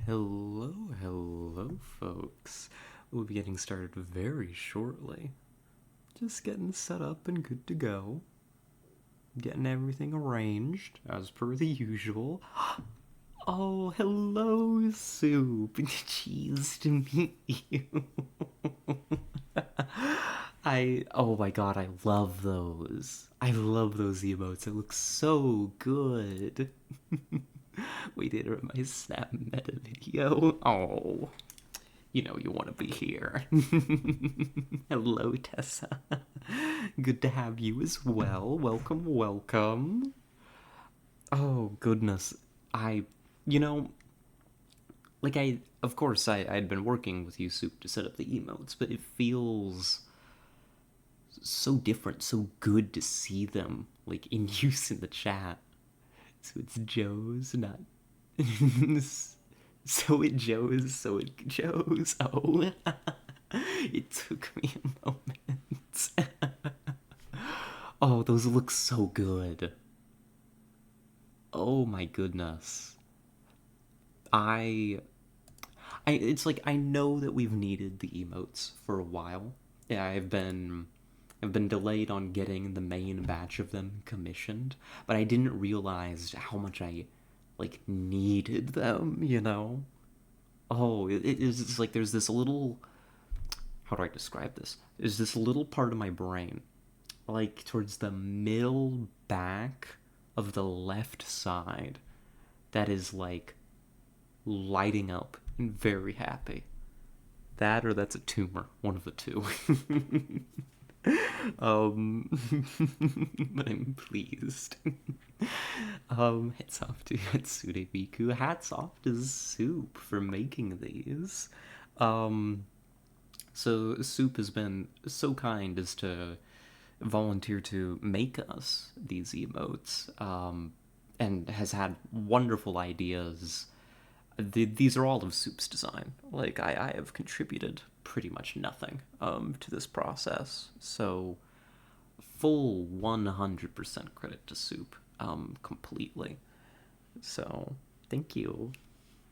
Hello, folks. We'll be getting started very shortly. Just getting set up and good to go. Getting everything arranged as per the usual. Oh, hello, Soup. Jeez to meet you. Oh my god, I love those. I love those emotes. It looks so good. We did it in my Snap Meta video. Oh, you know you want to be here. Hello, Tessa. Good to have you as well. Welcome. Oh, goodness. I, you know, of course, I'd been working with you, Soup, to set up the emotes, but it feels so different, so good to see them, in use in the chat. So it's Joe's, not so it Joe's. Oh, it took me a moment. Oh, those look so good. Oh my goodness. I, it's like I know that we've needed the emotes for a while. Yeah, I've been delayed on getting the main batch of them commissioned, but I didn't realize how much I needed them. Oh, it's like there's this little, how do I describe this? There's this little part of my brain, towards the middle back of the left side, that is lighting up and very happy. That or that's a tumor, one of the two. But I'm pleased. Hats off to Hatsune Miku. Hats off to Soup for making these. So Soup has been so kind as to volunteer to make us these emotes, and has had wonderful ideas. These are all of Soup's design. I have contributed pretty much nothing to this process. So full 100% credit to Soup, completely. So thank you.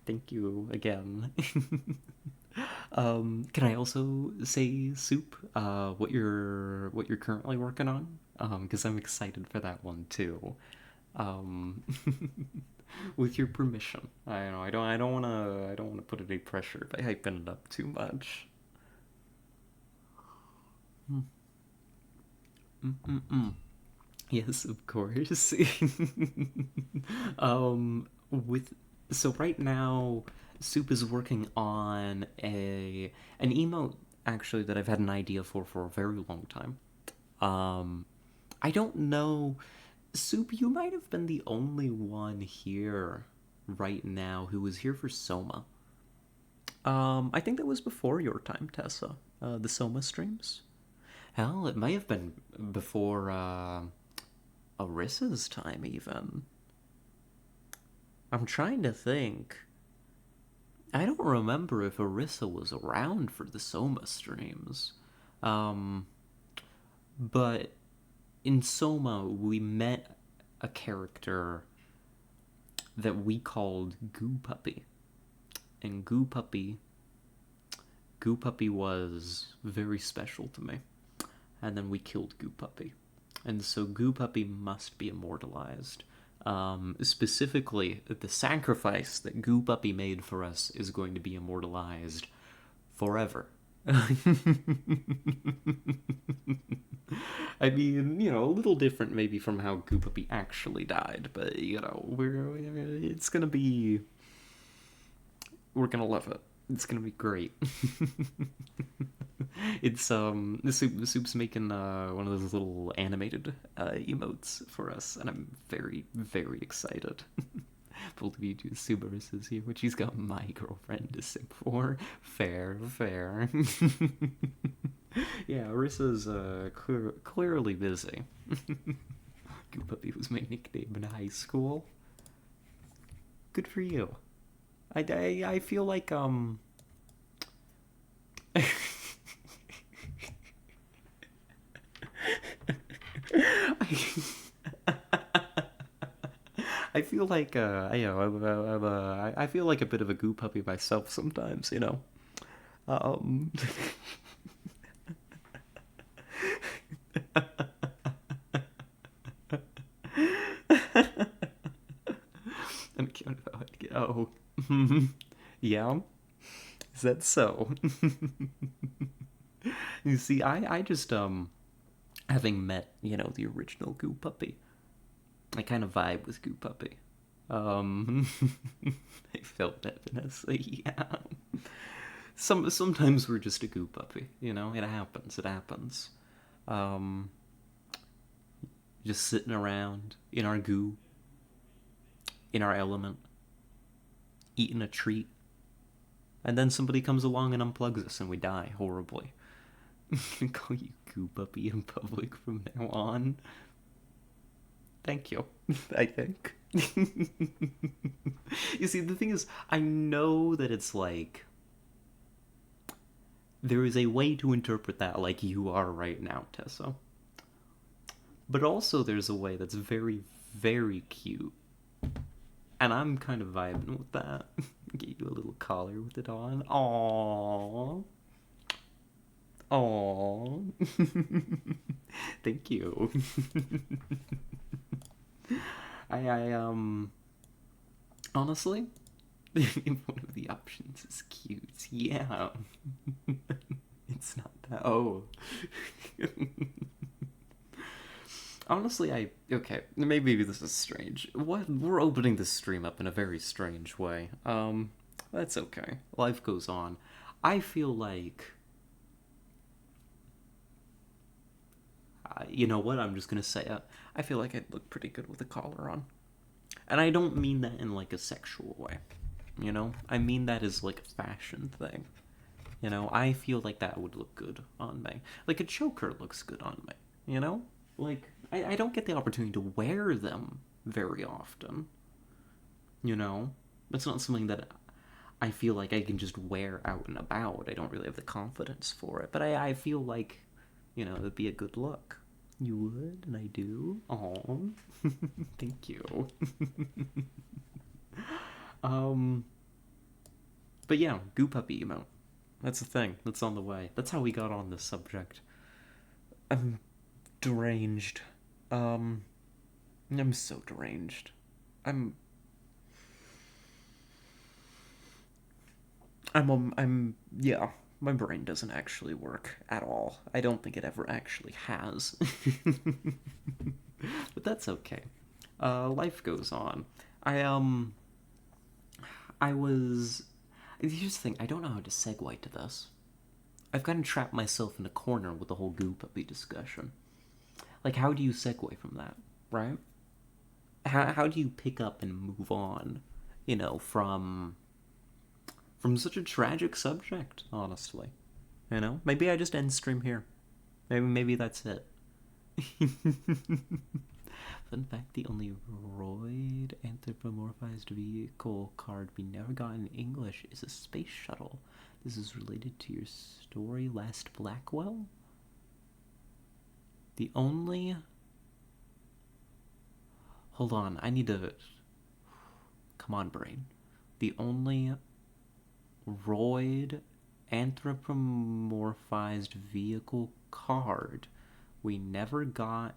Thank you again. Can I also say, Soup, what you're currently working on? Because I'm excited for that one too. Um, with your permission. I know I don't wanna put any pressure by hyping it up too much. Yes, of course. With so right now, Soup is working on an emote, actually, that I've had an idea for a very long time. Um, I don't know, Soup. You might have been the only one here right now who was here for Soma. I think that was before your time, Tessa. The Soma streams. Hell, it may have been before Arissa's time, even. I'm trying to think. I don't remember if Arissa was around for the Soma streams. Um, but in Soma, we met a character that we called Goo Puppy. And Goo Puppy was very special to me. And then we killed Goo Puppy. And so Goo Puppy must be immortalized. Specifically, the sacrifice that Goo Puppy made for us is going to be immortalized forever. I mean, a little different maybe from how Goo Puppy actually died, but we're gonna love it. It's gonna be great. It's the soup's making one of those little animated emotes for us, and I'm very very excited. Both of you do Subarus is here, which he's got my girlfriend to simp for. Fair. Yeah, Arissa's clearly busy. Goop Puppy was my nickname in high school. Good for you. I feel like I feel like I feel like a bit of a goo puppy myself sometimes, you know. Um, I'm curious about it. Oh, yeah, is that so? You see, I just having met the original goo puppy, I kind of vibe with goo puppy. Um, I felt that Vanessa. Yeah. Sometimes we're just a goo puppy, you know. It happens. It happens. Um, just sitting around in our goo, in our element, eating a treat, and then somebody comes along and unplugs us, and we die horribly. I'm gonna call you goo puppy in public from now on. Thank you. I think. You see, the thing is, I know that it's like there is a way to interpret that like you are right now, Tessa. But also there's a way that's very, very cute. And I'm kind of vibing with that. Get you a little collar with it on. Aww. Aww. Thank you. I honestly, one of the options is cute. Yeah. It's not that. Oh. Honestly, okay, maybe this is strange. What we're opening this stream up in a very strange way. That's okay. Life goes on. I feel like you know what? I'm just gonna say it. I feel like I'd look pretty good with a collar on, and I don't mean that in like a sexual way. You know, I mean that as like a fashion thing. You know, I feel like that would look good on me. Like a choker looks good on me. You know, like I don't get the opportunity to wear them very often. You know, it's not something that I feel like I can just wear out and about. I don't really have the confidence for it, but I feel like it'd be a good look. You would, and I do. Oh, thank you. um, but yeah, goo puppy emote. That's the thing. That's on the way. That's how we got on this subject. I'm deranged. Um, I'm so deranged. I'm. Yeah. My brain doesn't actually work at all. I don't think it ever actually has. But that's okay. Life goes on. I I was. Here's the thing. I don't know how to segue to this. I've kind of trapped myself in a corner with the whole goo puppy discussion. Like, how do you segue from that, right? How do you pick up and move on, from such a tragic subject, honestly? Maybe I just end stream here. Maybe that's it. Fun fact, the only roid anthropomorphized vehicle card we never got in English is a space shuttle. This is related to your story last Blackwell? The only... Hold on, I need to... Come on, brain. The only roid anthropomorphized vehicle card we never got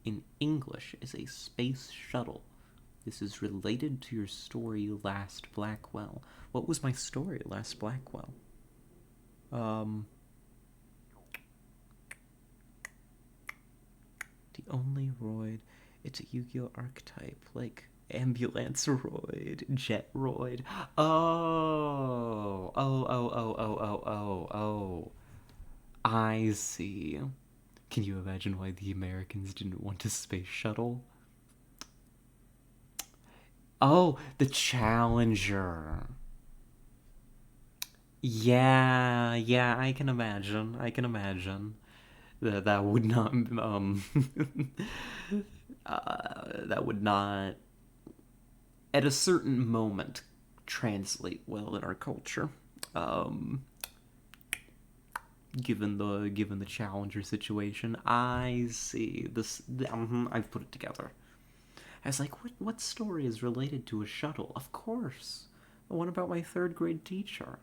in English is a space shuttle. This is related to your story last Blackwell. What was my story last Blackwell? The only roid, it's a Yu-Gi-Oh archetype, like ambulance roid, jet roid. Oh. I see. Can you imagine why the Americans didn't want a space shuttle? Oh, the Challenger. Yeah, I can imagine. That would not that would not at a certain moment translate well in our culture. Um given the Challenger situation. I see this. I've put it together. I was like, what story is related to a shuttle? Of course. The one about my third grade teacher.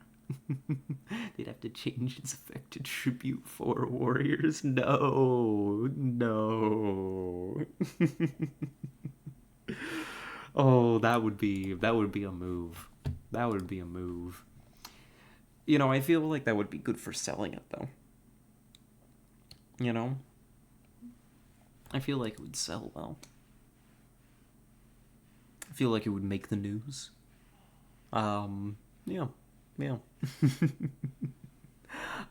They'd have to change its effect to tribute four warriors. No, no. Oh, that would be a move. That would be a move. I feel like that would be good for selling it though. You know? I feel like it would sell well. I feel like it would make the news. Yeah. Yeah.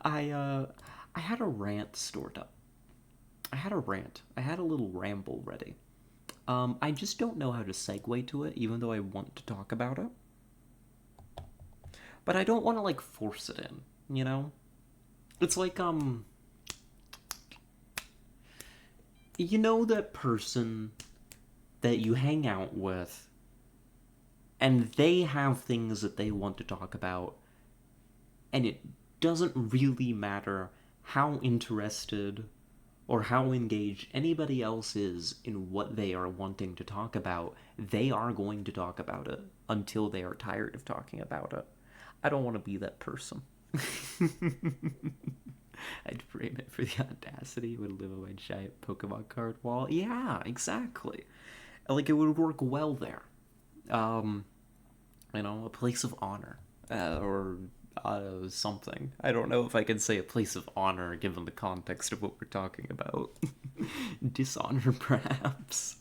I had a rant stored up. I had a rant. I had a little ramble ready. I just don't know how to segue to it, even though I want to talk about it. But I don't want to like force it in, you know? It's like you know that person that you hang out with and they have things that they want to talk about and it doesn't really matter how interested or how engaged anybody else is in what they are wanting to talk about, they are going to talk about it until they are tired of talking about it. I don't want to be that person. I'd frame it for the audacity, would live on my giant Pokemon card wall. Yeah, exactly. Like, it would work well there. Um, a place of honor. Or something. I don't know if I can say a place of honor given the context of what we're talking about. Dishonor, perhaps.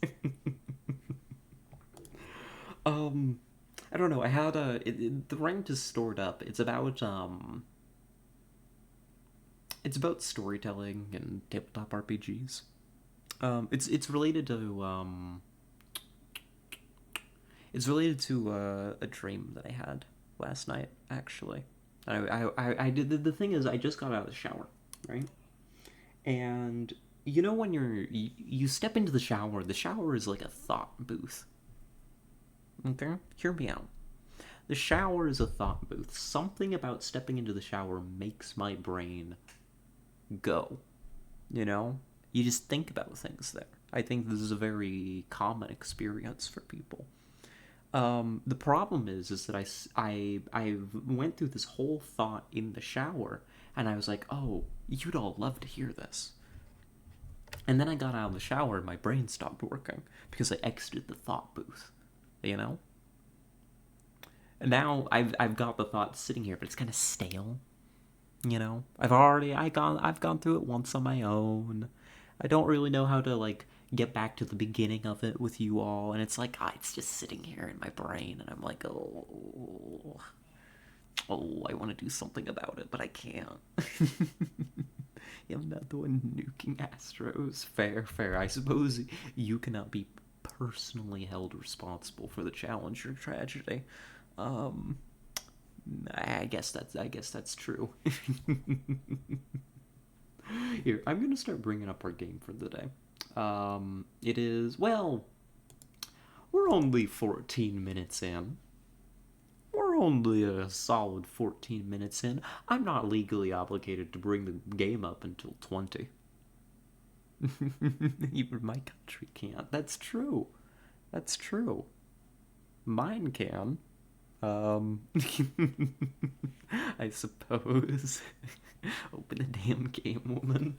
I don't know. I had the rank is stored up. It's about storytelling and tabletop RPGs. It's related to a dream that I had last night, actually. I did the thing is I just got out of the shower, right? And when you step into the shower is like a thought booth. Okay, hear me out. The shower is a thought booth. Something about stepping into the shower makes my brain go. You know, you just think about things there. I think this is a very common experience for people. The problem is that I went through this whole thought in the shower, and I was like, oh, you'd all love to hear this. And then I got out of the shower and my brain stopped working because I exited the thought booth. You know. And now I've got the thought sitting here, but it's kind of stale. I've gone through it once on my own. I don't really know how to like get back to the beginning of it with you all, and it's like it's just sitting here in my brain, and I'm like, oh, I want to do something about it, but I can't. I'm not the one nuking Astros. Fair. I suppose you cannot be personally held responsible for the Challenger tragedy. I guess that's true. Here, I'm gonna start bringing up our game for the day. It is we're only 14 minutes in. We're only a solid 14 minutes in. I'm not legally obligated to bring the game up until 20. Even my country can't. That's true. Mine can. I suppose. Open a damn game, woman.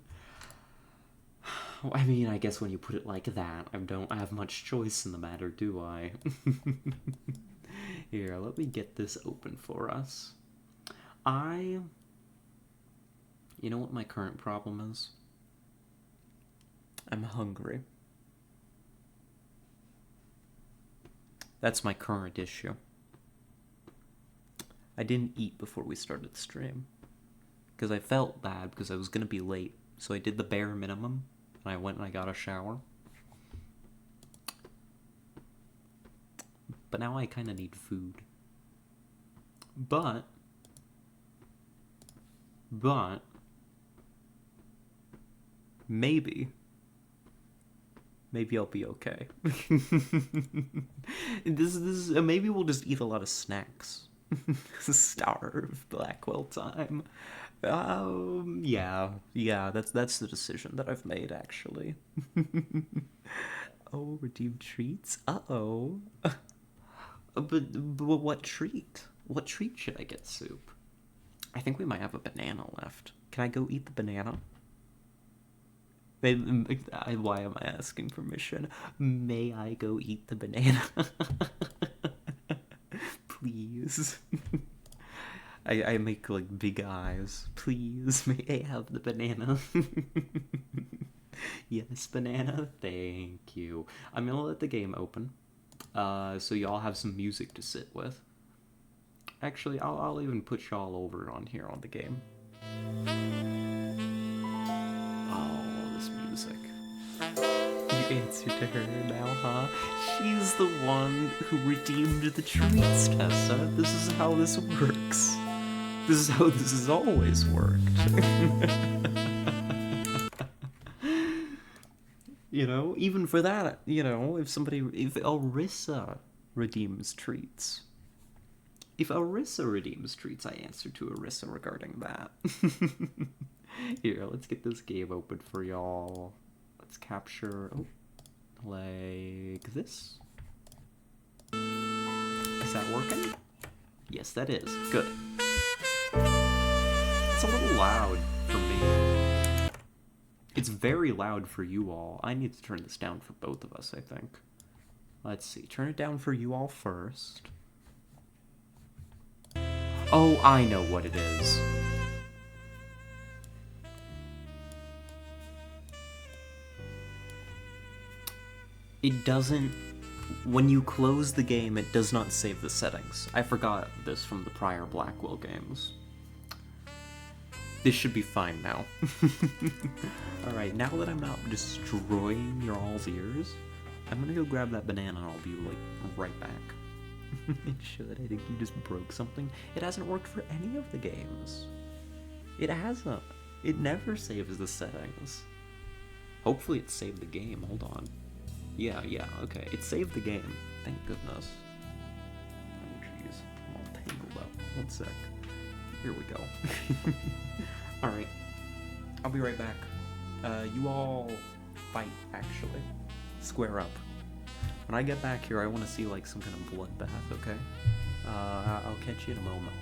I mean, I guess when you put it like that, I don't have much choice in the matter, do I? Here, let me get this open for us. You know what my current problem is? I'm hungry. That's my current issue. I didn't eat before we started the stream. Because I felt bad because I was going to be late. So I did the bare minimum. And I went and I got a shower. But now I kind of need food. But maybe I'll be okay. Maybe we'll just eat a lot of snacks. Starve Blackwell time. Yeah, that's the decision that I've made, actually. Oh, redeemed treats? Uh-oh. But what treat? What treat should I get, Soup? I think we might have a banana left. Can I go eat the banana? Why am I asking permission? May I go eat the banana? Please. I make like big eyes. Please, may I have the banana? Yes, banana. Thank you. I'm gonna let the game open. So y'all have some music to sit with. Actually, I'll even put y'all over on here on the game. Oh, this music. You answer to her now, huh? She's the one who redeemed the treats, Tessa. This is how this works. This is how this has always worked. You know, even for that, you know, if Arissa redeems treats. If Arissa redeems treats, I answer to Arissa regarding that. Here, let's get this game open for y'all. Let's capture, like this. Is that working? Yes, that is. Good. It's a little loud for me. It's very loud for you all. I need to turn this down for both of us, I think. Let's see. Turn it down for you all first. Oh, I know what it is. It doesn't... When you close the game, it does not save the settings. I forgot this from the prior Blackwell games. This should be fine now. Alright, now that I'm not destroying your all's ears, I'm gonna go grab that banana and I'll be, like, right back. It should. I think you just broke something. It hasn't worked for any of the games. It hasn't. It never saves the settings. Hopefully it saved the game. Hold on. Yeah, okay. It saved the game. Thank goodness. Oh, jeez. I'm all tangled up. 1 sec. Here we go. Alright. I'll be right back. You all fight, actually. Square up. When I get back here, I want to see, like, some kind of bloodbath, okay? I'll catch you in a moment.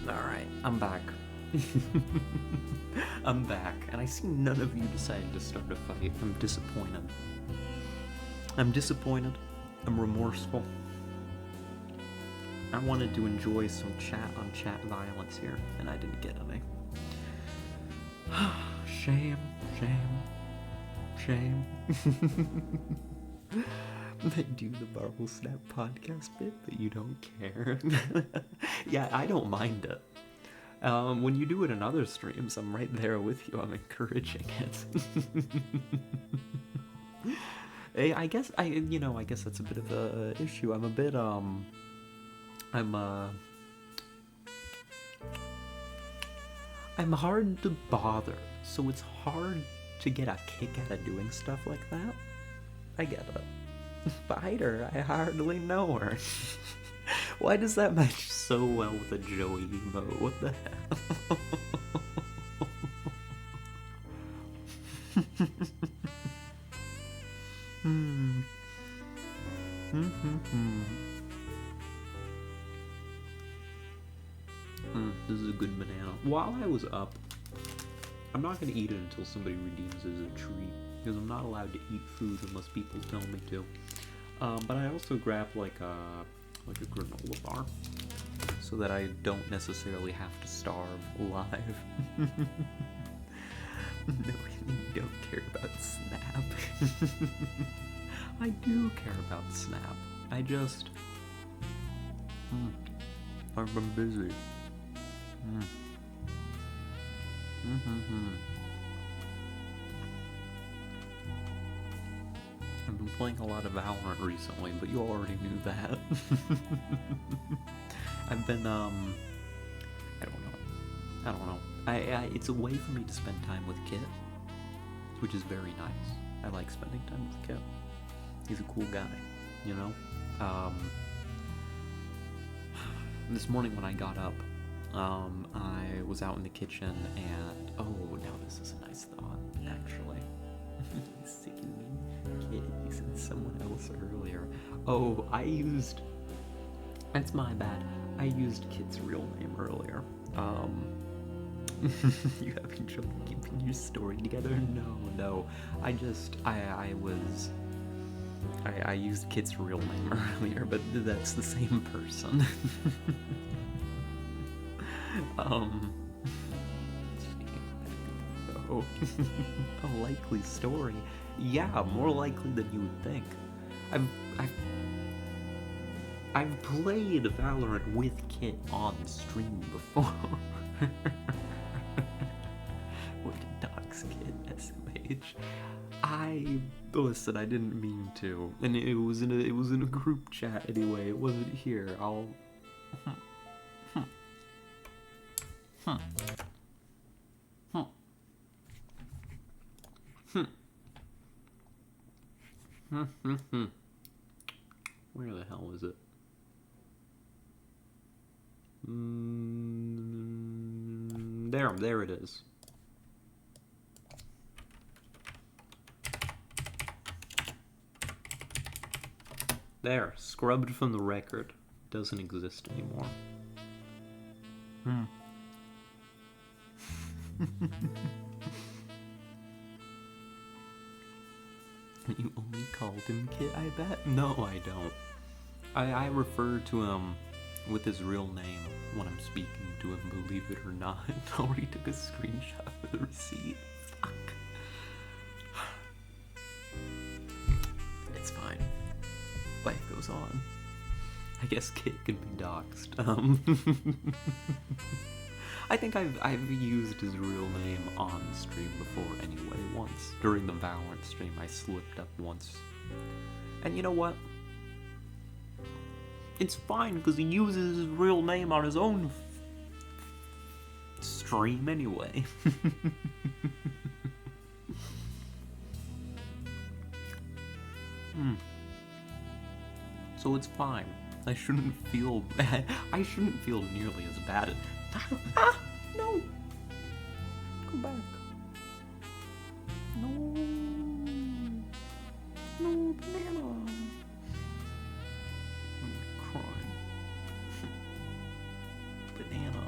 Alright, I'm back. I'm back, and I see none of you deciding to start a fight. I'm disappointed. I'm disappointed. I'm remorseful. I wanted to enjoy some chat violence here, and I didn't get any. Shame, shame, shame. I do the Marvel Snap podcast bit, but you don't care. Yeah, I don't mind it. When you do it in other streams, I'm right there with you. I'm encouraging it. Hey, I guess that's a bit of a issue. I'm a bit, I'm hard to bother, so it's hard to get a kick out of doing stuff like that. I get it. Fight her, I hardly know her. Why does that match so well with a Joey emote? What the hell? This is a good banana. While I was up, I'm not going to eat it until somebody redeems it as a treat, because I'm not allowed to eat food unless people tell me to. But I also grabbed like a granola bar. so that I don't necessarily have to starve live. No, you don't care about Snap. I do care about Snap. I just... I've been busy. I've been playing a lot of Valorant recently, but you already knew that. I've been, I don't know. It's a way for me to spend time with Kit, which is very nice. I like spending time with Kit. He's a cool guy, you know? This morning when I got up, I was out in the kitchen and, oh, now this is a nice thought, actually. He's sick of me. Kit, you said someone else earlier. Oh, that's my bad. I used Kit's real name earlier. You having trouble keeping your story together? No. I used Kit's real name earlier, but that's the same person. A likely story. Yeah, more likely than you would think. I've played Valorant with Kit on stream before. What did dogs Kit? SMH. Listen, I didn't mean to, and it was in a group chat anyway. It wasn't here. Where the hell is it? There it is. There, scrubbed from the record. Doesn't exist anymore. You only called him Kit, I bet? No, I don't. I refer to him with his real name when I'm speaking to him, believe it or not. I already took a screenshot of the receipt. Fuck. It's fine. Life goes on. I guess Kit can be doxxed. I think I've used his real name on stream before anyway, once. During the Valorant stream, I slipped up once. And you know what? It's fine, because he uses his real name on his own stream anyway. So it's fine. I shouldn't feel bad. I shouldn't feel nearly as bad as... No! Go back. No! No, banana! I'm crying. Banana.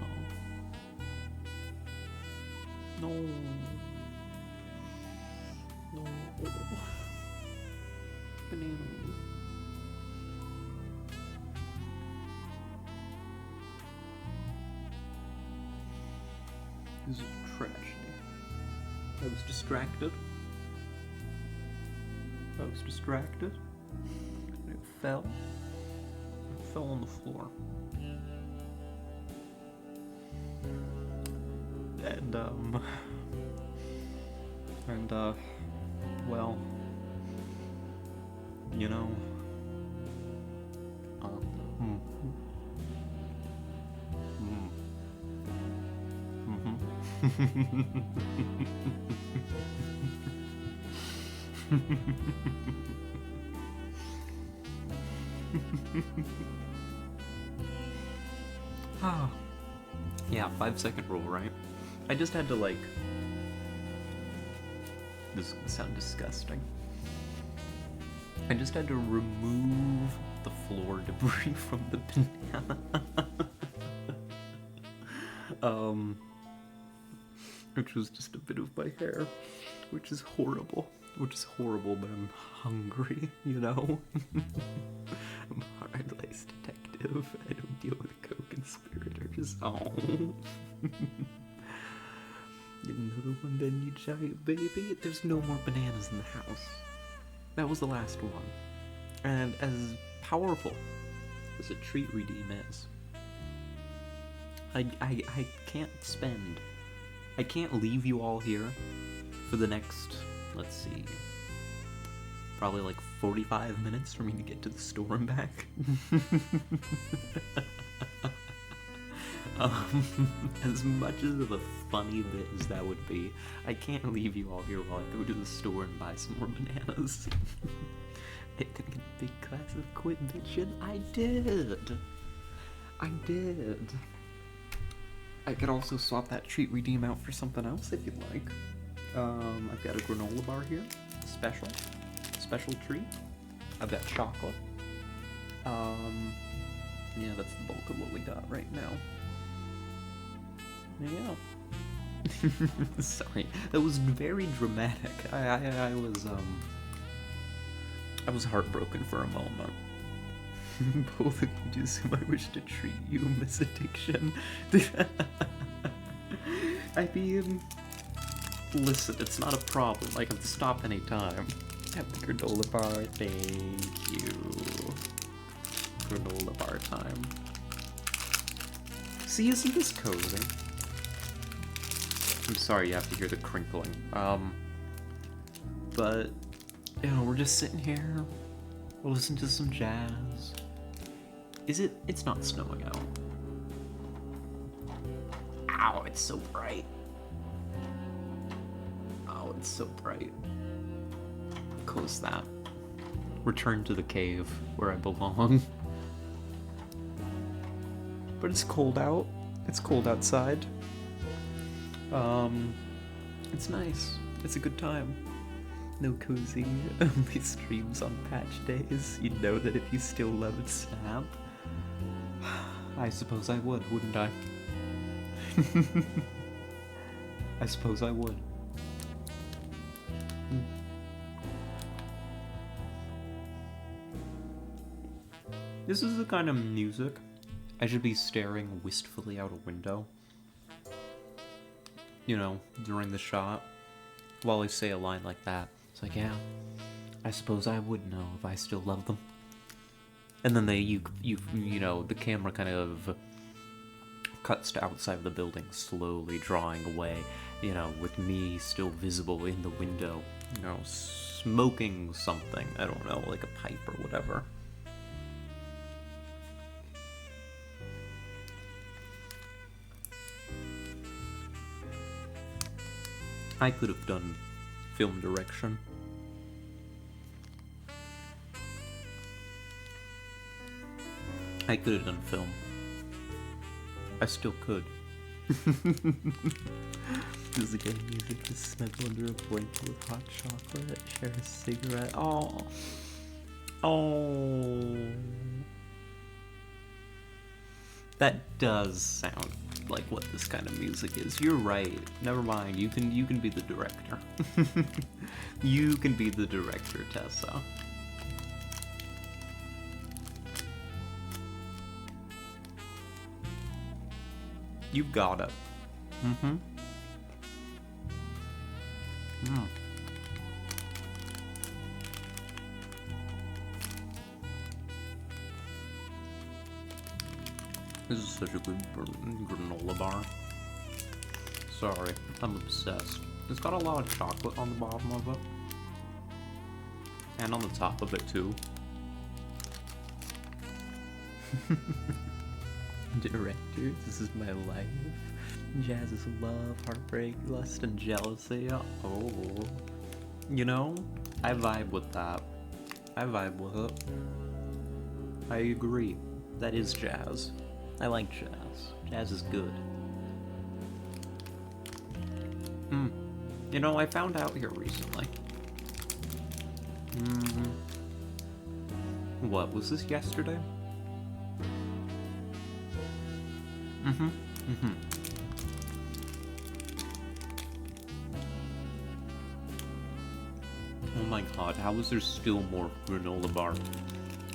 No. No. Banana. This is tragedy. I was distracted. And it fell. It fell on the floor. And, well, you know, yeah, 5-second rule, right? I just had to, like... This is gonna sound disgusting. I just had to remove the floor debris from the banana. Which was just a bit of my hair, which is horrible. But I'm hungry, you know? I'm a hard-laced detective. I don't deal with co-conspirators. bananas. Oh. Another one, then you giant baby. There's no more bananas in the house. That was the last one. And as powerful as a treat redeem is, I can't spend. I can't leave you all here for the next, let's see, probably like 45 minutes for me to get to the store and back. As much of a funny bit as that would be, I can't leave you all here while I go to the store and buy some more bananas. Taking a big class of quit bitchin'. I did. I could also swap that treat redeem out for something else if you'd like. I've got a granola bar here, special treat. I've got chocolate. Yeah, that's the bulk of what we got right now. Yeah. Sorry, that was very dramatic. I was heartbroken for a moment. Both of you do so I wish to treat you, Miss Addiction. I mean, listen, it's not a problem. I can stop anytime. Have the granola bar, thank you. Granola bar time. See, isn't this cozy? I'm sorry you have to hear the crinkling. But, you know, we're just sitting here, we'll listen to some jazz. It's not snowing out. Ow, it's so bright. Oh, it's so bright. Close that. Return to the cave where I belong. But it's cold out. It's cold outside. It's nice. It's a good time. No cozy, only streams on patch days. You'd know that if you still loved Snap. I suppose I would, wouldn't I? I suppose I would. This is the kind of music I should be staring wistfully out a window. You know, during the shot, while I say a line like that. It's like, yeah, I suppose I would know if I still love them. And then you know, the camera kind of cuts to outside of the building, slowly drawing away, you know, with me still visible in the window, you know, smoking something, I don't know, like a pipe or whatever. I could have done film direction. I could have done film. I still could. This is again music to snuggle under a blanket with hot chocolate, share a cigarette. Oh. That does sound like what this kind of music is. You're right. Never mind. You can be the director. You can be the director, Tessa. You got it. Mm-hmm. Mm. This is such a good granola bar. Sorry, I'm obsessed. It's got a lot of chocolate on the bottom of it. And on the top of it, too. Directors, this is my life. Jazz is love, heartbreak, lust, and jealousy. Oh. You know, I vibe with that. I vibe with it. I agree. That is jazz. I like jazz. Jazz is good. You know, I found out here recently. What, was this yesterday? Oh my god, how is there still more granola bar?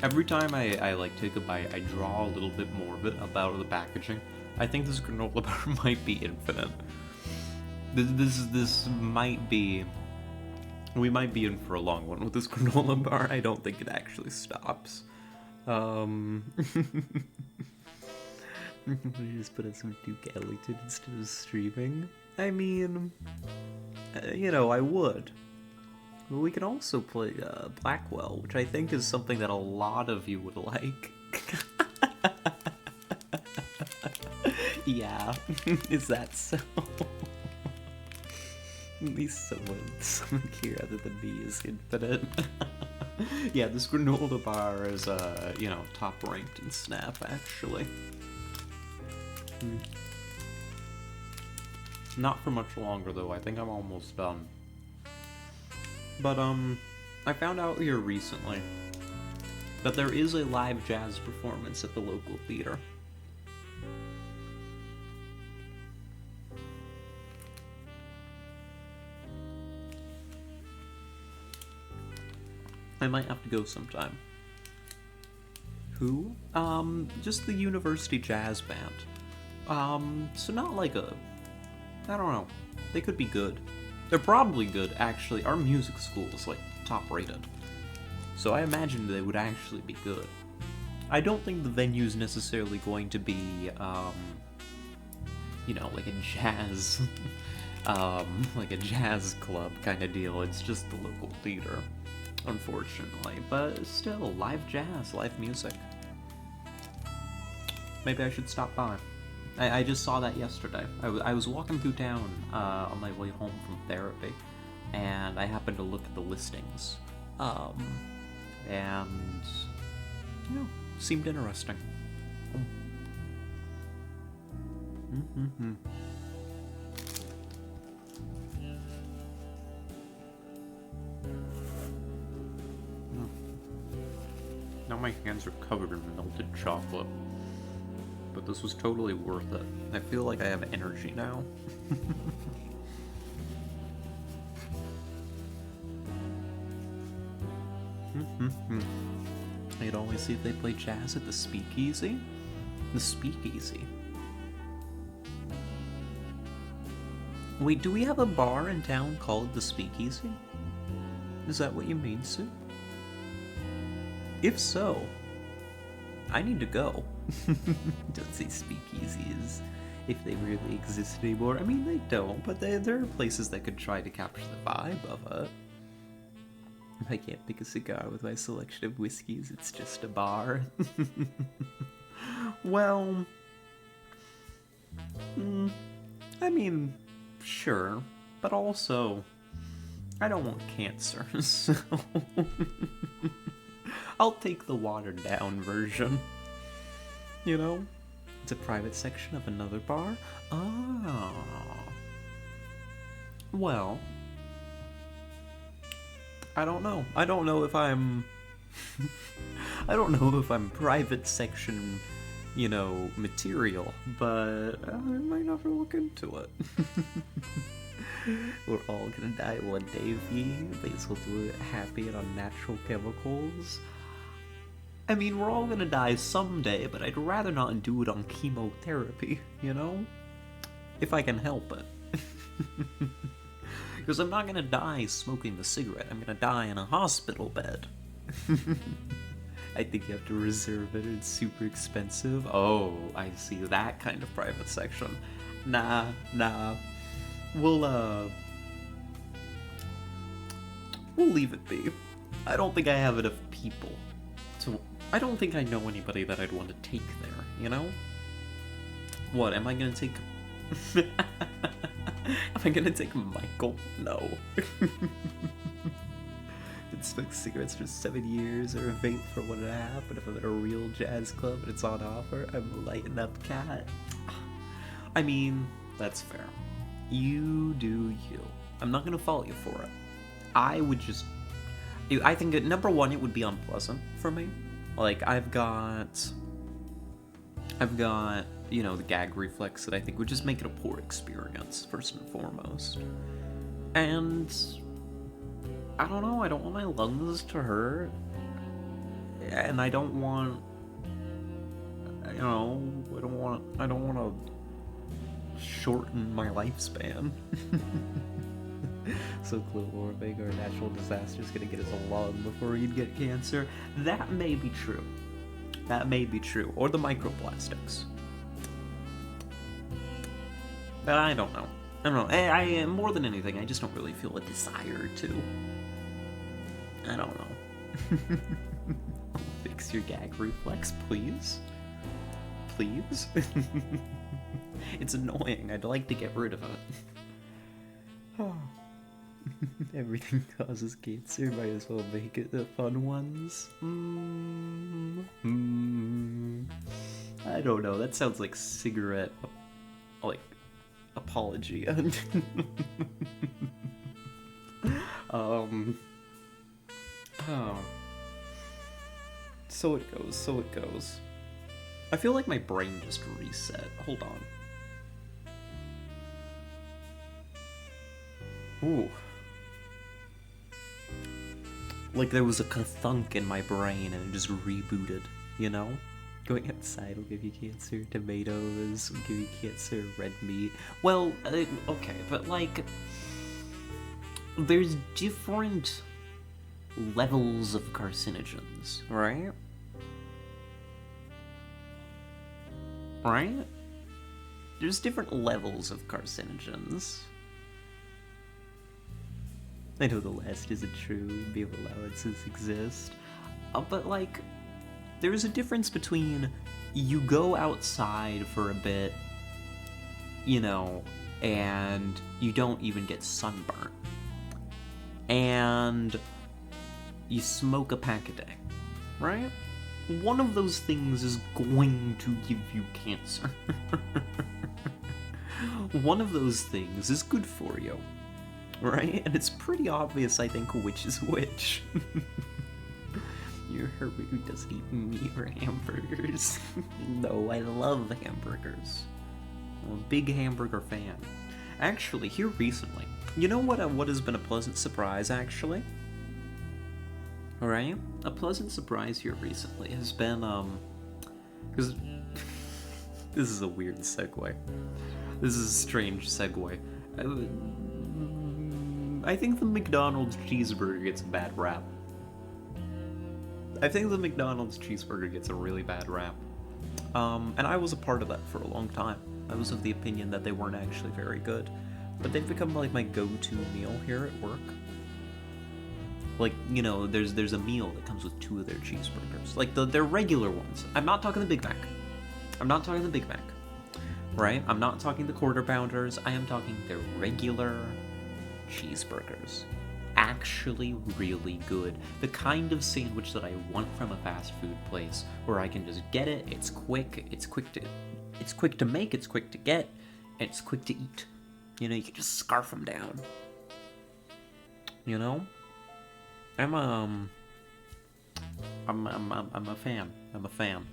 Every time I like take a bite, I draw a little bit more of it up out of the packaging, I think this granola bar might be infinite. This might be... We might be in for a long one with this granola bar. I don't think it actually stops. We just put in some Duke Ellington instead of streaming. I mean, you know, I would. But we can also play Blackwell, which I think is something that a lot of you would like. Yeah, is that so? At least someone here other than me is infinite. Yeah, this granola bar is, you know, top ranked in Snap, actually. Not for much longer, though. I think I'm almost done. But, I found out here recently that there is a live jazz performance at the local theater. I might have to go sometime. Who? Just the university jazz band. So not like a... I don't know. They could be good. They're probably good, actually. Our music school is, like, top rated. So I imagine they would actually be good. I don't think the venue's necessarily going to be, you know, like a jazz... like a jazz club kind of deal. It's just the local theater, unfortunately. But still, live jazz, live music. Maybe I should stop by. I just saw that yesterday. I was walking through town on my way home from therapy, and I happened to look at the listings. And, you know, seemed interesting. Now my hands are covered in melted chocolate. But this was totally worth it. I feel like I have energy now. I'd always see if they play jazz at the Speakeasy. The Speakeasy. Wait, do we have a bar in town called the Speakeasy? Is that what you mean, Sue? If so, I need to go. Don't say speakeasies if they really exist anymore. I mean, they don't, but there are places that could try to capture the vibe of it. If I can't pick a cigar with my selection of whiskeys, it's just a bar. Well, I mean, sure, but also, I don't want cancer, so... I'll take the watered down version. You know? It's a private section of another bar? Ah. Well. I don't know. I don't know if I'm... I don't know if I'm private section, you know, material, but I might have to look into it. We're all gonna die one day, V. May as well do it happy and on natural chemicals. I mean, we're all gonna die someday, but I'd rather not do it on chemotherapy, you know? If I can help it. Because I'm not gonna die smoking the cigarette, I'm gonna die in a hospital bed. I think you have to reserve it, it's super expensive. Oh, I see, that kind of private section. Nah. We'll leave it be. I don't think I have enough people to... I don't think I know anybody that I'd want to take there, you know? What, am I gonna take... Am I gonna take Michael? No. Been smoking cigarettes for 7 years, or a vape for 1.5, but if I'm at a real jazz club and it's on offer, I'm a lighten up cat. I mean, that's fair. You do you. I'm not gonna fault you for it. I would just... I think, number one, it would be unpleasant for me. Like, I've got, you know, the gag reflex that I think would just make it a poor experience, first and foremost. And, I don't know, I don't want my lungs to hurt. And I don't want, you know, I don't want to shorten my lifespan. So global warming or a natural disaster is gonna get us along before we'd get cancer. That may be true. That may be true. Or the microplastics. But I don't know. I don't know. I more than anything, I just don't really feel a desire to. I don't know. Fix your gag reflex, please. Please? It's annoying. I'd like to get rid of it. Everything causes cancer. Might as well make it the fun ones. I don't know. That sounds like cigarette, like, apology. So it goes. So it goes. I feel like my brain just reset. Hold on. Ooh. Like there was a ka-thunk in my brain and it just rebooted, you know? Going outside will give you cancer, tomatoes will give you cancer, red meat. Well, okay, but like, there's different levels of carcinogens, right? Right? There's different levels of carcinogens. I know the last isn't true, beer allowances exist, but like, there's a difference between you go outside for a bit, you know, and you don't even get sunburnt, and you smoke a pack a day, right? One of those things is going to give you cancer. One of those things is good for you. Right? And it's pretty obvious, I think, which is which. You're Herbert who doesn't eat meat or hamburgers. No, I love hamburgers. I'm a big hamburger fan. Actually, here recently, you know what has been a pleasant surprise, actually? Alright? A pleasant surprise here recently has been, because this is a weird segue. This is a strange segue. I think the McDonald's cheeseburger gets a bad rap. I think the McDonald's cheeseburger gets a really bad rap. And I was a part of that for a long time. I was of the opinion that they weren't actually very good. But they've become like my go-to meal here at work. Like, you know, there's a meal that comes with 2 of their cheeseburgers. Like, their regular ones. I'm not talking the Big Mac. I'm not talking the Big Mac. Right? I'm not talking the quarter pounders. I am talking their regular cheeseburgers. Actually really good. The kind of sandwich that I want from a fast food place, where I can just get it, it's quick to make, it's quick to get, and it's quick to eat. You know, you can just scarf them down. You know? I'm a fan. I'm a fan.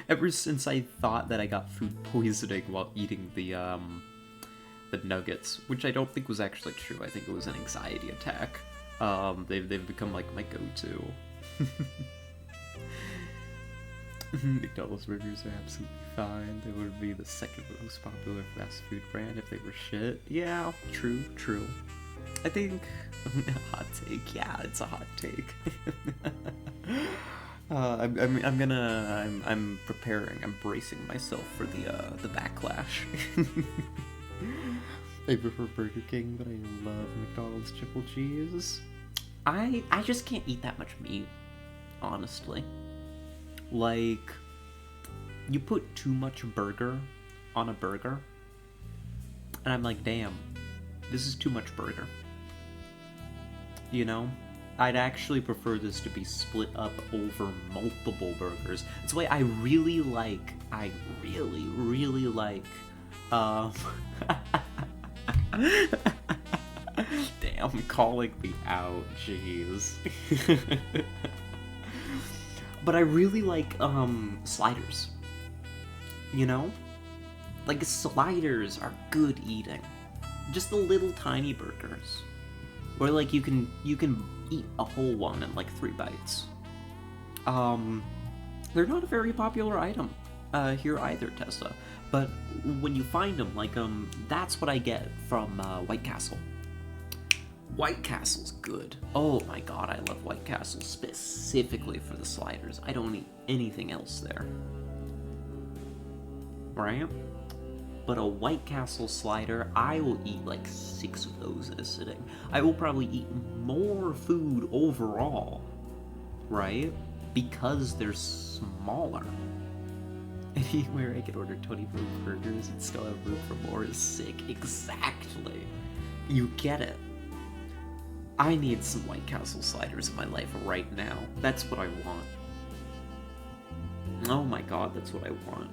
Ever since I thought that I got food poisoning while eating the nuggets, which I don't think was actually true. I think it was an anxiety attack. They've become like my go-to. McDonald's burgers are absolutely fine. They would be the second most popular fast food brand if they were shit. Yeah, true. I think hot take. Yeah, it's a hot take. I'm preparing. I'm bracing myself for the backlash. I prefer Burger King, but I love McDonald's triple cheese. I just can't eat that much meat, honestly. Like, you put too much burger on a burger, and I'm like, damn, this is too much burger. You know? I'd actually prefer this to be split up over multiple burgers. That's why I really like, damn, calling me out, jeez. But I really like, sliders. You know? Like, sliders are good eating. Just the little tiny burgers. Where, like, you can eat a whole one in, like, 3 bites. They're not a very popular item. here either, Tessa. But when you find them, like, that's what I get from White Castle. White Castle's good. Oh my god, I love White Castle specifically for the sliders. I don't eat anything else there. Right? But a White Castle slider, I will eat like 6 of those in a sitting. I will probably eat more food overall, right? Because they're smaller. Anywhere I can order 24 burgers and still have room for more is sick. Exactly. You get it. I need some White Castle sliders in my life right now. That's what I want. Oh my god, that's what I want.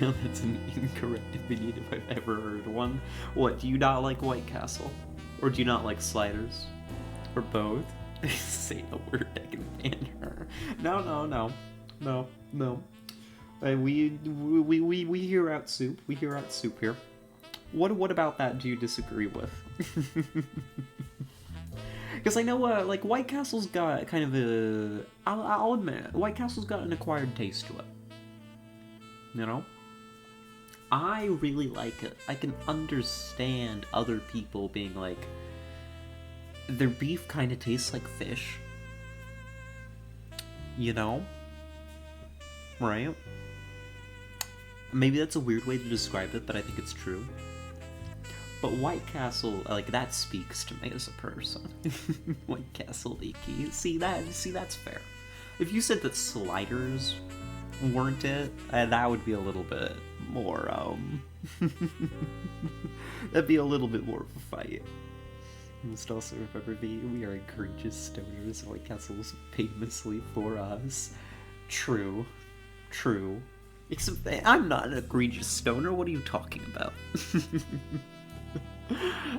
That's an incorrect opinion if I've ever heard one. What, do you not like White Castle? Or do you not like sliders? Or both? Say a word I can ban her. No. We hear out soup. We hear out soup here. What about that do you disagree with? Because I know, like, White Castle's got kind of a... I'll admit, White Castle's got an acquired taste to it. You know? I really like it. I can understand other people being like, their beef kind of tastes like fish. You know? Right? Maybe that's a weird way to describe it, but I think it's true. But White Castle, like, that speaks to me as a person. White Castle icky. See, that's fair. If you said that sliders weren't it, that would be a little bit more, that'd be a little bit more of a fight. You must also remember we are egregious stoners. White Castle's famously for us. True. Except I'm not an egregious stoner. What are you talking about?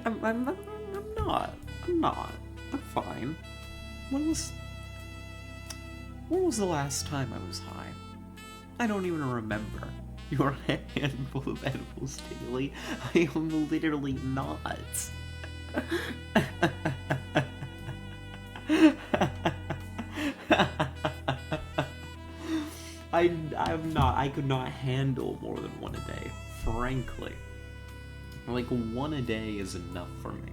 I'm not. I'm fine. When was the last time I was high? I don't even remember. You're a handful of edibles daily. I am literally not. I'm not. I could not handle more than one a day, frankly. Like, one a day is enough for me.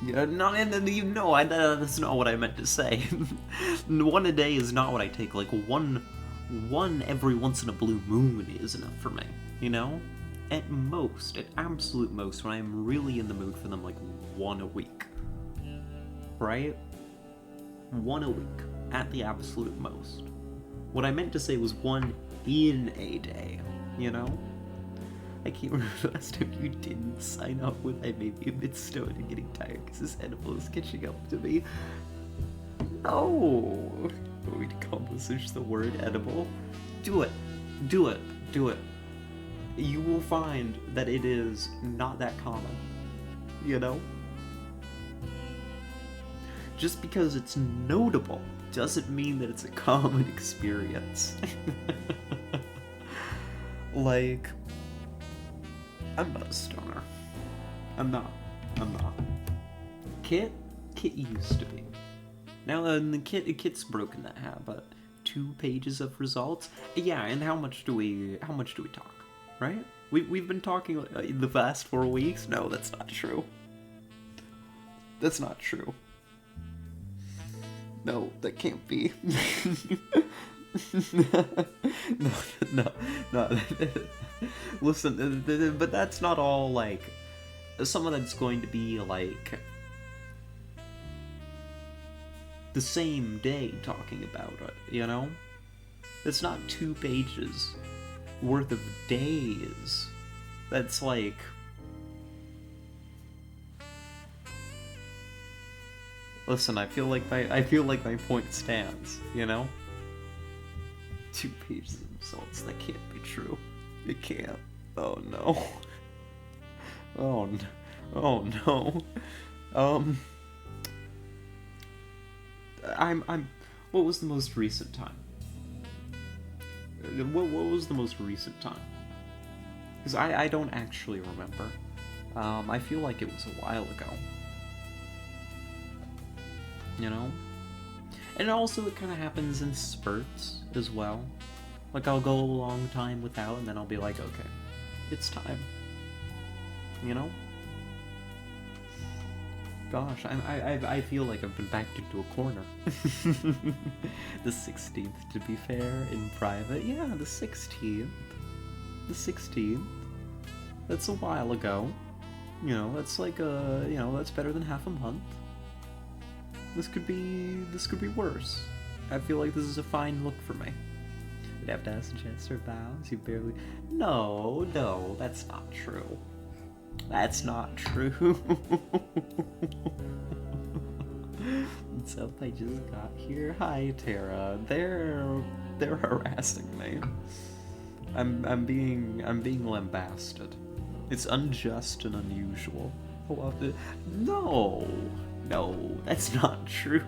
Yeah, that's not what I meant to say. One a day is not what I take. Like, one every once in a blue moon is enough for me, you know? At absolute most, when I'm really in the mood for them, like, one a week. Right? One a week, at the absolute most. What I meant to say was one in a day, you know? I can't remember the last time you didn't sign up with I may be a bit stoned and getting tired because this edible is catching up to me. No! We'd accomplish the word edible. Do it. You will find that it is not that common. You know? Just because it's notable doesn't mean that it's a common experience. Like, I'm not a stoner. I'm not. Kit used to be. Now the Kit's broken that habit. 2 pages of results. Yeah, and how much do we talk? Right? We've been talking in the past 4 weeks. No, that's not true. That's not true. No, that can't be. No. Listen, but that's not all, like, some of that's going to be, like, the same day talking about it, you know? It's not 2 pages worth of days. That's, like... Listen, I feel like my point stands, you know? 2 pages of results, that can't be true. It can't. Oh no. Oh no. What was the most recent time? What was the most recent time? Because I don't actually remember. I feel like it was a while ago. You know? And also it kind of happens in spurts as well. Like, I'll go a long time without, and then I'll be like, okay, it's time. You know? Gosh, I feel like I've been backed into a corner. The 16th, to be fair, in private. Yeah, the 16th. The 16th. That's a while ago. You know, that's like that's better than half a month. This could be worse. I feel like this is a fine look for me. We'd have to ask Chester bows. You barely. No, that's not true. That's not true. So I just got here. Hi, Tara. They're harassing me. I'm being lambasted. It's unjust and unusual. No, that's not true.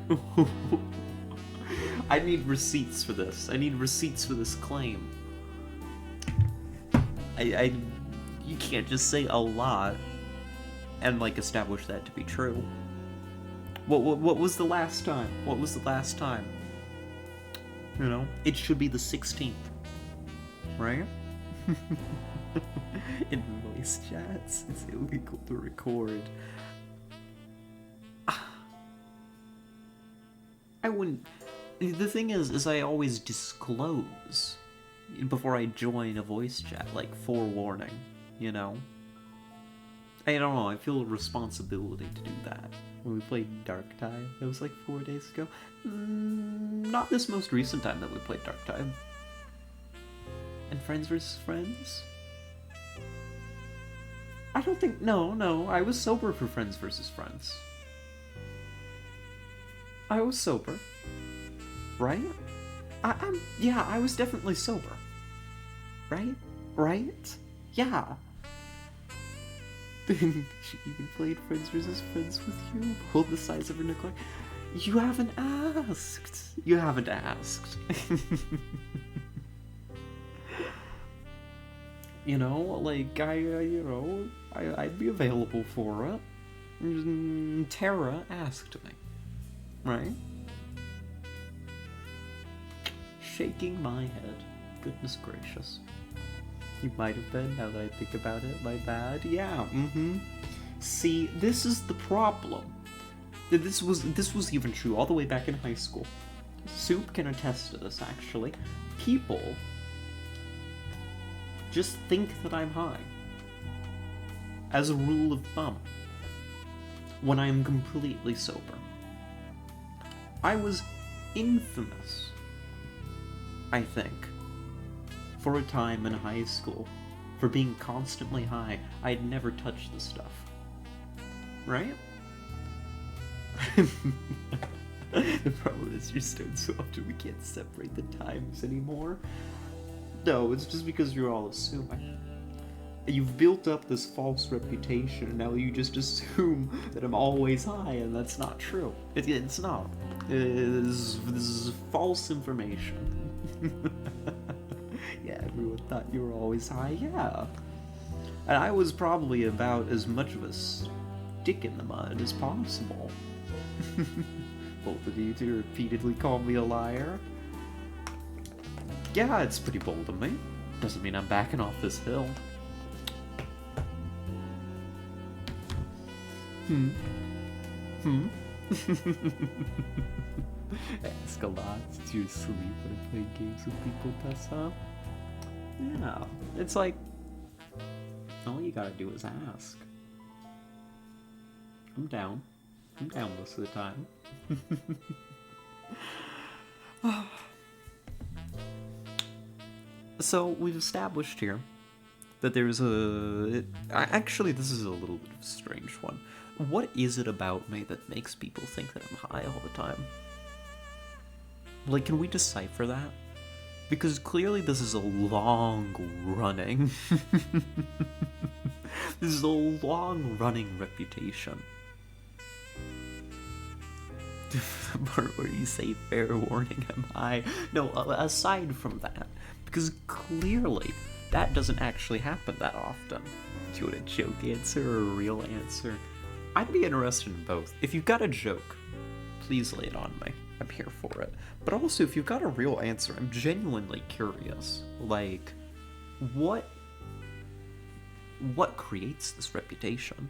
I need receipts for this. I need receipts for this claim. You can't just say a lot and like establish that to be true. What was the last time? What was the last time? You know, it should be the 16th, right? In voice chats, it's illegal to record. I wouldn't. The thing is I always disclose before I join a voice chat, like forewarning, you know? I don't know, I feel a responsibility to do that. When we played Dark Tide, it was like 4 days ago. Not this most recent time that we played Dark Tide. And Friends vs. Friends? I don't think, no, I was sober for Friends vs. Friends. I was sober. Right? I was definitely sober. Right? Yeah. She even played Friends vs. Friends with you? Hold the size of her neglect. You haven't asked. You know, like, I'd be available for it. Tara asked me. Right? Shaking my head. Goodness gracious. You might have been, now that I think about it. My bad. Yeah, See, this is the problem. This was even true all the way back in high school. Soup can attest to this, actually. People just think that I'm high. As a rule of thumb. When I am completely sober. I was infamous, I think, for a time in high school, for being constantly high. I'd never touched the stuff. Right? The problem is you're stoned so often we can't separate the times anymore. No, it's just because you're all assuming. You've built up this false reputation, and now you just assume that I'm always high, and that's not true. It's not. This is false information. Yeah, everyone thought you were always high, yeah. And I was probably about as much of a stick in the mud as possible. Both of you to repeatedly call me a liar. Yeah, it's pretty bold of me. Doesn't mean I'm backing off this hill. Ask a lot since you're asleep when I play games with people, Tessa. Yeah, it's like, all you gotta do is ask. I'm down most of the time. So, we've established here that there's actually, this is a little bit of a strange one. What is it about me that makes people think that I'm high all the time? Like, can we decipher that? Because clearly this is a long-running... This is a long-running reputation. The part where you say, fair warning, I'm high. No, aside from that. Because clearly, that doesn't actually happen that often. Do you want a joke answer or a real answer? I'd be interested in both. If you've got a joke, please lay it on me. I'm here for it. But also, if you've got a real answer, I'm genuinely curious. Like, what creates this reputation?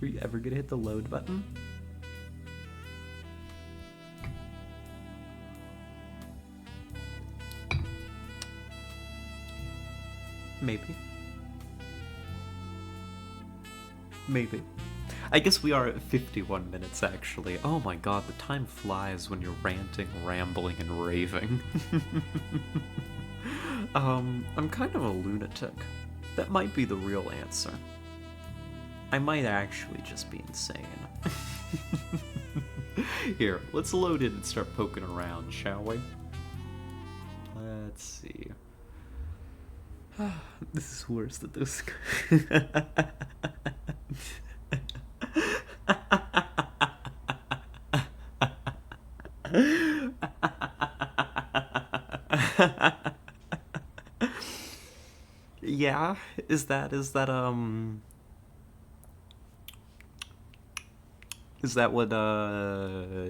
Are you ever gonna hit the load button? Maybe. Maybe. I guess we are at 51 minutes, actually. Oh my god, the time flies when you're ranting, rambling, and raving. I'm kind of a lunatic. That might be the real answer. I might actually just be insane. Here, let's load in and start poking around, shall we? Let's see. This is worse than those. Yeah, is that what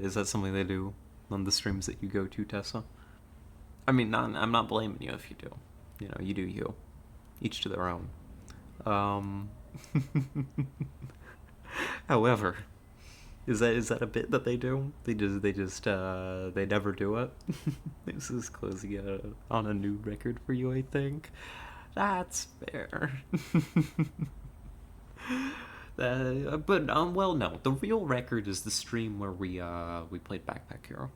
is that something they do on the streams that you go to, Tessa? I mean, I'm not blaming you if you do. You know, you do you. Each to their own. However, is that a bit that they do? They never do it. This is closing on a new record for you, I think. That's fair. Well, no. The real record is the stream where we played Backpack Hero.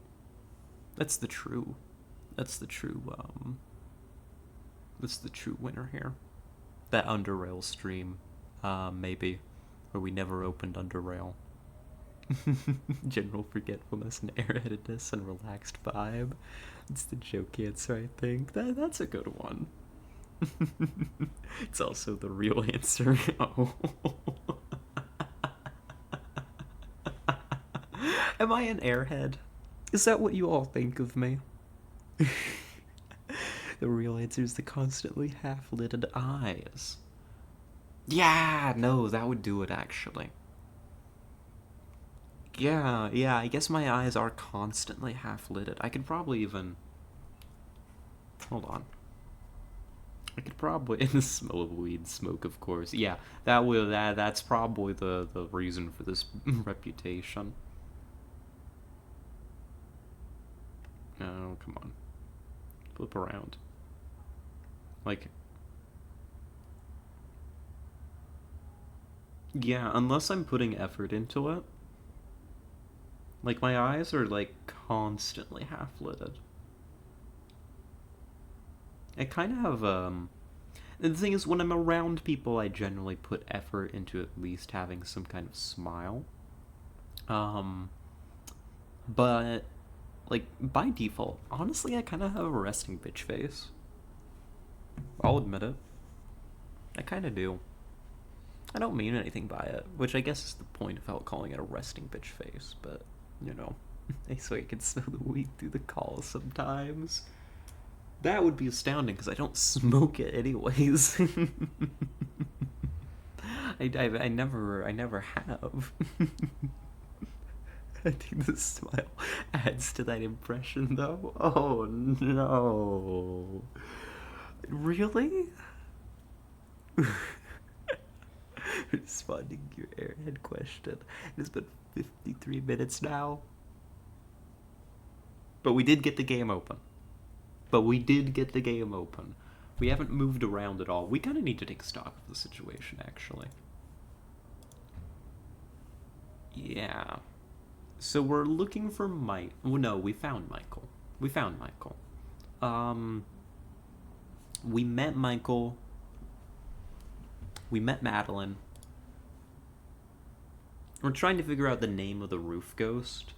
That's the true winner here. That Underrail stream, maybe, where we never opened Underrail. General forgetfulness and airheadedness and relaxed vibe. It's the joke answer, I think. That's a good one. It's also the real answer. Oh. Am I an airhead? Is that what you all think of me? The real answer is the constantly half-lidded eyes. Yeah, no, that would do it, actually. Yeah, I guess my eyes are constantly half-lidded. I could probably even... Hold on. I could probably... In the smell of weed smoke, of course. Yeah, that's probably the reason for this reputation. Oh, come on. Flip around. Like... Yeah, unless I'm putting effort into it. Like, my eyes are, like, constantly half-lidded. I kind of have, The thing is, when I'm around people, I generally put effort into at least having some kind of smile. But, like, by default, honestly, I kind of have a resting bitch face. I'll admit it. I kind of do. I don't mean anything by it, which I guess is the point of calling it a resting bitch face, but, you know, so I can smell the weed through the calls sometimes. That would be astounding, because I don't smoke it anyways. I never have. I think the smile adds to that impression, though. Oh, no. Really? Responding to your airhead question. It has been 53 minutes now. But we did get the game open. We haven't moved around at all. We kind of need to take stock of the situation, actually. Yeah. So we're looking for Mike. Well, no, we found Michael. We met Michael. We met Madeline. We're trying to figure out the name of the roof ghost,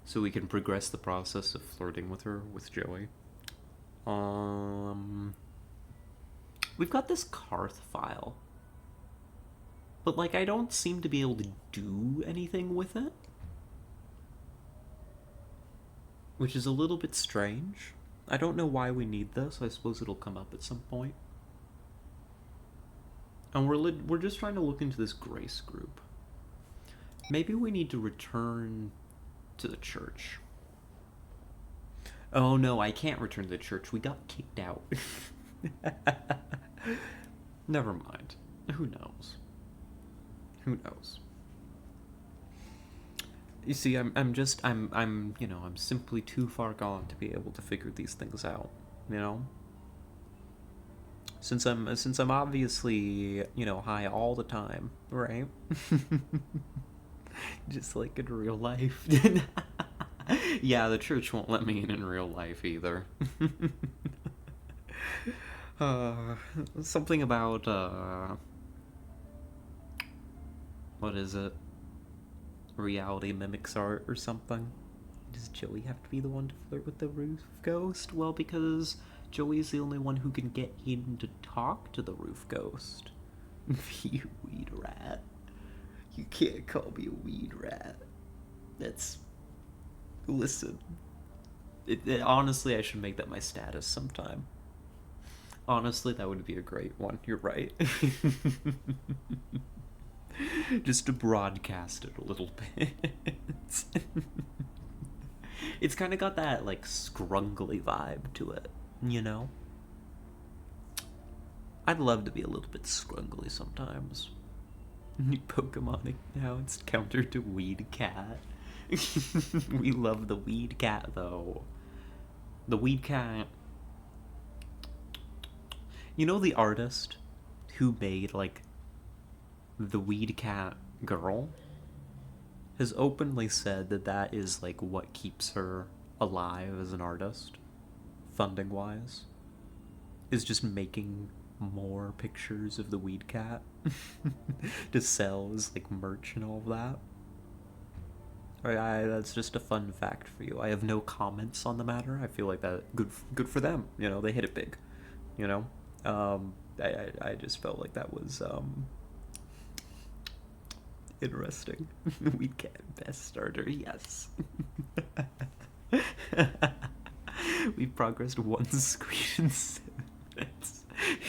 so we can progress the process of flirting with her, with Joey. We've got this Karth file, but, like, I don't seem to be able to do anything with it, which is a little bit strange. I don't know why we need this. I suppose it'll come up at some point. And we're just trying to look into this grace group. Maybe we need to return to the church. Oh no, I can't return to the church. We got kicked out. Never mind. Who knows? Who knows? You see, I'm simply too far gone to be able to figure these things out, you know? Since I'm obviously, high all the time, right? Just like in real life. Yeah, the church won't let me in real life either. Something about, what is it? Reality mimics art or something? Does Joey have to be the one to flirt with the roof ghost? Well, because Joey's the only one who can get him to talk to the roof ghost. You weed rat. You can't call me a weed rat. That's... Listen. Honestly, I should make that my status sometime. Honestly, that would be a great one. You're right. Just to broadcast it a little bit. It's kind of got that, like, scrungly vibe to it, you know? I'd love to be a little bit scrungly sometimes. Pokemon now it's countered to Weed Cat. We love the Weed Cat, though. The Weed Cat... You know the artist who made, like, the Weed Cat girl has openly said that that is, like, what keeps her alive as an artist, funding-wise, is just making more pictures of the Weed Cat to sell as, like, merch and all of that. That's just a fun fact for you. I have no comments on the matter. I feel like that good for them. You know, they hit it big. You know, I just felt like that was interesting. Weed Cat best starter, yes. We've progressed one screen in 7 minutes.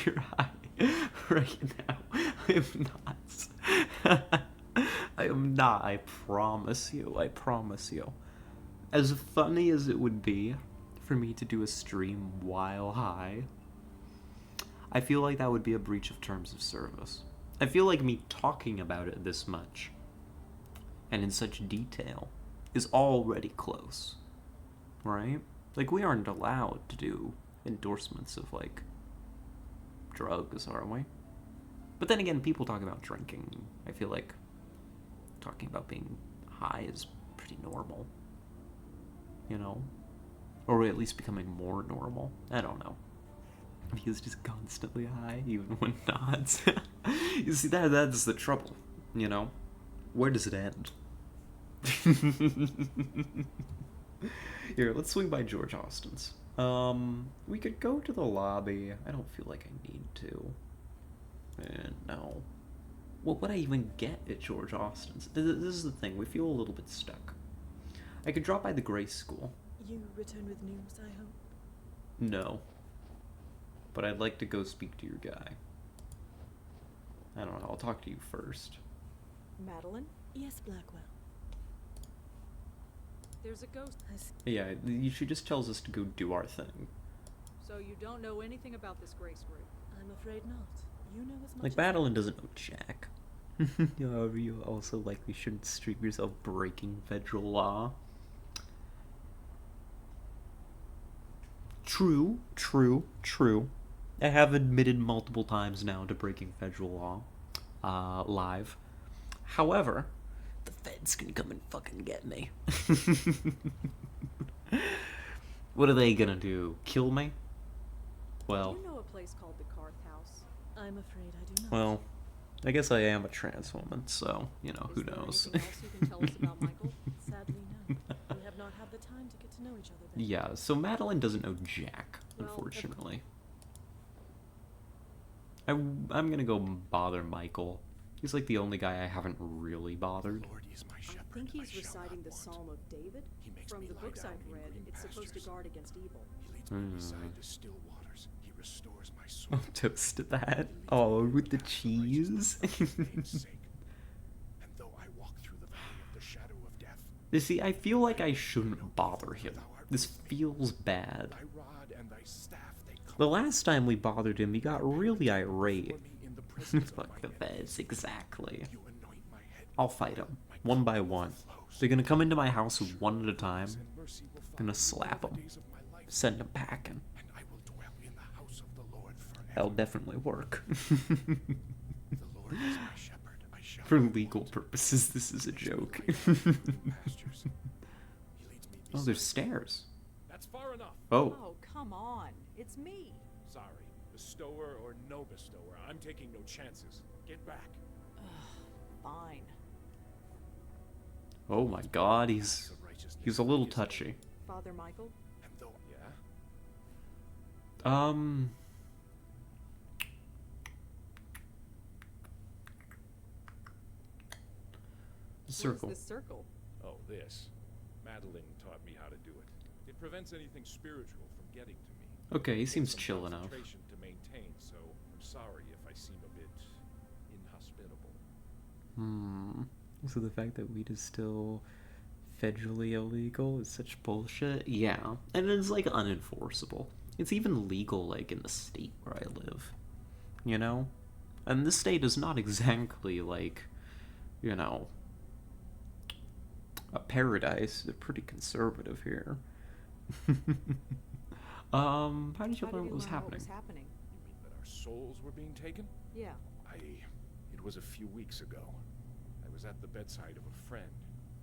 You're high right now. I am not. I am not. I promise you. I promise you. As funny as it would be for me to do a stream while high, I feel like that would be a breach of terms of service. I feel like me talking about it this much and in such detail is already close, right? Like, we aren't allowed to do endorsements of, like, drugs, are we? But then again, people talk about drinking. I feel like talking about being high is pretty normal, you know? Or at least becoming more normal. I don't know. He is just constantly high, even when not. You see, that's the trouble, you know? Where does it end? Here, let's swing by George Austin's. We could go to the lobby. I don't feel like I need to. No. What would I even get at George Austin's? This is the thing, we feel a little bit stuck. I could drop by the Grace School. You return with news, I hope? No. But I'd like to go speak to your guy. I don't know, I'll talk to you first. Madeline? Yes, Blackwell. There's a ghost. Yeah, she just tells us to go do our thing. So you don't know anything about this Grace group? I'm afraid not. You know as much Like, as Madeline doesn't know Jack. However, you also likely shouldn't stream yourself breaking federal law. True. I have admitted multiple times now to breaking federal law, live. However, the Fed's gonna come and fucking get me. What are they gonna do? Kill me? Well... Do you know a place called the Carth House? I'm afraid I do not. Well, I guess I am a trans woman, so, you know, who Is there knows? anything else you can tell us about Michael? Sadly, no. We have not had the time to get to know each other better. Yeah, so Madeline doesn't know Jack, Well, unfortunately. I'm gonna go bother Michael. He's like the only guy I haven't really bothered. Lord is my I shepherd, think he's I shall reciting not the want. Psalm of David. He makes From me the lie books down I've in read, green it's supposed to pastures. guard against evil. He leads me beside the still waters. He restores my soul. Oh, toast that. Oh, with the cheese. For his name's sake. And though I walk through the valley of the shadow of death, You see, I feel like I shouldn't bother him. This feels bad. Thy rod and thy staff they The comfort last time we bothered him, he got really irate. me in the presence of Fuck my the feds, exactly. You anoint my head. I'll fight them, one by one. They're gonna come into my house one at a time. And mercy will follow Gonna me slap all the them, days of my life, send them packing. and I will dwell in the house of the Lord forever. That'll definitely work. The Lord is my shepherd. I shall For not legal want. purposes, this is a joke. He leads me Oh, beside- there's stairs. That's far enough. Oh, Oh, come on. It's me. Sorry, bestower or no bestower, I'm taking no chances. Get back. Fine. oh my God, The he's righteousness a little of his touchy. name. Father Michael? And though, yeah, Circle. What is this circle? oh, this. Madeline taught me how to do it. It prevents anything spiritual from getting to me. Okay, he Takes seems some chill enough. concentration to maintain, so I'm sorry if I seem a bit inhospitable. So the fact that weed is still federally illegal is such bullshit. Yeah, and it's like unenforceable. It's even legal like in the state where I live, you know. And this state is not exactly like, you know, a paradise. They're pretty conservative here. How did you How learn did what was learn happening? What was happening? You mean that our souls were being taken? Yeah. It was a few weeks ago. I was at the bedside of a friend.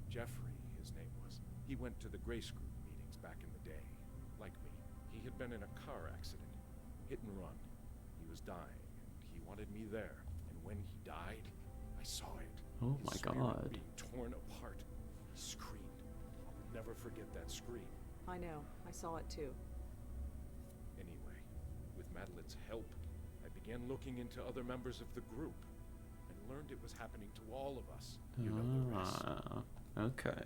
Jeffrey, his name was. He went to the Grace Group meetings back in the day. Like me. He had been in a car accident. Hit and run. He was dying, and he wanted me there. And when he died, I saw it. Oh His my spirit God. being torn apart. He screamed. I'll never forget that scream. I know. I saw it too. Anyway, with Madeline's help, I began looking into other members of the group and learned it was happening to all of us. You know the rest. Okay.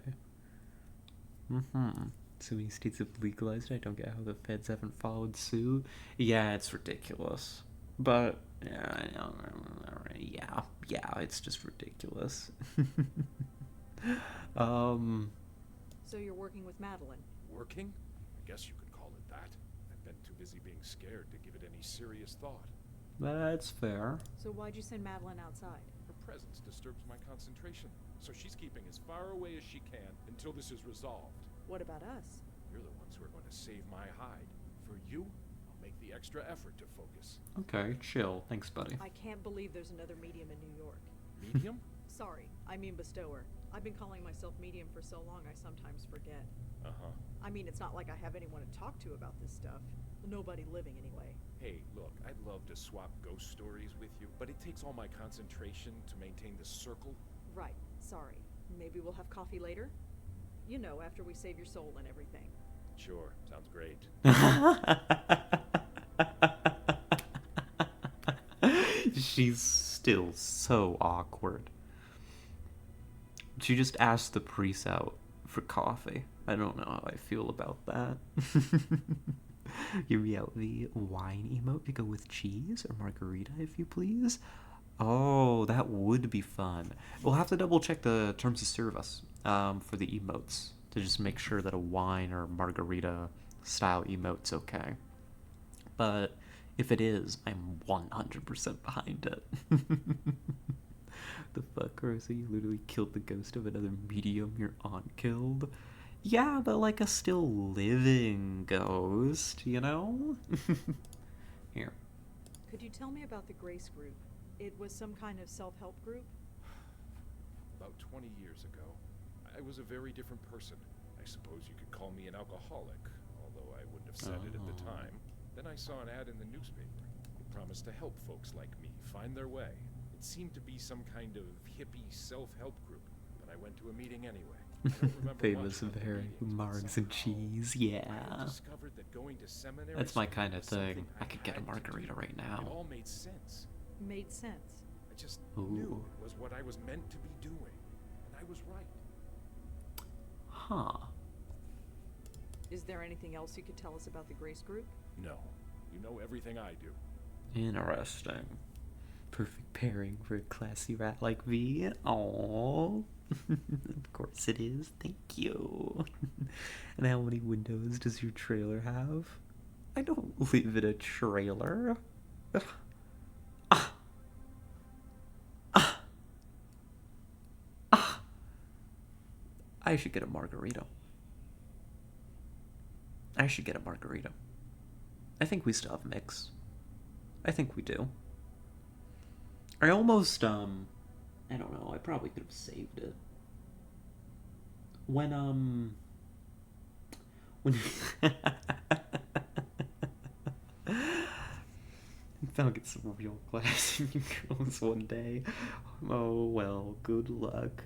So many states have legalized it. I don't get how the feds haven't followed suit. Yeah, it's ridiculous. But yeah, it's just ridiculous. So you're working with Madeline? Working? I guess you could call it that. I've been too busy being scared to give it any serious thought. That's fair. So why'd you send Madeline outside? Her presence disturbs my concentration, so she's keeping as far away as she can until this is resolved. What about us? You're the ones who are going to save my hide. For you, I'll make the extra effort to focus. Okay, chill. Thanks, buddy. I can't believe there's another medium in New York. Medium? Sorry, I mean bestower. I've been calling myself medium for so long I sometimes forget. Uh-huh. I mean, it's not like I have anyone to talk to about this stuff. Nobody living, anyway. Hey, look, I'd love to swap ghost stories with you, but it takes all my concentration to maintain the circle. Right, sorry. Maybe we'll have coffee later? You know, after we save your soul and everything. Sure, sounds great. She's still so awkward. She just asked the priest out for coffee. I don't know how I feel about that. Give me out the wine emote to go with cheese or margarita, if you please. Oh, that would be fun. We'll have to double check the terms of service for the emotes to just make sure that a wine or margarita style emote's okay. But if it is, I'm 100% behind it. The fuck, Rosa? You literally killed the ghost of another medium your aunt killed? Yeah, but like a still living ghost, you know? Here. Could you tell me about the Grace Group? It was some kind of self-help group? About 20 years ago, I was a very different person. I suppose you could call me an alcoholic, although I wouldn't have said it at the Oh. time. Then I saw an ad in the newspaper. It promised to help folks like me find their way. It seemed to be some kind of hippie self-help group, but I went to a meeting anyway. I don't remember Famous much about the Very meetings, but margs and somehow cheese, I yeah. had discovered that going to seminary That's my school kind of was something thing. I could get a had to margarita do. right It now. all made sense. Made sense. I just Ooh. knew it was what I was meant to be doing, and I was right. Huh. Is there anything else you could tell us about the Grace Group? No, you know everything I do. Interesting. Perfect pairing for a classy rat like me. Aww. Of course it is. Thank you. And how many windows does your trailer have? I don't live in a trailer. Ugh. Ah. Ah. Ah. I should get a margarita. I should get a margarita. I think we still have mix. I think we do. I almost, I don't know, I probably could have saved it. When I'll get some real classy girls one day. Oh well, good luck.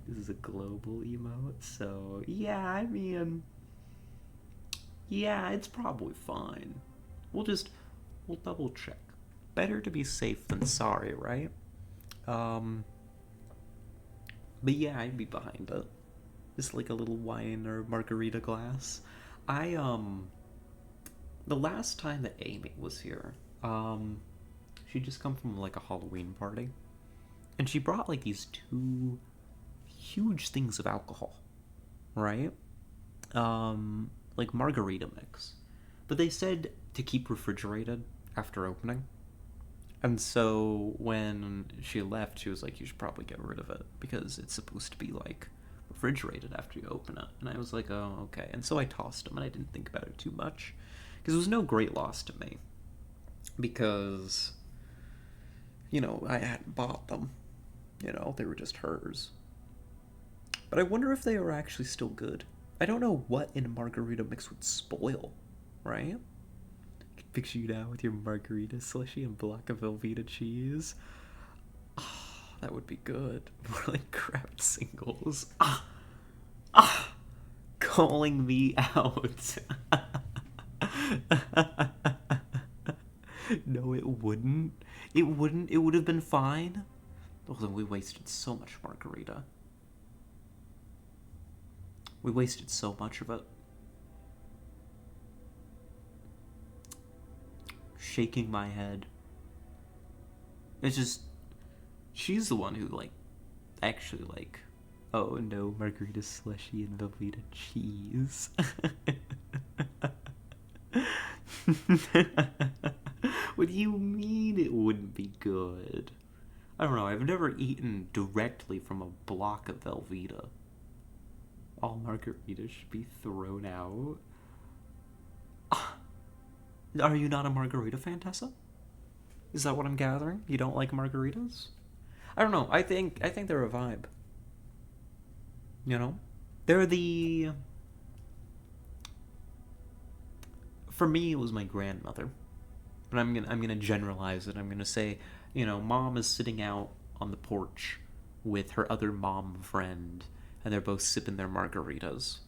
This is a global emote, so yeah, I mean, yeah, it's probably fine. We'll double check. Better to be safe than sorry, right? But yeah, I'd be behind it. Just like a little wine or margarita glass. The last time that Amy was here, she'd just come from like a Halloween party. And she brought like these two huge things of alcohol, right? Like margarita mix. But they said to keep refrigerated after opening. And so when she left, she was like, you should probably get rid of it because it's supposed to be like refrigerated after you open it. And I was like, oh, okay. And so I tossed them and I didn't think about it too much because it was no great loss to me because, you know, I hadn't bought them. You know, they were just hers. But I wonder if they are actually still good. I don't know what in a margarita mix would spoil, right? I can picture you now with your margarita slushy and block of Velveeta cheese. Ah, that would be good. More like Kraft singles. Calling me out. No, it wouldn't. It wouldn't. It would have been fine. Oh, then we wasted so much margarita. We wasted so much of it. Shaking my head. It's just, she's the one who, like, actually, like, oh no, margarita slushy and Velveeta cheese. What do you mean it wouldn't be good? I don't know, I've never eaten directly from a block of Velveeta. All margaritas should be thrown out. Are you not a margarita fan, Tessa? Is that what I'm gathering? You don't like margaritas? I don't know. I think they're a vibe. You know? They're the... For me, it was my grandmother. But I'm gonna generalize it. I'm gonna say, you know, mom is sitting out on the porch with her other mom friend, and they're both sipping their margaritas.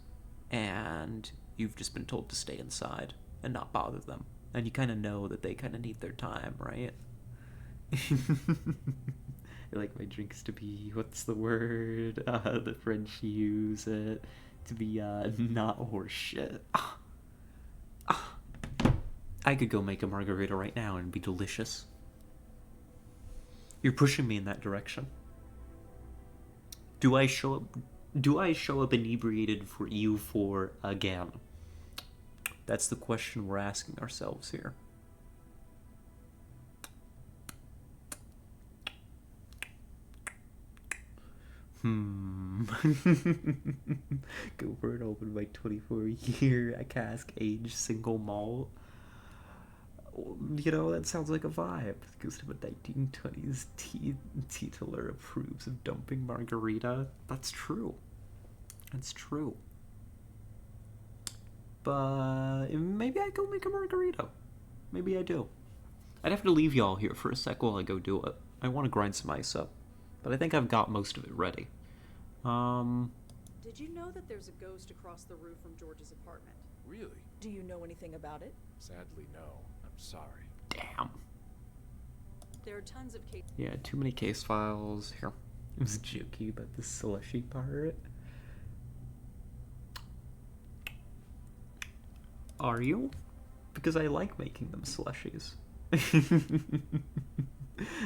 And you've just been told to stay inside and not bother them. And you kind of know that they kind of need their time, right? I like my drinks to be, what's the word? The French use it. To be, not horse shit. I could go make a margarita right now and be delicious. You're pushing me in that direction. Do I show up inebriated for you for again? That's the question we're asking ourselves here. Go for an open by 24-year cask age single malt. You know, that sounds like a vibe. Goes to a 1920s titular approves of dumping margarita. That's true. That's true. But maybe I go make a margarita. Maybe I do. I'd have to leave y'all here for a sec while I go do it. I want to grind some ice up. But I think I've got most of it ready. Did you know that there's a ghost across the roof from George's apartment? Really? Do you know anything about it? Sadly, no. I'm sorry. Damn. There are tons of cases. Yeah, too many case files. Here. I was joking about the slushy part. Are you? Because I like making them slushies.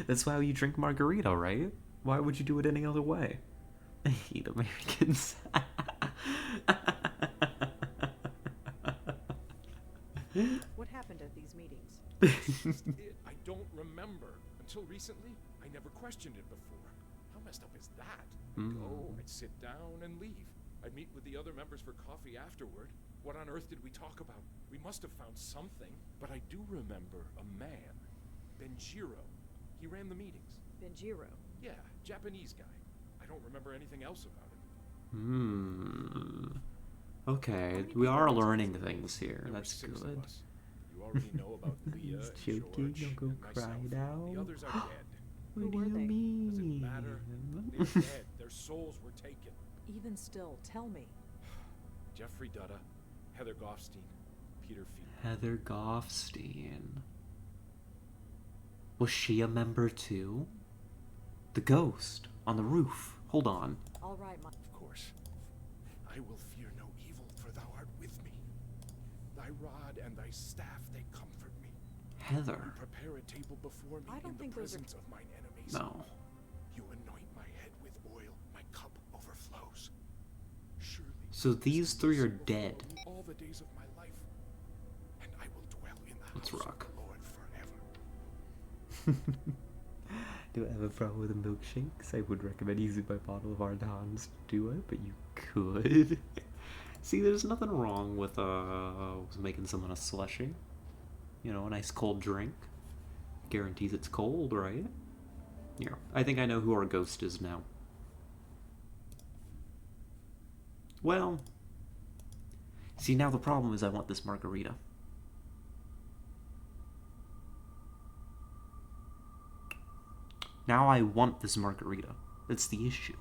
That's how you drink margarita, right? Why would you do it any other way? I hate Americans. What happened at these meetings? I don't remember. Until recently, I never questioned it before. How messed up is that? I'd go, I'd sit down and leave. I'd meet with the other members for coffee afterward. What on earth did we talk about? We must have found something. But I do remember a man, Benjiro. He ran the meetings. Benjiro. Yeah, Japanese guy. I don't remember anything else about him. Okay, we are learning things here. There were That's 6 good. of us. You already know about Leah and Joking, George don't go and cry myself. now. The others are dead. What Who do were you they? mean? Does it matter? They're dead. Their souls were taken. Even still, tell me. Jeffrey Dutta, Heather Goffstein, Peter Field. Heather Goffstein. Was she a member too? The ghost on the roof. Hold on. All right, Of course. I will fear no evil, for thou art with me. Thy rod and thy staff, they comfort me. Heather. Prepare a table before me I don't in the think those are- presence of mine enemies. No. You anoint my head with oil, my cup overflows. Surely. So these three are this will dead. follow me all the days of my life, and I will dwell in the Let's house rock. of the Lord forever. Do I have a problem with the milkshakes? I would recommend using my bottle of Ardens to do it, but you could. See, there's nothing wrong with making someone a slushie. You know, a nice cold drink. Guarantees it's cold, right? Yeah, I think I know who our ghost is now. Well, see, now the problem is I want this margarita. Now I want this margarita. That's the issue.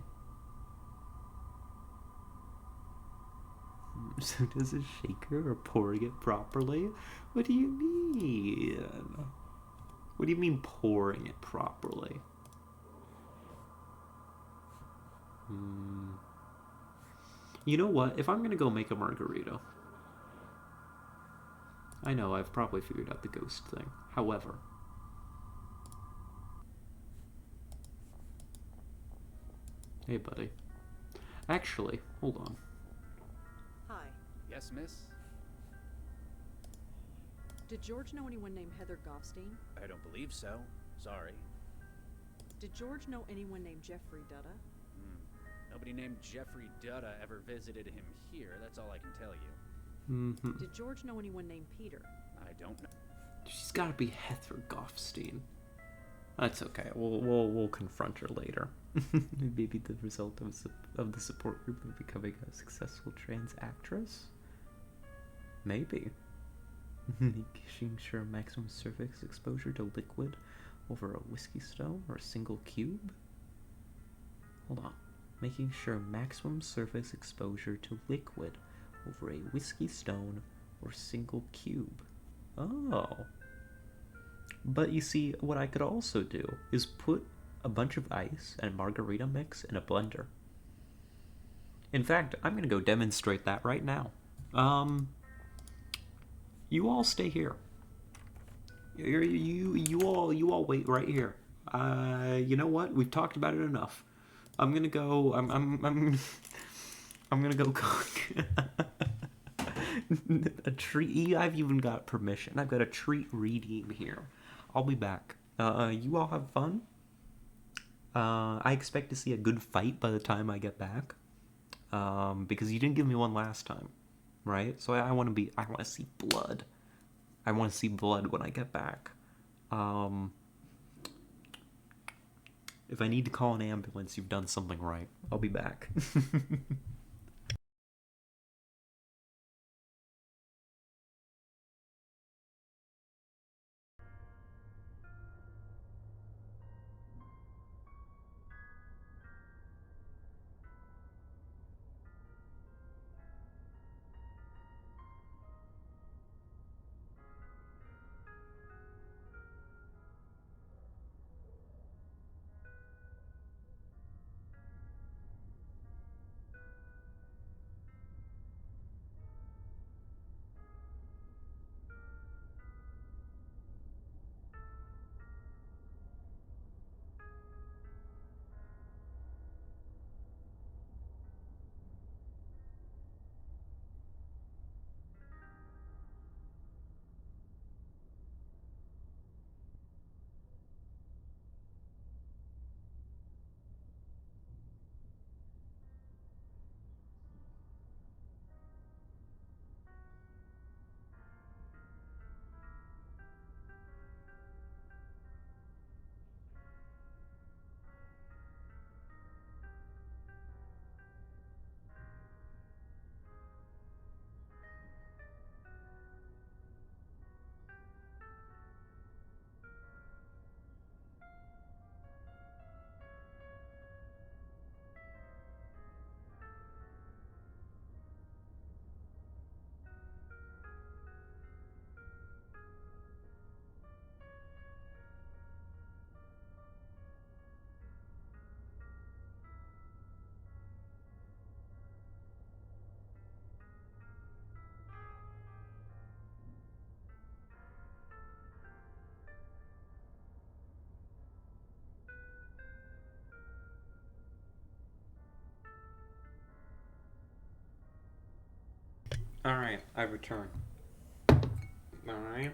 So does a shaker or pouring it properly? What do you mean? What do you mean pouring it properly? You know what? If I'm gonna go make a margarita, I know I've probably figured out the ghost thing. However, hey buddy. Actually, hold on. Hi. Yes, miss? Did George know anyone named Heather Goffstein? I don't believe so. Sorry. Did George know anyone named Jeffrey Dutta? Nobody named Jeffrey Dutta ever visited him here. That's all I can tell you. Did George know anyone named Peter? I don't know. She's gotta be Heather Goffstein. That's okay. We'll confront her later. Maybe the result of the support group of becoming a successful trans actress? Maybe. Making sure maximum surface exposure to liquid over a whiskey stone or a single cube? Hold on. Making sure maximum surface exposure to liquid over a whiskey stone or single cube. Oh. But you see, what I could also do is put a bunch of ice and margarita mix in a blender. In fact, I'm gonna go demonstrate that right now. You all stay here. You all wait right here. You know what? We've talked about it enough. I'm gonna go. I'm gonna go cook a treat. I've even got permission. I've got a treat reading here. I'll be back. You all have fun. I expect to see a good fight by the time I get back. Because you didn't give me one last time, right? So I want to see blood. I want to see blood when I get back. If I need to call an ambulance, you've done something right. I'll be back. Alright, I return. Alright.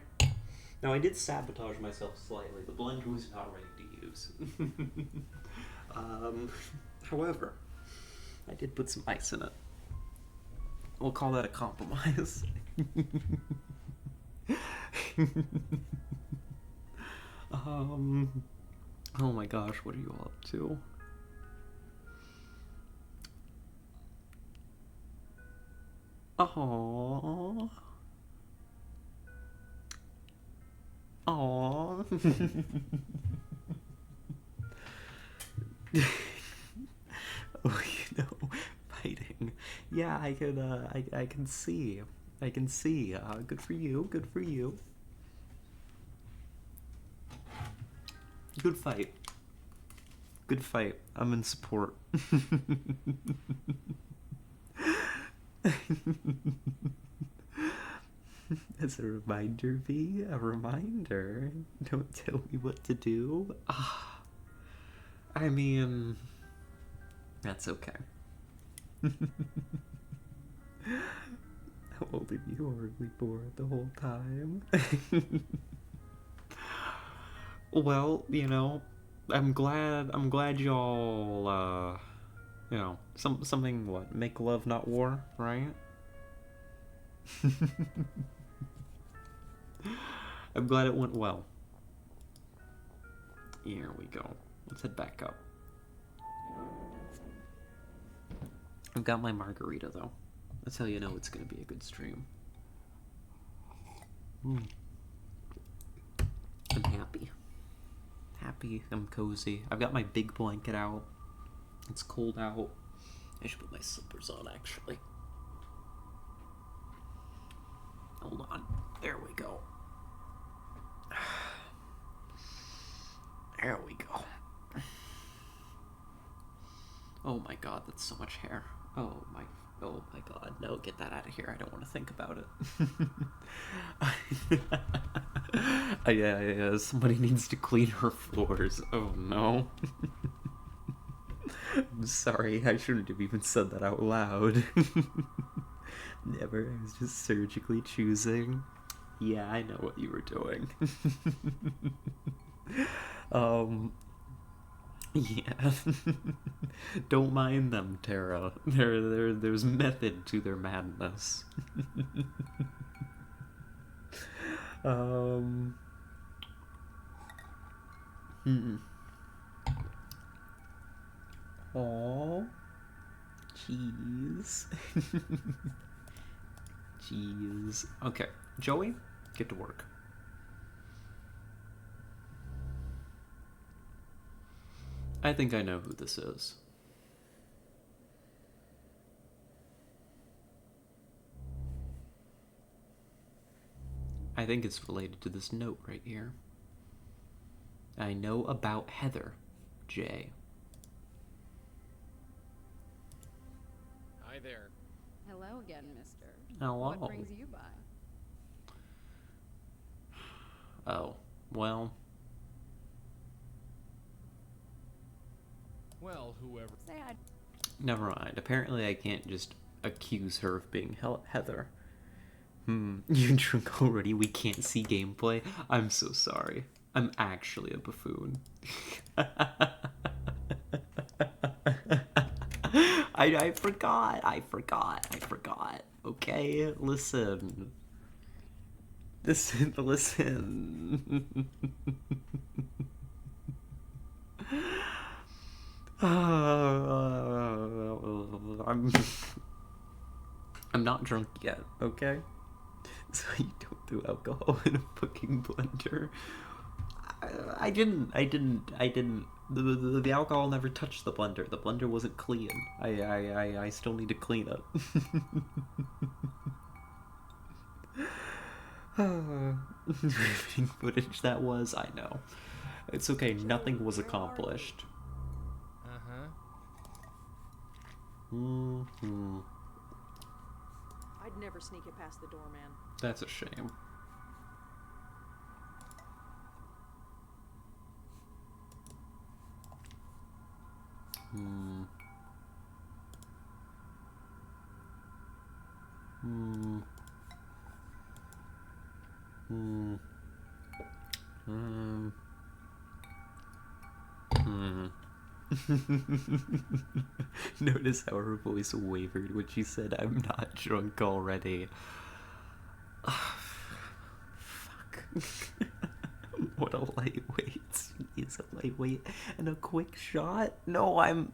Now, I did sabotage myself slightly. The blender was not ready to use. However, I did put some ice in it. We'll call that a compromise. Oh my gosh, what are you all up to? Aww. Aww. Oh, fighting. Yeah, I can see. I can see. Good for you. Good for you. Good fight. Good fight. I'm in support. As a reminder, V, a reminder. Don't tell me what to do. I mean, that's okay. How old have you horribly bored the whole time? Well, I'm glad y'all, something, what, make love not war, right? I'm glad it went well. Here we go. Let's head back up. I've got my margarita, though. That's how you know it's gonna be a good stream. I'm happy. Happy, I'm cozy. I've got my big blanket out. It's cold out. I should put my slippers on, actually. Hold on. There we go. There we go. Oh my god, that's so much hair. Oh my god. No, get that out of here. I don't want to think about it. Yeah, somebody needs to clean her floors. Oh no. I'm sorry, I shouldn't have even said that out loud. Never, I was just surgically choosing. Yeah, I know what you were doing. Yeah. Don't mind them, Tara. There's method to their madness. Aww. Jeez. Jeez. Okay, Joey, get to work. I think I know who this is. I think it's related to this note right here. I know about Heather, Jay. Hi there. Hello again, mister. Hello. What brings you by? Oh, well. Well, whoever. Say I. Never mind. Apparently I can't just accuse her of being Heather. You drink already? We can't see gameplay? I'm so sorry. I'm actually a buffoon. I forgot. Okay, listen. Listen. I'm not drunk yet, okay? So you don't do alcohol in a fucking blender. I didn't. The alcohol never touched the blender. The blender wasn't clean. I still need to clean it. Riveting footage that was. I know. It's okay. Nothing was accomplished. I'd never sneak it past the doorman. That's a shame. Notice how her voice wavered when she said, "I'm not drunk already." Fuck. What a lightweight. He is a lightweight and a quick shot. No, I'm...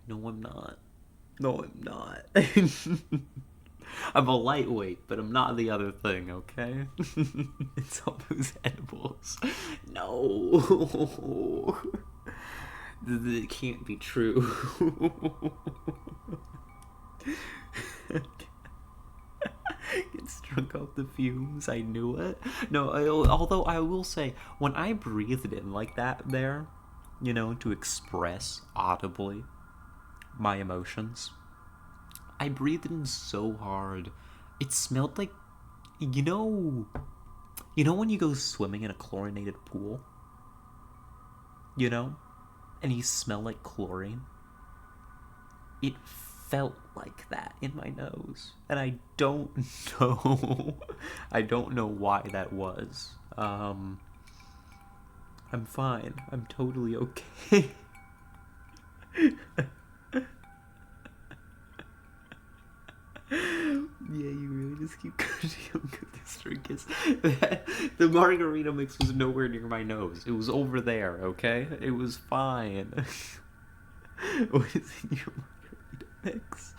No, I'm not. No, I'm not. I'm a lightweight, but I'm not the other thing, okay? It's all those edibles. No. It can't be true. Gets drunk off the fumes. I knew it. No, although I will say, when I breathed in like that there, you know, to express audibly my emotions, I breathed in so hard. It smelled like, you know when you go swimming in a chlorinated pool? You know? And you smell like chlorine? It felt like that in my nose. And I don't know. I don't know why that was. I'm fine. I'm totally okay. Yeah, you really just keep going. This drink is... The margarita mix was nowhere near my nose. It was over there, okay? It was fine. What is in your margarita mix?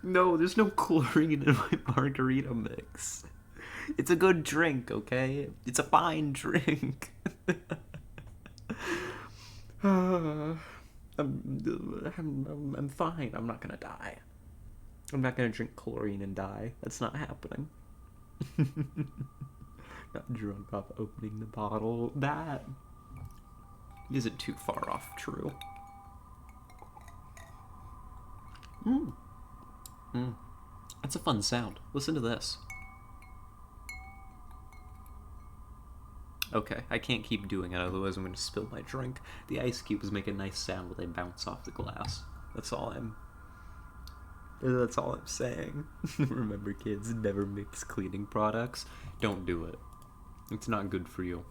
No, there's no chlorine in my margarita mix. It's a good drink, okay? It's a fine drink. I'm fine. I'm not gonna die. I'm not gonna drink chlorine and die. That's not happening. Not drunk off opening the bottle. That isn't too far off true. That's a fun sound. Listen to this. Okay, I can't keep doing it, otherwise I'm going to spill my drink. The ice cubes make a nice sound when they bounce off the glass. That's all I'm saying. Remember, kids, never mix cleaning products. Don't do it. It's not good for you.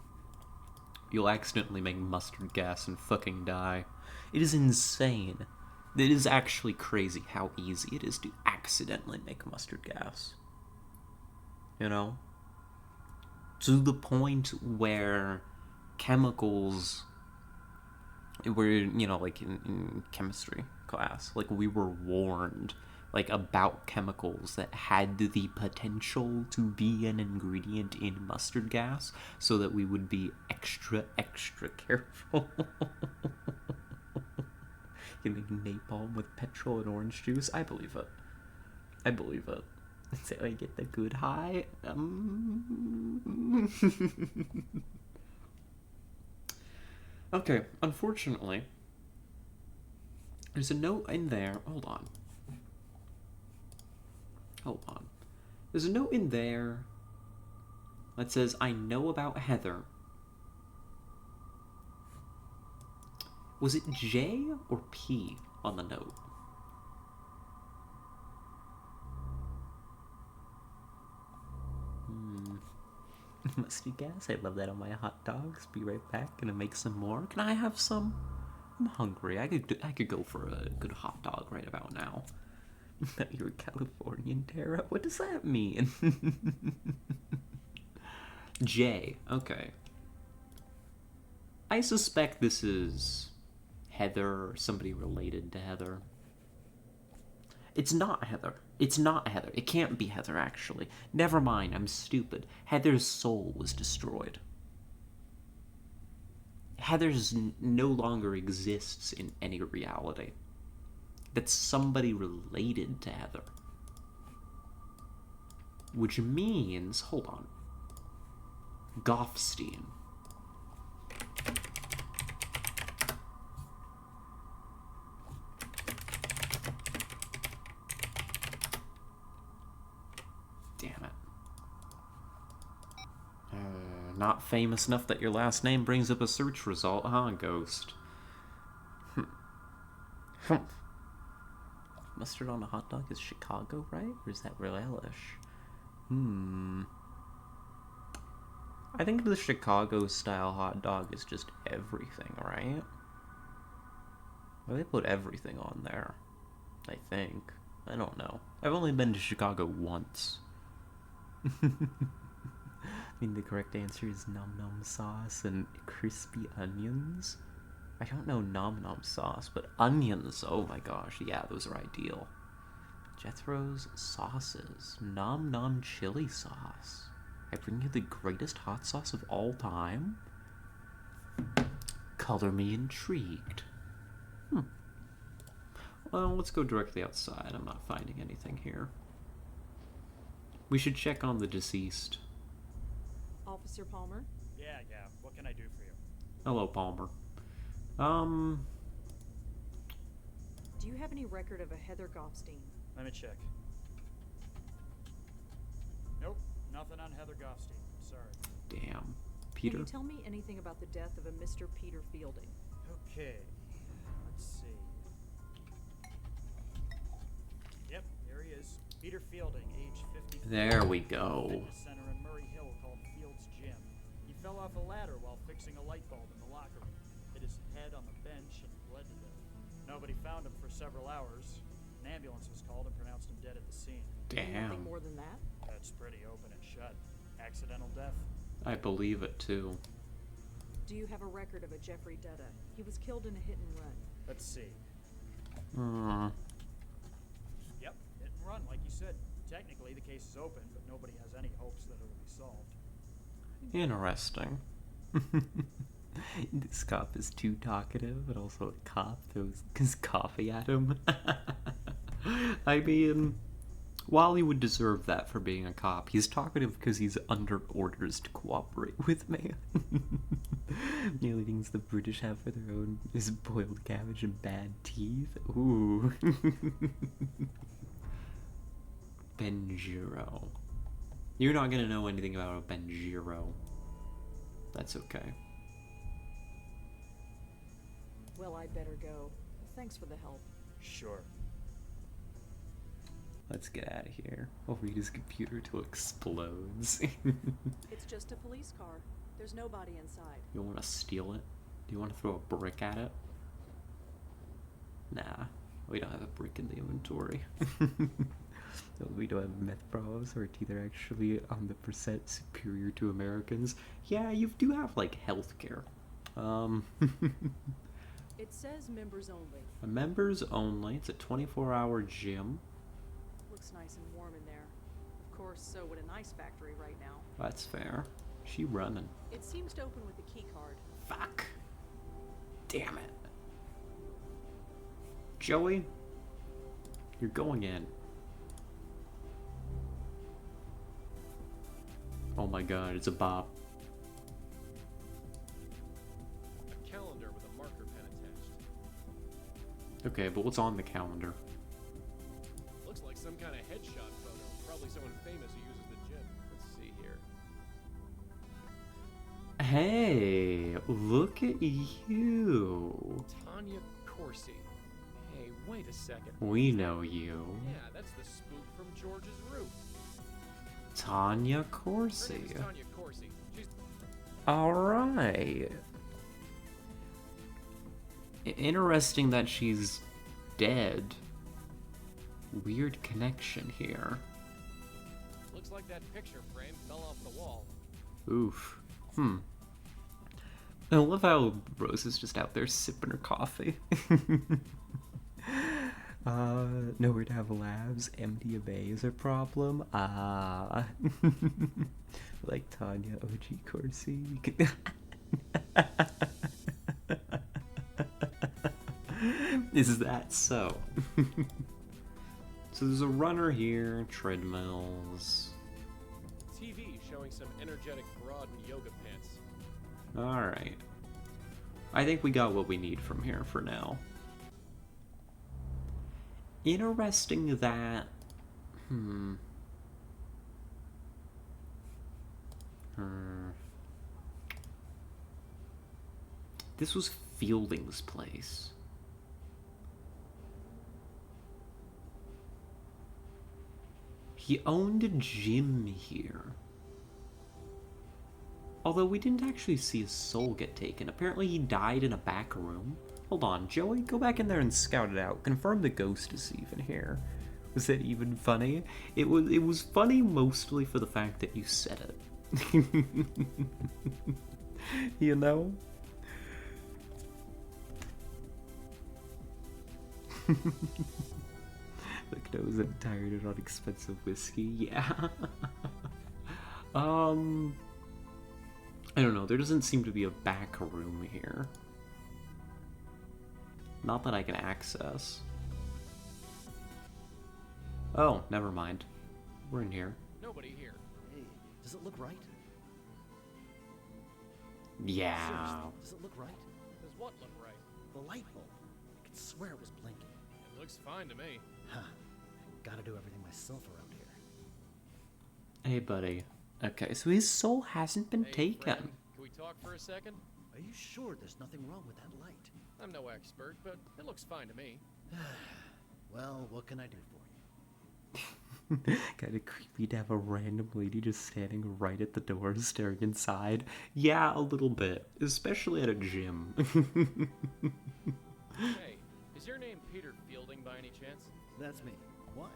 You'll accidentally make mustard gas and fucking die. It is insane. It is actually crazy how easy it is to accidentally make mustard gas. You know? To the point where chemicals were, you know, like in chemistry class, like we were warned like about chemicals that had the potential to be an ingredient in mustard gas, so that we would be extra careful. You make napalm with petrol and orange juice. I believe it. I believe it. So I get the good high. Okay, unfortunately, there's a note in there. Hold on. There's a note in there that says, "I know about Heather." Was it J or P on the note? Mustard gas. I love that on my hot dogs. Be right back. Gonna make some more. Can I have some? I'm hungry. I could go for a good hot dog right about now. You're a Californian, Tara? What does that mean? J. Okay. I suspect this is Heather or somebody related to Heather. It's not Heather. It's not Heather. It can't be Heather, actually. Never mind, I'm stupid. Heather's soul was destroyed. Heather's no longer exists in any reality. That's somebody related to Heather. Which means... Hold on. Goffstein. Damn it. Not famous enough that your last name brings up a search result, huh, Ghost? Mustard on a hot dog is Chicago, right? Or is that relish? I think the Chicago-style hot dog is just everything, right? Well, they put everything on there, I think. I don't know. I've only been to Chicago once. I mean, the correct answer is nom nom sauce and crispy onions. I don't know nom nom sauce, but onions, oh my gosh, yeah, those are ideal. Jethro's sauces, nom nom chili sauce. I bring you the greatest hot sauce of all time? Color me intrigued. Well, let's go directly outside. I'm not finding anything here. We should check on the deceased. Officer Palmer? Yeah. What can I do for you? Hello, Palmer. Do you have any record of a Heather Goffstein? Let me check. Nope, nothing on Heather Goffstein. Sorry. Damn. Peter? Can you tell me anything about the death of a Mr. Peter Fielding? Okay, let's see. Yep, there he is. Peter Fielding, age 54. There we go. Fitness center in Murray Hill called Field's Gym. He fell off a ladder while fixing a light bulb in the locker room. Hit his head on the bench and bled to death. Nobody found him for several hours. An ambulance was called and pronounced him dead at the scene. Nothing Damn. more than that? That's pretty open and shut. Accidental death. I believe it, too. Do you have a record of a Jeffrey Dutta? He was killed in a hit and run. Let's see. Yep, hit and run, like you said. Technically, the case is open, but nobody has any hopes that it'll be solved. Interesting. This cop is too talkative, but also a cop throws his coffee at him. I mean, while he would deserve that for being a cop, he's talkative because he's under orders to cooperate with me. The only things the British have for their own is boiled cabbage and bad teeth. Ooh. Benjiro. You're not gonna know anything about a Benjiro. That's okay. Well, I'd better go. Thanks for the help. Sure. Let's get out of here. I'll read his computer till it explodes. It's just a police car. There's nobody inside. You want to steal it? Do you want to throw a brick at it? Nah, we don't have a brick in the inventory. We don't have meth problems. Our teeth are actually on the percent superior to Americans. Yeah, you do have, like, healthcare. It says members only. Members only. It's a 24-hour gym. Looks nice and warm in there. Of course, so would an ice factory right now. That's fair. She running. It seems to open with a key card. Fuck. Damn it. Joey, you're going in. Oh my god, it's a bop. A calendar with a marker pen attached. Okay, but what's on the calendar? Looks like some kind of headshot photo. Probably someone famous who uses the gym. Let's see here. Hey, look at you. Tanya Corsi. Hey, wait a second. We know you. Yeah, that's the spook from George's roof. Tanya Her Corsi. name's Tanya Corsi. She's Alright. Interesting that she's dead. Weird connection here. looks like that picture frame fell off the wall. Oof. I love how Rose is just out there sipping her coffee. Nowhere to have labs. Empty a bay is a problem. Like Tanya OG Corsi. Is that so? So there's a runner here, treadmills. TV showing some energetic broad in yoga pants. Alright. I think we got what we need from here for now. Interesting that... This was Fielding's place. He owned a gym here. Although we didn't actually see his soul get taken. Apparently he died in a back room. Hold on, Joey, go back in there and scout it out. Confirm the ghost is even here. Was that even funny? It was funny mostly for the fact that you said it. You know? McDo's and tired and on expensive whiskey. Yeah. I don't know. There doesn't seem to be a back room here. Not that I can access. Oh, never mind. We're in here. Nobody here. Hey, does it look right? Yeah. Seriously, does it look right? Does what look right? The light bulb. I could swear it was blinking. It looks fine to me. Huh. Gotta do everything myself around here. Hey, buddy. Okay, so his soul hasn't been Hey, taken. friend, can we talk for a second? Are you sure there's nothing wrong with that light? I'm no expert, but it looks fine to me. Well, what can I do for you? Kinda creepy to have a random lady just standing right at the door staring inside. Yeah, a little bit. Especially at a gym. Hey, is your name Peter Fielding by any chance? That's me. Why?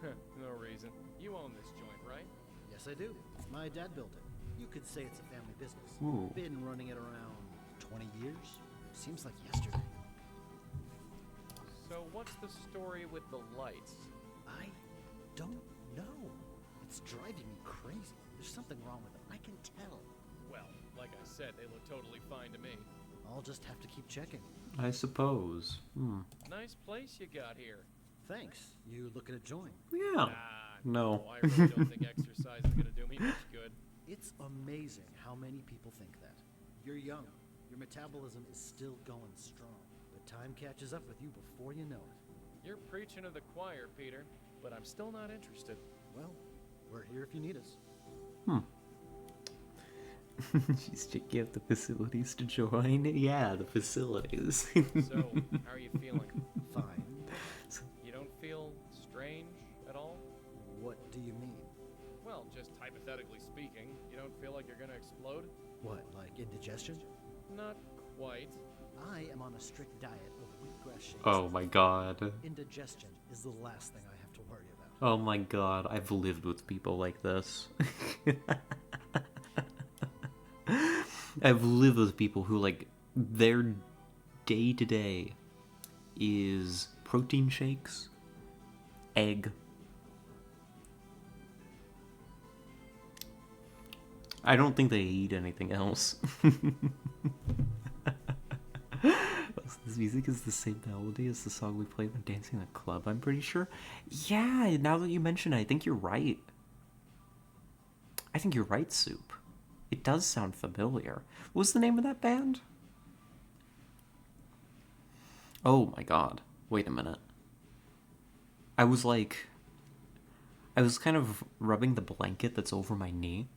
No reason. You own this joint, right? Yes, I do. My dad built it. You could say it's a family business. Ooh. Been running it around 20 years? Seems like yesterday. So what's the story with the lights? I don't know. It's driving me crazy. There's something wrong with them. I can tell. Well, like I said, they look totally fine to me. I'll just have to keep checking. I suppose. Nice place you got here. Thanks. You looking to join? Yeah. No. I really don't think exercise is gonna do me much good. It's amazing how many people think that. You're young. Your metabolism is still going strong. But time catches up with you before you know it. You're preaching to the choir, Peter, but I'm still not interested. Well, we're here if you need us. She's checking out the facilities to join. Yeah, the facilities. So, how are you feeling? Fine. You don't feel strange at all? What do you mean? Well, just hypothetically speaking, you don't feel like you're gonna explode? What, like indigestion? Not quite. I am on a strict diet of wheatgrass shakes. Oh my god. Indigestion is the last thing I have to worry about. Oh my god, I've lived with people like this. I've lived with people who, like, their day-to-day is protein shakes, egg. I don't think they eat anything else. This music is the same melody as the song we played when dancing in a club, I'm pretty sure. Yeah, now that you mention it, I think you're right. I think you're right, Soup. It does sound familiar. What was the name of that band? Oh my god. Wait a minute. I was kind of rubbing the blanket that's over my knee.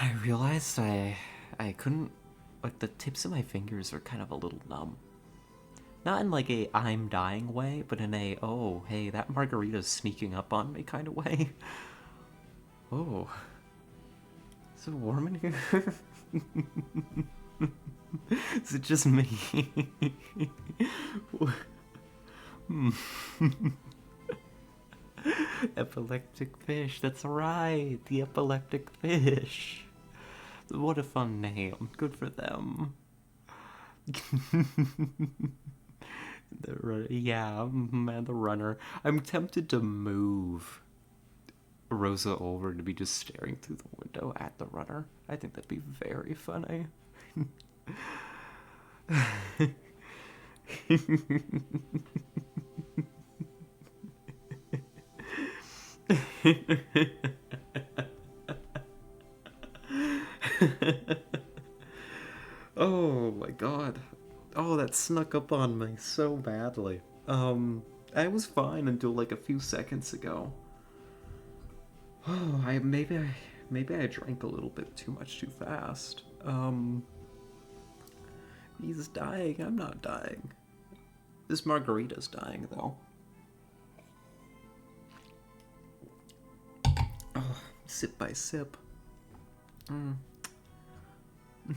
I realized I couldn't, like, the tips of my fingers are kind of a little numb. Not in like a I'm dying way, but in a, oh, hey, that margarita's sneaking up on me kind of way. Oh. Is it warm in here? Is it just me? Epileptic fish, that's right, the epileptic fish. What a fun name, good for them. Yeah, man, the runner. I'm tempted to move Rosa over to be just staring through the window at the runner. I think that'd be very funny. Oh my god. Oh, that snuck up on me so badly. I was fine until like a few seconds ago. Oh, maybe I drank a little bit too much too fast. He's dying, I'm not dying. This margarita's dying though. Oh, sip by sip.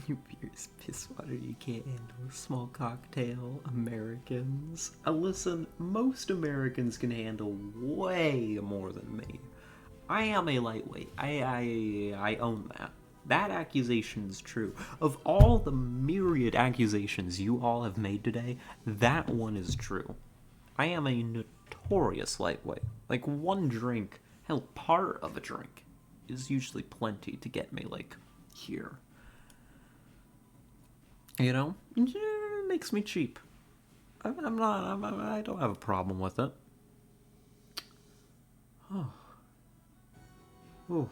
Your beer's piss water, you can't handle a small cocktail, Americans. Listen, most Americans can handle way more than me. I am a lightweight. I own that. That accusation is true. Of all the myriad accusations you all have made today, that one is true. I am a notorious lightweight. Like, one drink, hell, part of a drink, is usually plenty to get me, like, here. You know? It makes me cheap. I don't have a problem with it. Oh. Ooh.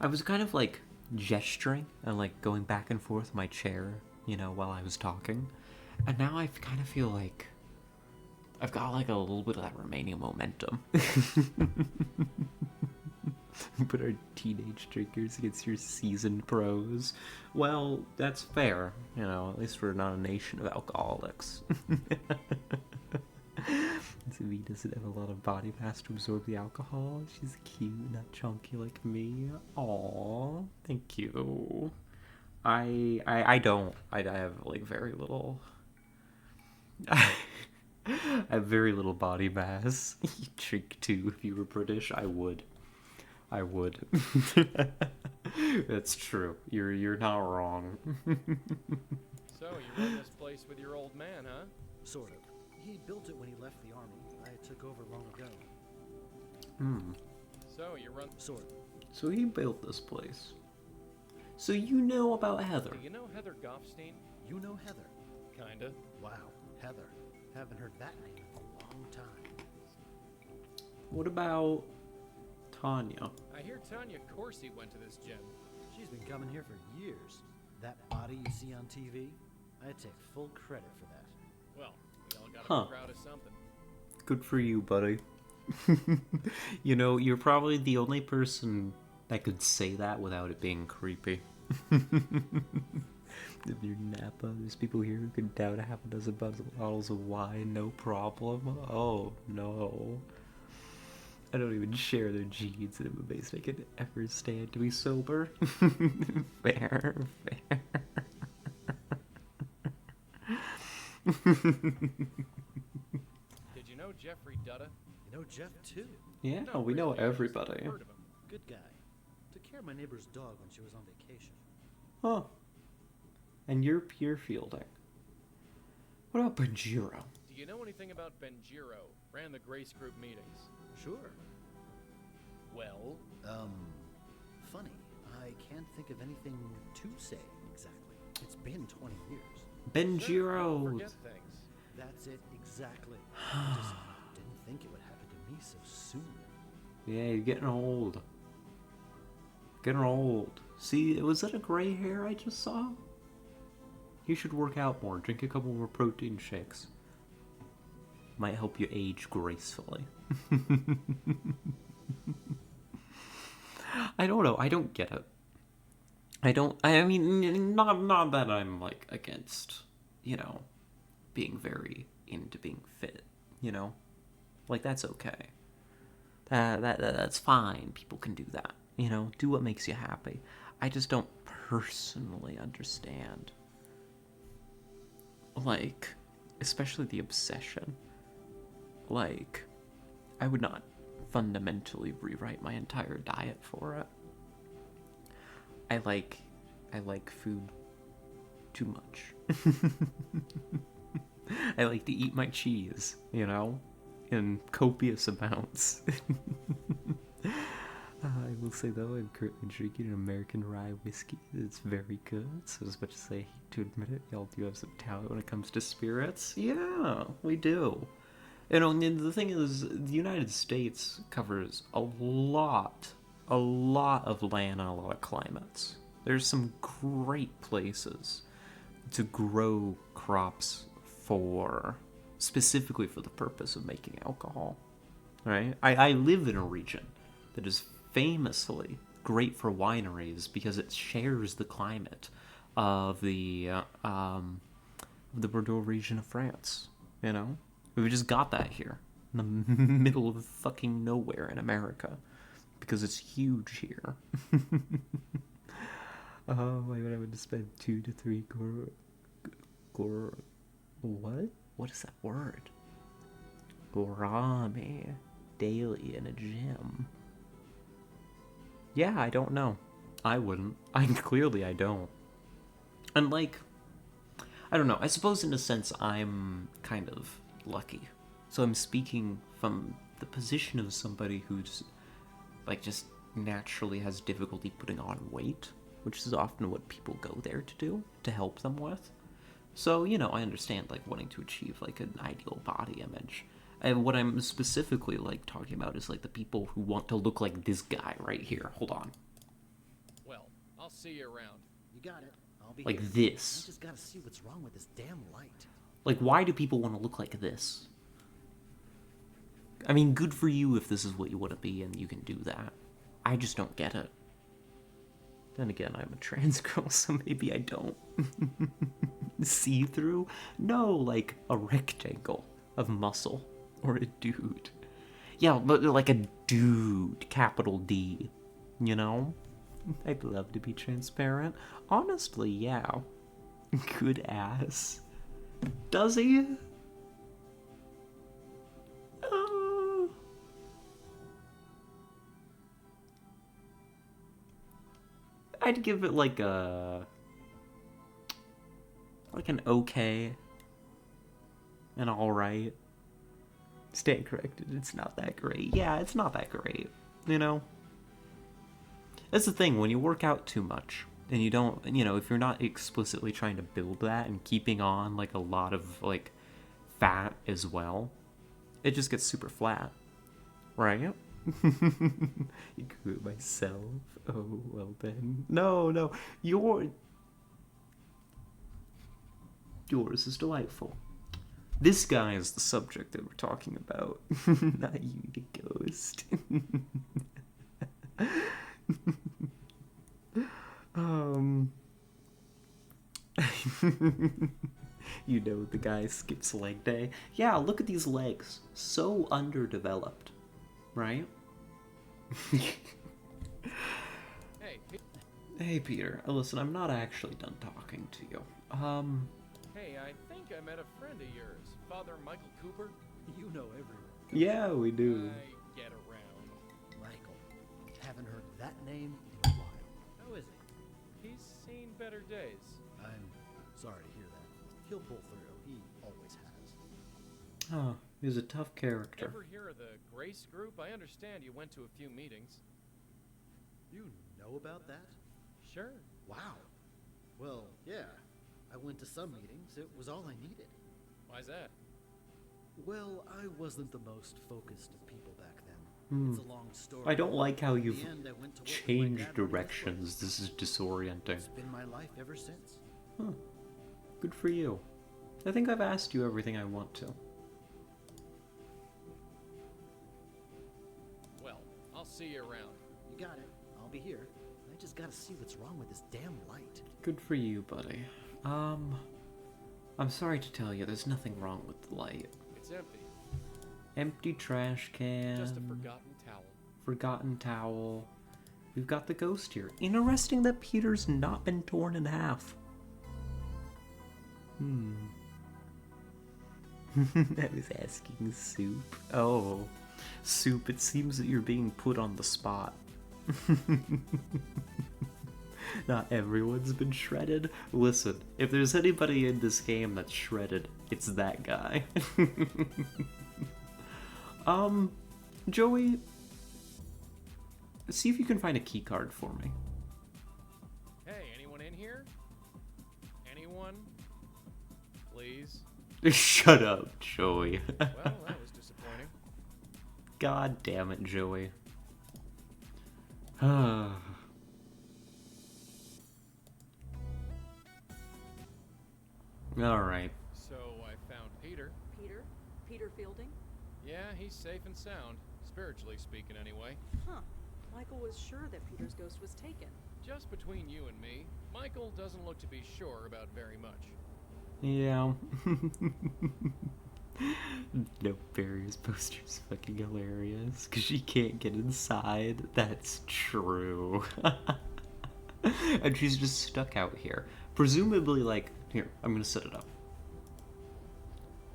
I was kind of like gesturing and like going back and forth my chair, you know, while I was talking. And now I kind of feel like I've got like a little bit of that remaining momentum. Put our teenage drinkers against your seasoned pros. Well, that's fair. You know, at least we're not a nation of alcoholics. Zumi doesn't have a lot of body mass to absorb the alcohol. She's cute, not chunky like me. Aww, thank you. I don't. I have like very little. I have very little body mass. You'd drink too if you were British. I would. That's true. You're not wrong. So, you run this place with your old man, huh? Sort of. He built it when he left the army. I took over long ago. So, you run... Sort of. So he built this place. So you know about Heather. Do you know Heather Goffstein? You know Heather? Kinda. Wow, Heather. Haven't heard that name in a long time. What about Tanya? I hear Tanya Corsi went to this gym. She's been coming here for years. That body you see on TV, I take full credit for that. Well, we all gotta Huh. be proud of something. Good for you, buddy. You know, you're probably the only person that could say that without it being creepy. If you're Napa, there's people here who could down half a dozen bottles of wine, no problem. Oh, no. I don't even share their genes, and I'm amazed I could ever stand to be sober. Fair. Did you know Jeffrey Dutta? You know Jeff, too? Yeah, Not we know really, I just everybody. heard of him. Good guy. Took care of my neighbor's dog when she was on vacation. Huh. And you're peer fielding. What about Banjiro? Do you know anything about Benjiro? Ran the Grace Group meetings. Sure. Well, Funny. I can't think of anything to say exactly. It's been 20 years. Benjiro. forget things. That's it exactly. I just didn't think it would happen to me so soon. Yeah, you're getting old. Getting old. See, was that a gray hair I just saw? You should work out more. Drink a couple more protein shakes. Might help you age gracefully. I don't know. I don't get it. I mean, not that I'm, like, against, you know, being very into being fit, you know? Like, that's okay. That's fine. People can do that, you know? Do what makes you happy. I just don't personally understand, like, especially the obsession. Like, I would not fundamentally rewrite my entire diet for it. I like food too much. I like to eat my cheese, you know, in copious amounts. I will say though, I'm currently drinking an American rye whiskey. It's very good, so as much as I hate to admit it, y'all do have some talent when it comes to spirits. Yeah, we do. You know, and the thing is, the United States covers a lot of land and a lot of climates. There's some great places to grow crops for, specifically for the purpose of making alcohol, right? I live in a region that is famously great for wineries because it shares the climate of the Bordeaux region of France, you know? We just got that here, in the middle of fucking nowhere in America. because it's huge here. Oh, I would have spent 2 to 3 what? What is that word? Gorame daily in a gym. Yeah, I don't know. I wouldn't. I don't. And like, I don't know. I suppose in a sense I'm kind of lucky. So I'm speaking from the position of somebody who's like just naturally has difficulty putting on weight, which is often what people go there to do, to help them with. So, you know, I understand like wanting to achieve like an ideal body image. And what I'm specifically like talking about is like the people who want to look like this guy right here. Hold on. Well, I'll see you around. You got it. I'll be Like here. this. I just gotta see what's wrong with this damn light. Like, why do people want to look like this? I mean, good for you if this is what you want to be and you can do that. I just don't get it. Then again, I'm a trans girl, so maybe I don't. See-through? No, like a rectangle of muscle. Or a dude. Yeah, but like a dude, capital D. You know? I'd love to be transparent. Honestly, yeah. Good ass. Does he? I'd give it like a... like an okay. An alright. Stand corrected, it's not that great. Yeah, it's not that great, you know? That's the thing, when you work out too much, and you don't, you know, if you're not explicitly trying to build that and keeping on, like, a lot of, like, fat as well, it just gets super flat, right? You grew it myself? Oh, well then. No, yours is delightful. This guy is the subject that we're talking about, not you, the ghost. You know the guy skips leg day. Yeah, look at these legs. So underdeveloped. Right? Hey, Peter. Listen, I'm not actually done talking to you. Hey, I think I met a friend of yours, Father Michael Cooper. You know everyone. Yeah, we do. I get around. Michael. Haven't heard that name in a while. How is he? He's seen better days. I'm sorry to hear that. He'll pull through. He always has. Oh, he's a tough character. Ever hear of the Grace Group? I understand you went to a few meetings. You know about that? Sure. Wow. Well, yeah. I went to some meetings. It was all I needed. Why's that? Well, I wasn't the most focused of people back then. It's a long story. I don't like how In you've the end, I went to work with my changed dad running the directions. place. This is disorienting. It's been my life ever since. Huh. Good for you. I think I've asked you everything I want to. Well, I'll see you around. You got it. I'll be here. I just gotta see what's wrong with this damn light. Good for you, buddy. I'm sorry to tell you, there's nothing wrong with the light. It's empty. Empty trash can. Just a forgotten towel. Forgotten towel. We've got the ghost here. Interesting that Peter's not been torn in half. I was asking Soup. Oh, Soup, it seems that you're being put on the spot. Not everyone's been shredded. Listen, if there's anybody in this game that's shredded, it's that guy. Joey, see if you can find a key card for me. Hey, anyone in here? Anyone? Please? Shut up, Joey. Well, that was disappointing. God damn it, Joey. Alright. So I found Peter. Peter? Peter Fielding? Yeah, he's safe and sound. Spiritually speaking, anyway. Huh. Michael was sure that Peter's ghost was taken. Just between you and me, Michael doesn't look to be sure about very much. Yeah. No barriers poster's fucking hilarious because she can't get inside. That's true. And she's just stuck out here. Presumably, like, here, I'm gonna set it up.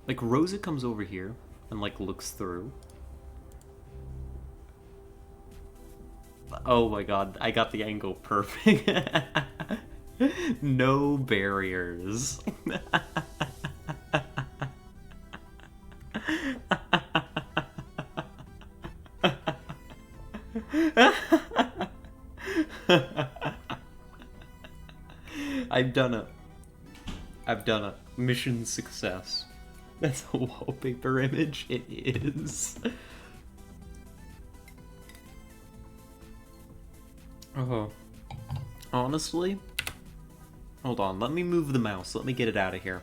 Like, Rosa comes over here and, like, looks through. Oh my god, I got the angle perfect. No barriers. I've done it. I've done it. Mission success. That's a wallpaper image. It is. Oh. Honestly? Hold on, let me move the mouse. Let me get it out of here.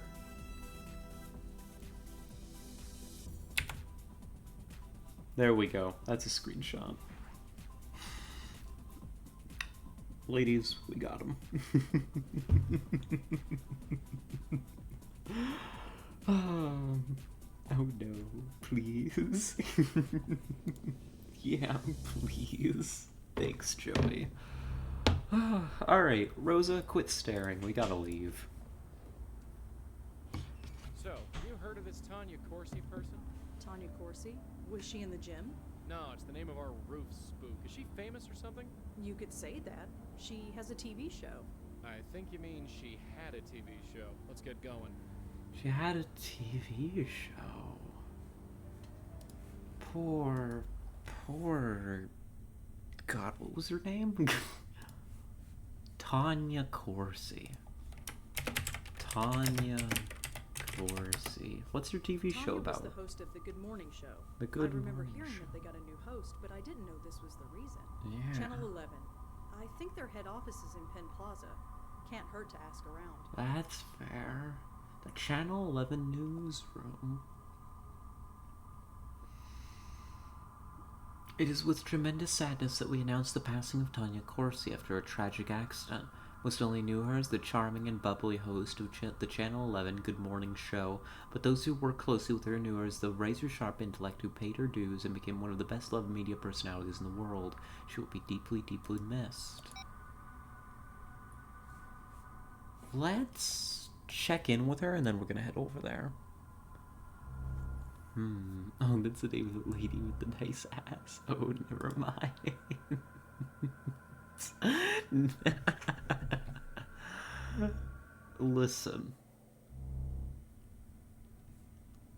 There we go. That's a screenshot. Ladies, we got him. Oh no, please. Yeah, please. Thanks, Joey. Alright, Rosa, quit staring. We gotta leave. So, you heard of this Tanya Corsi person? Tanya Corsi? Was she in the gym? No, it's the name of our roof spook. Is she famous or something? You could say that. She has a TV show. I think you mean she had a TV show. Let's get going. She had a TV show. Poor... God, what was her name? Tanya Corsi. Tanya Corsi. What's your TV show Tanya about? was the host of the Good Morning Show. The Good I remember Morning hearing Show. that they got a new host, but I didn't know this was the reason. Yeah. Channel 11. I think their head office is in Penn Plaza. Can't hurt to ask around. That's fair. The Channel 11 newsroom. It is with tremendous sadness that we announce the passing of Tanya Corsi after a tragic accident. Most only knew her as the charming and bubbly host of the Channel 11 Good Morning Show, but those who worked closely with her knew her as the razor-sharp intellect who paid her dues and became one of the best-loved media personalities in the world. She will be deeply, deeply missed. Let's check in with her, and then we're gonna head over there. Oh, that's the name of the lady with the nice ass. Oh, never mind. Listen.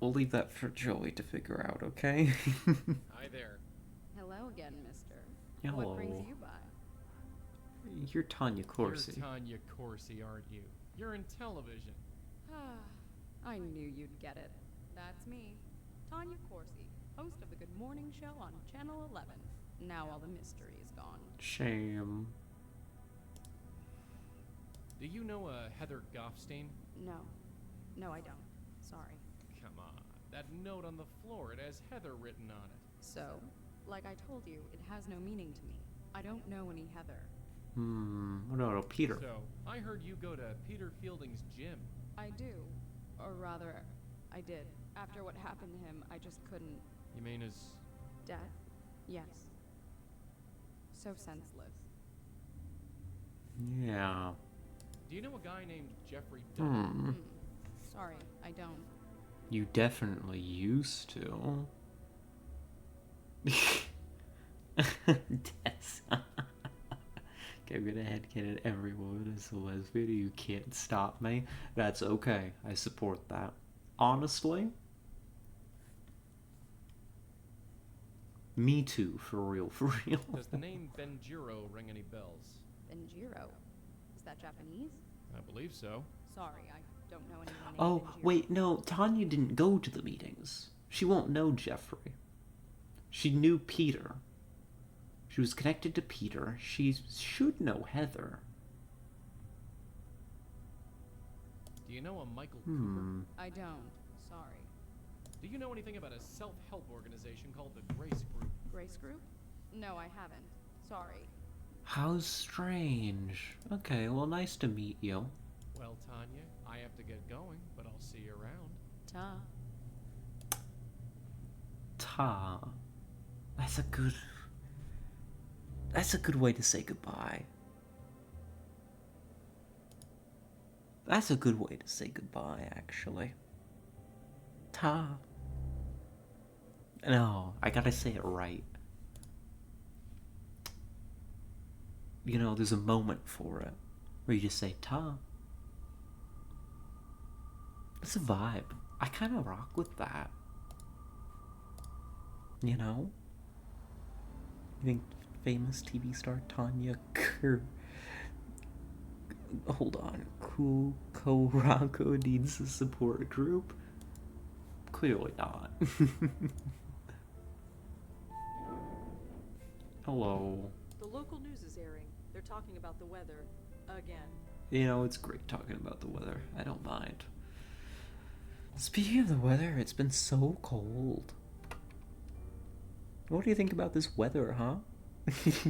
We'll leave that for Joey to figure out, okay? Hi there. Hello again, mister. Hello. What brings you by? You're Tanya Corsi. You're Tanya Corsi, aren't you? You're in television. I knew you'd get it. That's me, Tanya Corsi, host of the Good Morning Show on Channel 11. Now all the mystery is gone. Shame. Do you know a Heather Goffstein? No. No, I don't. Sorry. Come on. That note on the floor, it has Heather written on it. So, like I told you, it has no meaning to me. I don't know any Heather. What about Peter? So, I heard you go to Peter Fielding's gym. I do. Or rather, I did. After what happened to him, I just couldn't. You mean his... Death? Yes. So senseless. Yeah. Do you know a guy named Jeffrey Dunn? Sorry, I don't. You definitely used to. Tess. Okay, I'm gonna headcanon every woman as a lesbian. You can't stop me. That's okay. I support that. Honestly, me too. For real, for real. Does the name Benjiro ring any bells? Benjiro? Is that Japanese? I believe so. Sorry, I don't know anyone named Oh, Benjiro. wait, no. Tanya didn't go to the meetings. She won't know Jeffrey. She knew Peter. She was connected to Peter. She should know Heather. Do you know a Michael Cooper? I don't. Sorry. Do you know anything about a self-help organization called the Grace Group? Grace Group? No, I haven't. Sorry. How strange. Okay, well, nice to meet you. Well, Tanya, I have to get going, but I'll see you around. Ta. Ta. That's a good... That's a good way to say goodbye. That's a good way to say goodbye, actually. Ta. No, I gotta say it right. You know, there's a moment for it where you just say ta. It's a vibe. I kind of rock with that. You know? You think famous TV star Tanya hold on, Kurako needs a support group? Clearly not. Hello. The local news is airing. They're talking about the weather again. You know, it's great talking about the weather. I don't mind. Speaking of the weather, it's been so cold. What do you think about this weather, huh? It's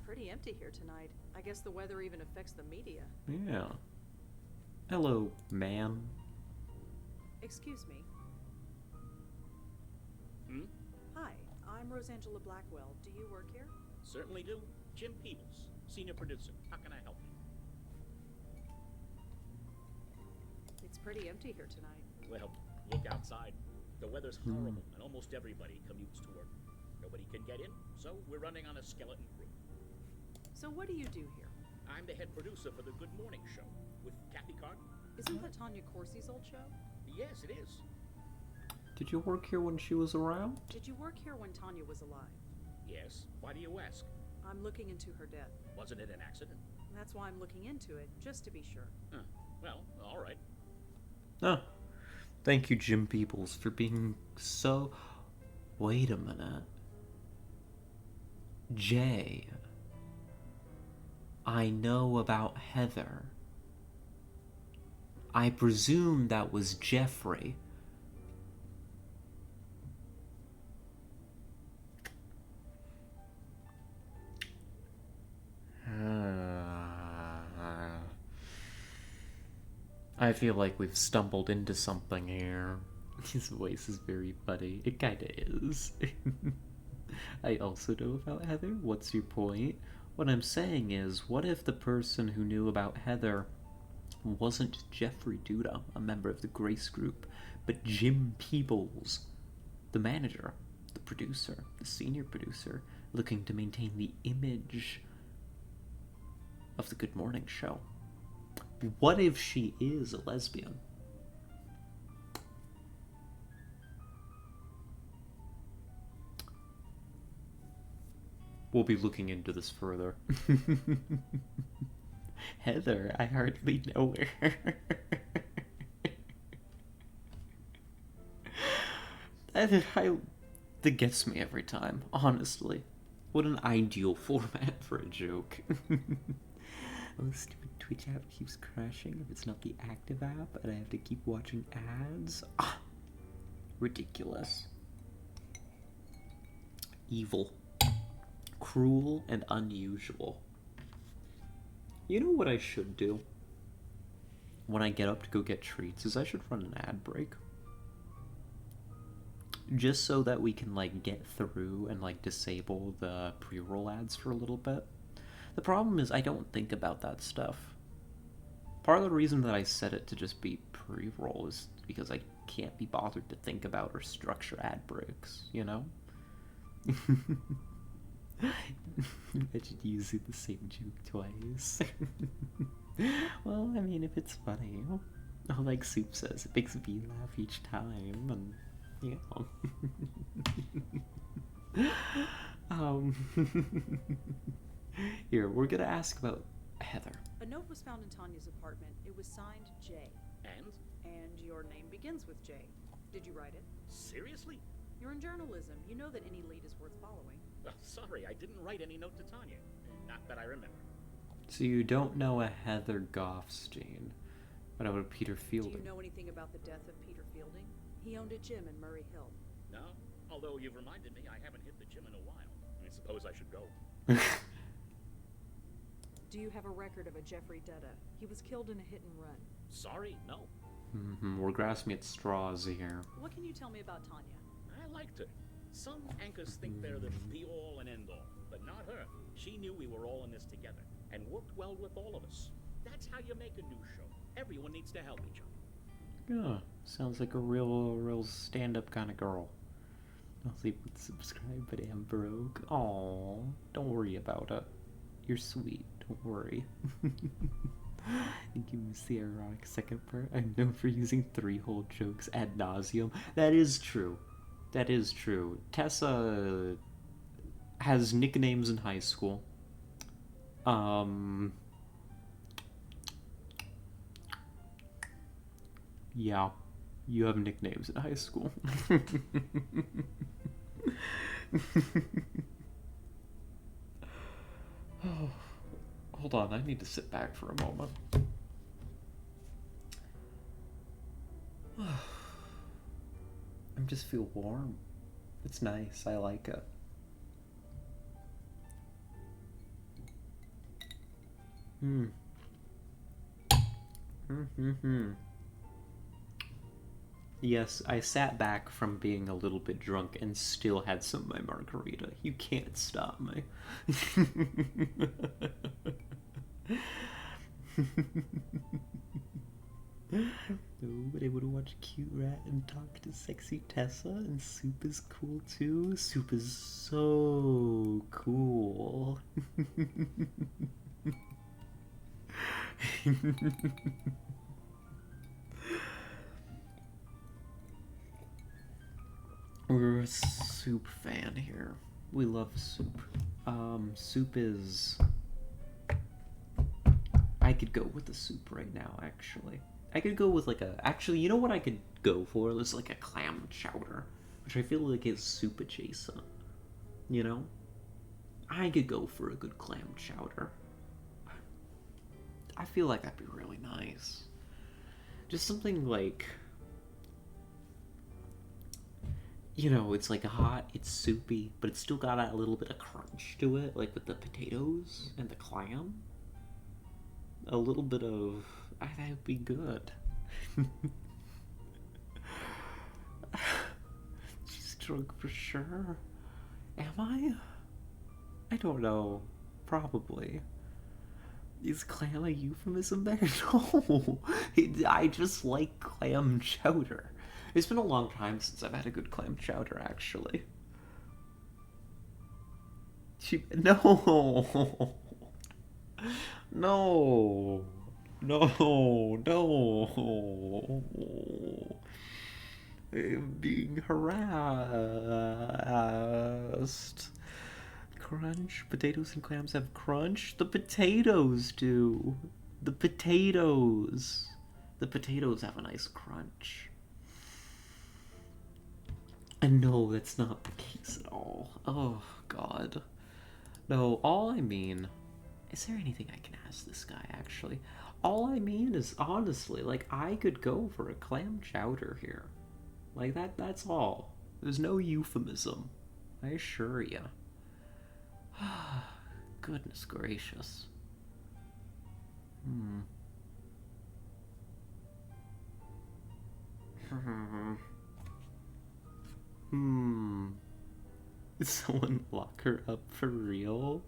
pretty empty here tonight. I guess the weather even affects the media. Yeah. Hello, man. Excuse me. Hmm? Hi, I'm Rosangela Blackwell. Do you work here? Certainly do. Jim Peebles, senior producer. How can I help you? It's pretty empty here tonight. Well, look outside. The weather's horrible, and almost everybody commutes to work. Nobody can get in, so we're running on a skeleton crew. So what do you do here? I'm the head producer for the Good Morning Show with Kathy Carter. Isn't that Tanya Corsi's old show? Yes, it is. Did you work here when she was around? Did you work here when Tanya was alive? Yes. Why do you ask? I'm looking into her death. Wasn't it an accident? That's why I'm looking into it, just to be sure. Huh. Well, all right. Oh. Thank you, Jim Peebles, for being so... Wait a minute. Jay. I know about Heather. I presume that was Jeffrey. I feel like we've stumbled into something here. His voice is very funny. It kinda is. I also know about Heather. What's your point? What I'm saying is, what if the person who knew about Heather wasn't Jeffrey Duda, a member of the Grace Group, but Jim Peebles, the manager, the producer, the senior producer, looking to maintain the image of the Good Morning Show? What if she is a lesbian? We'll be looking into this further. Heather, I hardly know her. That gets me every time, honestly. What an ideal format for a joke. Oh, stupid Twitch app keeps crashing if it's not the active app, and I have to keep watching ads. Ah, ridiculous. Evil. Cruel and unusual. You know what I should do? When I get up to go get treats, is I should run an ad break. Just so that we can, like, get through and, like, disable the pre-roll ads for a little bit. The problem is I don't think about that stuff. Part of the reason that I set it to just be pre-roll is because I can't be bothered to think about or structure ad breaks, you know? Imagine using the same joke twice. Well, I mean, if it's funny, like Soup says, it makes me laugh each time, and Here, we're gonna ask about Heather. A note was found in Tanya's apartment. It was signed J. And? And your name begins with J. Did you write it? Seriously? You're in journalism. You know that any lead is worth following. Well, sorry, I didn't write any note to Tanya. Not that I remember. So you don't know a Heather Goffstein. What about Peter Fielding? Do you know anything about the death of Peter Fielding? He owned a gym in Murray Hill. No, although you've reminded me I haven't hit the gym in a while. I suppose I should go. Do you have a record of a Jeffrey Dutta? He was killed in a hit and run. Sorry, no. We're grasping at straws here. What can you tell me about Tanya? I liked her. Some anchors think they're the be-all and end-all, but not her. She knew we were all in this together, and worked well with all of us. That's how you make a new show. Everyone needs to help each other. Yeah, sounds like a real stand-up kind of girl. I'll leave with subscribe, but I'm broke. Aw, don't worry about it. You're sweet, don't worry. Thank you, miss the ironic second part. I'm known for using 3 whole jokes ad nauseum. That is true. That is true. Tessa has nicknames in high school. Yeah, you have nicknames in high school. Oh, hold on, I need to sit back for a moment. I just feel warm. It's nice, I like it. Yes, I sat back from being a little bit drunk and still had some of my margarita. You can't stop me. No, but I would watch Cute Rat and talk to sexy Tessa, and Soup is cool too. Soup is so cool. We're a Soup fan here. We love Soup. Soup is... I could go with the Soup right now, actually. I could go with like a... Actually, you know what I could go for? It's like a clam chowder, which I feel like is Soup adjacent. You know? I could go for a good clam chowder. I feel like that'd be really nice. Just something like... You know, it's like hot, it's soupy, but it's still got a little bit of crunch to it, like with the potatoes and the clam. A little bit of... that would be good. She's drunk for sure. Am I? I don't know. Probably. Is clam a euphemism there? No. I just like clam chowder. It's been a long time since I've had a good clam chowder, actually. No! No! No! No! I'm being harassed. Crunch? Potatoes and clams have crunch? The potatoes do! The potatoes! The potatoes have a nice crunch. And no, that's not the case at all. Oh, God. No, all I mean... Is there anything I can ask this guy, actually? All I mean is, honestly, like, I could go for a clam chowder here. Like, that's all. There's no euphemism. I assure you. Goodness gracious. Did someone lock her up for real?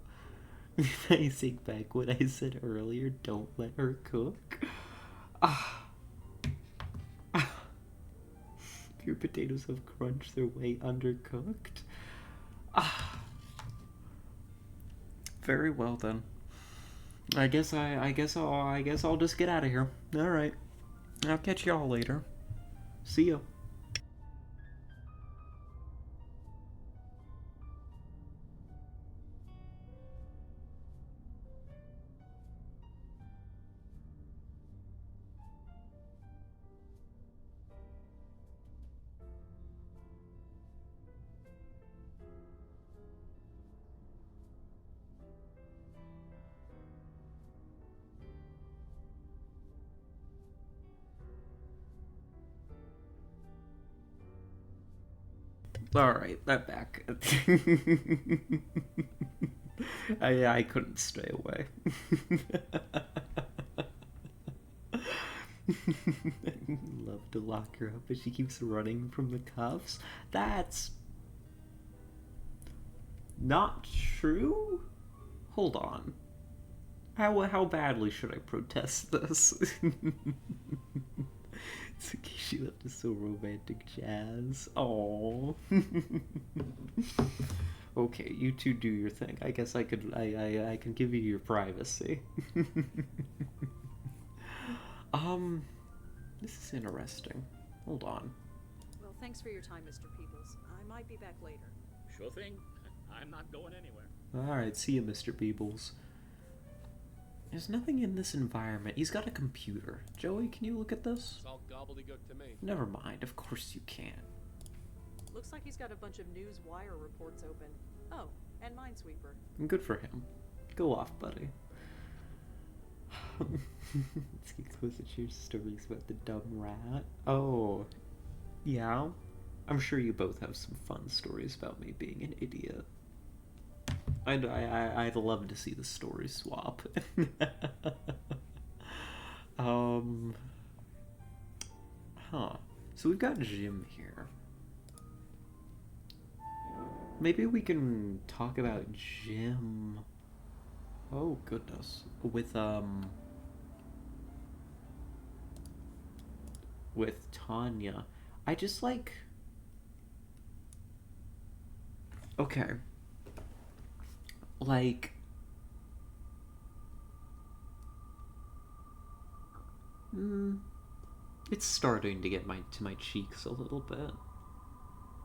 I take back what I said earlier, don't let her cook. Your potatoes have crunched their way undercooked. Very well then. I guess I'll just get out of here. All right. I'll catch y'all later. See ya. Alright, I'm back. I couldn't stay away. Love to lock her up, but she keeps running from the cuffs. That's not true? Hold on. How badly should I protest this? It's okay, she left us so romantic jazz. Aww. Okay, you two do your thing. I guess I can give you your privacy. This is interesting. Hold on. Well, thanks for your time, Mr. Peebles. I might be back later. Sure thing. I'm not going anywhere. Alright, see you, Mr. Peebles. There's nothing in this environment. He's got a computer. Joey, can you look at this? It's all gobbledygook to me. Never mind, of course you can. Looks like he's got a bunch of news wire reports open. Oh, and Minesweeper. Good for him. Go off, buddy. Let's get closer to your stories about the dumb rat. Oh, yeah? I'm sure you both have some fun stories about me being an idiot. I'd love to see the story swap. So we've got Jim here. Maybe we can talk about Jim. Oh goodness. With Tanya. I just like... Okay. Like... It's starting to get to my cheeks a little bit.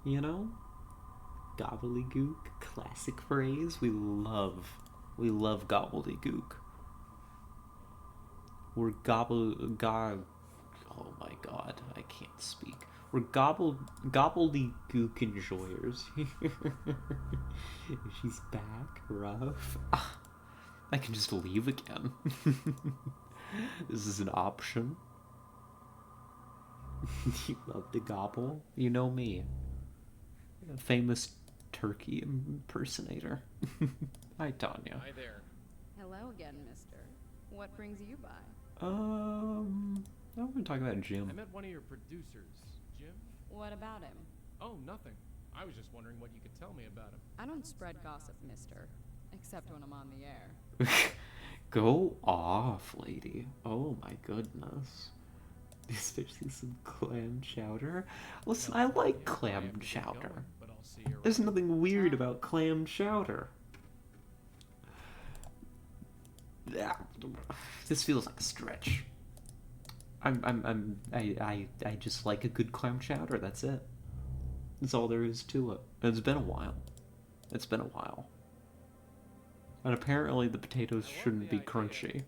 You know? Gobbledygook, classic phrase. We love gobbledygook. We're oh my god, I can't speak. We're gobbledygook enjoyers. She's back, rough. I can just leave again. This is an option. You love to gobble? You know me. A famous turkey impersonator. Hi, Tanya. Hi there. Hello again, mister. What brings you by? I want to talk about Jim. I met one of your producers, Jim. What about him? Oh, nothing. I was just wondering what you could tell me about him. I don't spread gossip, mister. Except when I'm on the air. Go off, lady. Oh my goodness. Especially some clam chowder. Listen, I like clam chowder. There's nothing weird about clam chowder. This feels like a stretch. I just like a good clam chowder. That's it. That's all there is to it. It's been a while. It's been a while. And apparently the potatoes shouldn't be crunchy.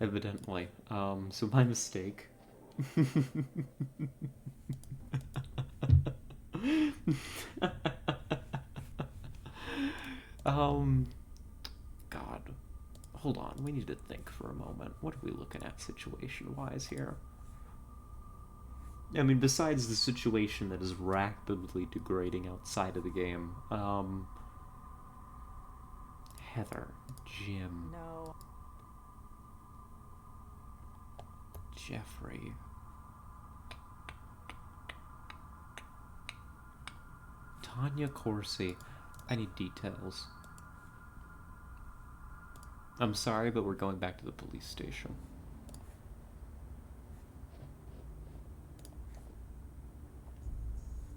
Evidently. So my mistake. God. Hold on, we need to think for a moment. What are we looking at situation-wise here? I mean, besides the situation that is rapidly degrading outside of the game, Heather, Jim, No. Jeffrey, Tanya Corsi. I need details. I'm sorry, but we're going back to the police station.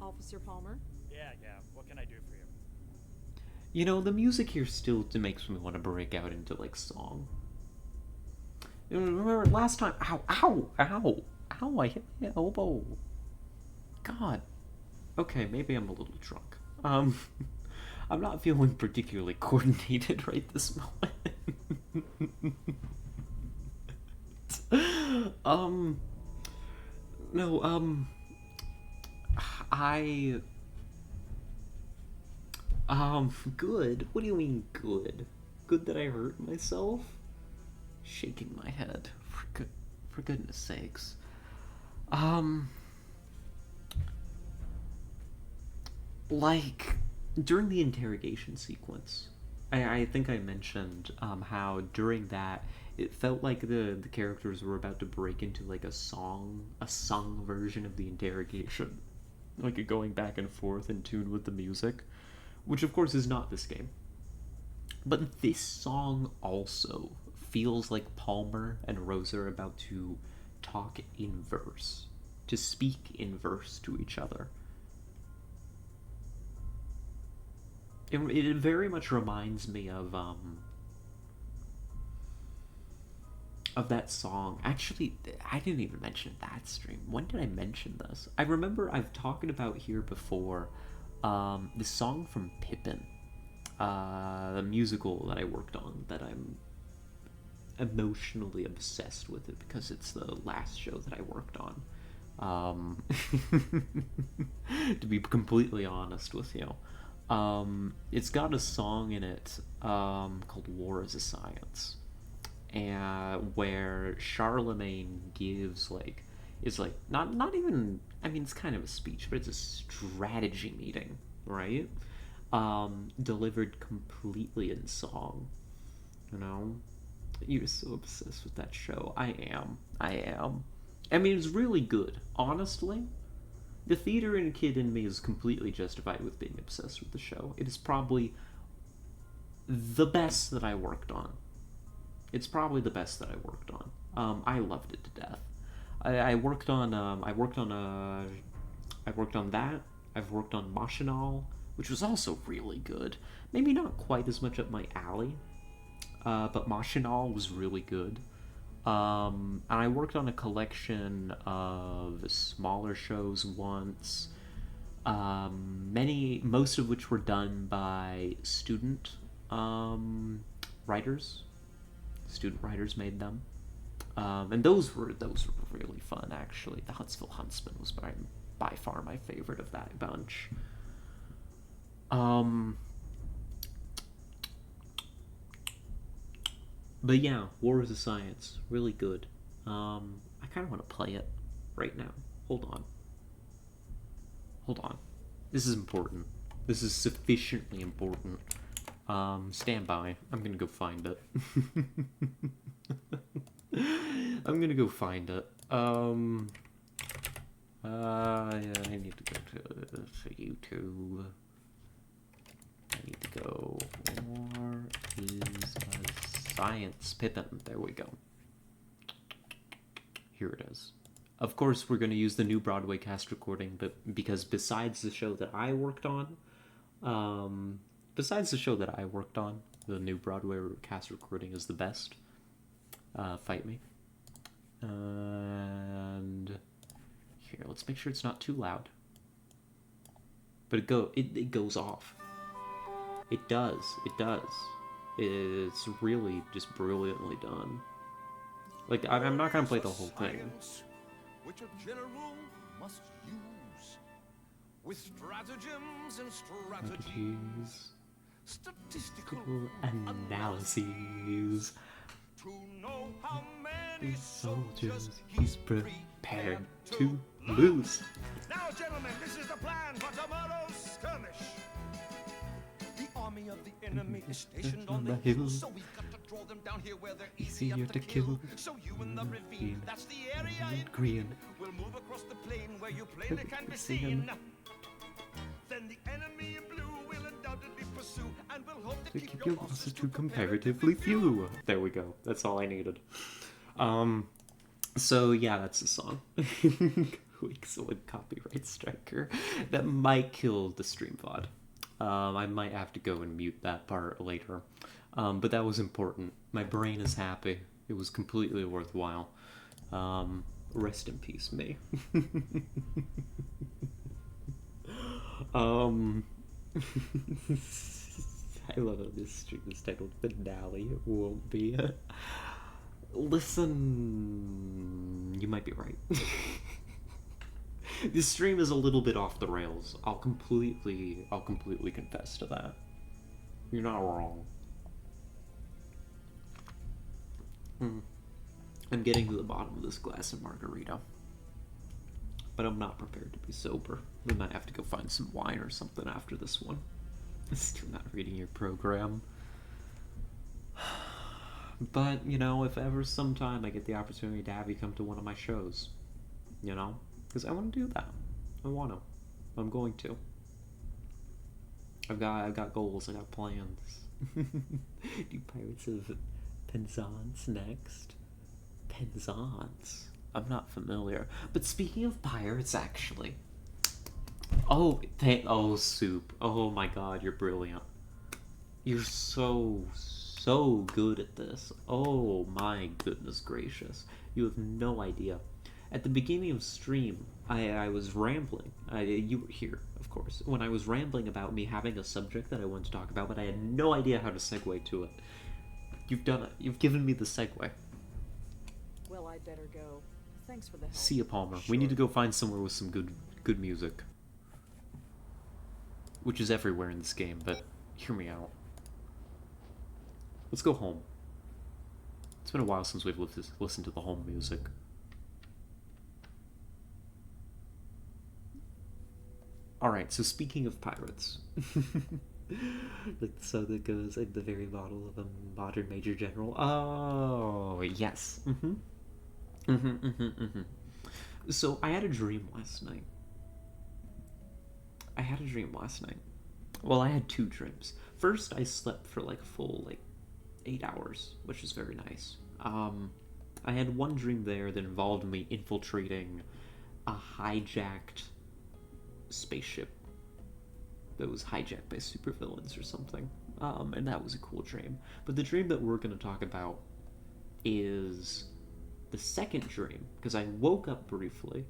Officer Palmer? Yeah, what can I do for you? You know, the music here still makes me want to break out into, like, song. You know, remember last time? Ow, ow, ow, ow, I hit my elbow. God. Okay, maybe I'm a little drunk. I'm not feeling particularly coordinated right this moment. Good? What do you mean, good? Good that I hurt myself? Shaking my head. For goodness sakes. Like, during the interrogation sequence, I think I mentioned, how during that, It felt like the characters were about to break into like a sung version of the interrogation, like it going back and forth in tune with the music, which of course is not this game. But this song also feels like Palmer and Rosa are about to talk in verse, to speak in verse to each other. It very much reminds me of that song. Actually, I didn't even mention that stream. When did I mention this? I remember I've talked about here before the song from Pippin, the musical that I worked on, that I'm emotionally obsessed with it because it's the last show that I worked on. To be completely honest with you. It's got a song in it called War is a Science, and where Charlemagne gives not even, I mean, it's kind of a speech, but it's a strategy meeting, right? Delivered completely in song. You know, you're so obsessed with that show. I am. I mean, it's really good, honestly. The theater and kid in me is completely justified with being obsessed with the show. It is probably the best that I worked on. It's probably the best that I worked on. I loved it to death. I worked on that. I've worked on Machinal, which was also really good. Maybe not quite as much up my alley, but Machinal was really good. And I worked on a collection of smaller shows once, most of which were done by student writers. Student writers made them, and those were really fun. Actually, the Huntsville Huntsman was by far my favorite of that bunch. But yeah, War is a Science, really good. I kind of want to play it right now. Hold on. This is important. This is sufficiently important. Stand by. I'm gonna go find it. I'm gonna go find it. Yeah, I need to go to YouTube. I need to go. War is a Science Pippin. There we go. Here it is. Of course, we're going to use the new Broadway cast recording, but because besides the show that I worked on, the new Broadway cast recording is the best. Fight me. And here, let's make sure it's not too loud. But it goes off. It does. It's really just brilliantly done. Like, I'm not gonna play the whole thing. Which a general must use with stratagems and strategies, statistical analyses to know how many soldiers he's prepared to lose. Now, gentlemen, this is the plan for tomorrow's skirmish. The army of the enemy is stationed on the hill, so we've got to draw them down here where they're easier to kill. So you in the ravine, that's the area in green. We'll move across the plain where you plainly can be seen. Then the enemy in blue will undoubtedly pursue, and we'll hope to keep your losses to comparatively few. There we go. That's all I needed. So yeah, that's the song. Excellent copyright striker. That might kill the stream VOD. I might have to go and mute that part later. But that was important. My brain is happy. It was completely worthwhile. Rest in peace, me. I love how this stream is titled Finale. It won't be. Listen, you might be right. This stream is a little bit off the rails. I'll completely confess to that. You're not wrong. I'm getting to the bottom of this glass of margarita. But I'm not prepared to be sober. We might have to go find some wine or something after this one. Still not reading your program. But, you know, if ever sometime I get the opportunity to have you come to one of my shows, you know? Because I want to do that. I want to. I'm going to. I've got goals. I got plans. Do Pirates of Penzance next? Penzance? I'm not familiar. But speaking of pirates, actually. Oh, Soup. Oh my god, you're brilliant. You're so good at this. Oh my goodness gracious. You have no idea. At the beginning of stream, I was rambling. You were here, of course, when I was rambling about me having a subject that I wanted to talk about, but I had no idea how to segue to it. You've done it. You've given me the segue. Well, I'd better go. Thanks for the help. See ya, Palmer. Sure. We need to go find somewhere with some good music. Which is everywhere in this game, but hear me out. Let's go home. It's been a while since we've listened to the home music. Alright, so speaking of pirates. Like the song that goes like the very model of a modern major general. Oh, yes. So I had a dream last night. Well, I had two dreams. First, I slept for like a full 8 hours, which is very nice. I had one dream there that involved me infiltrating a hijacked spaceship that was hijacked by supervillains or something. And that was a cool dream. But the dream that we're going to talk about is the second dream, because I woke up briefly.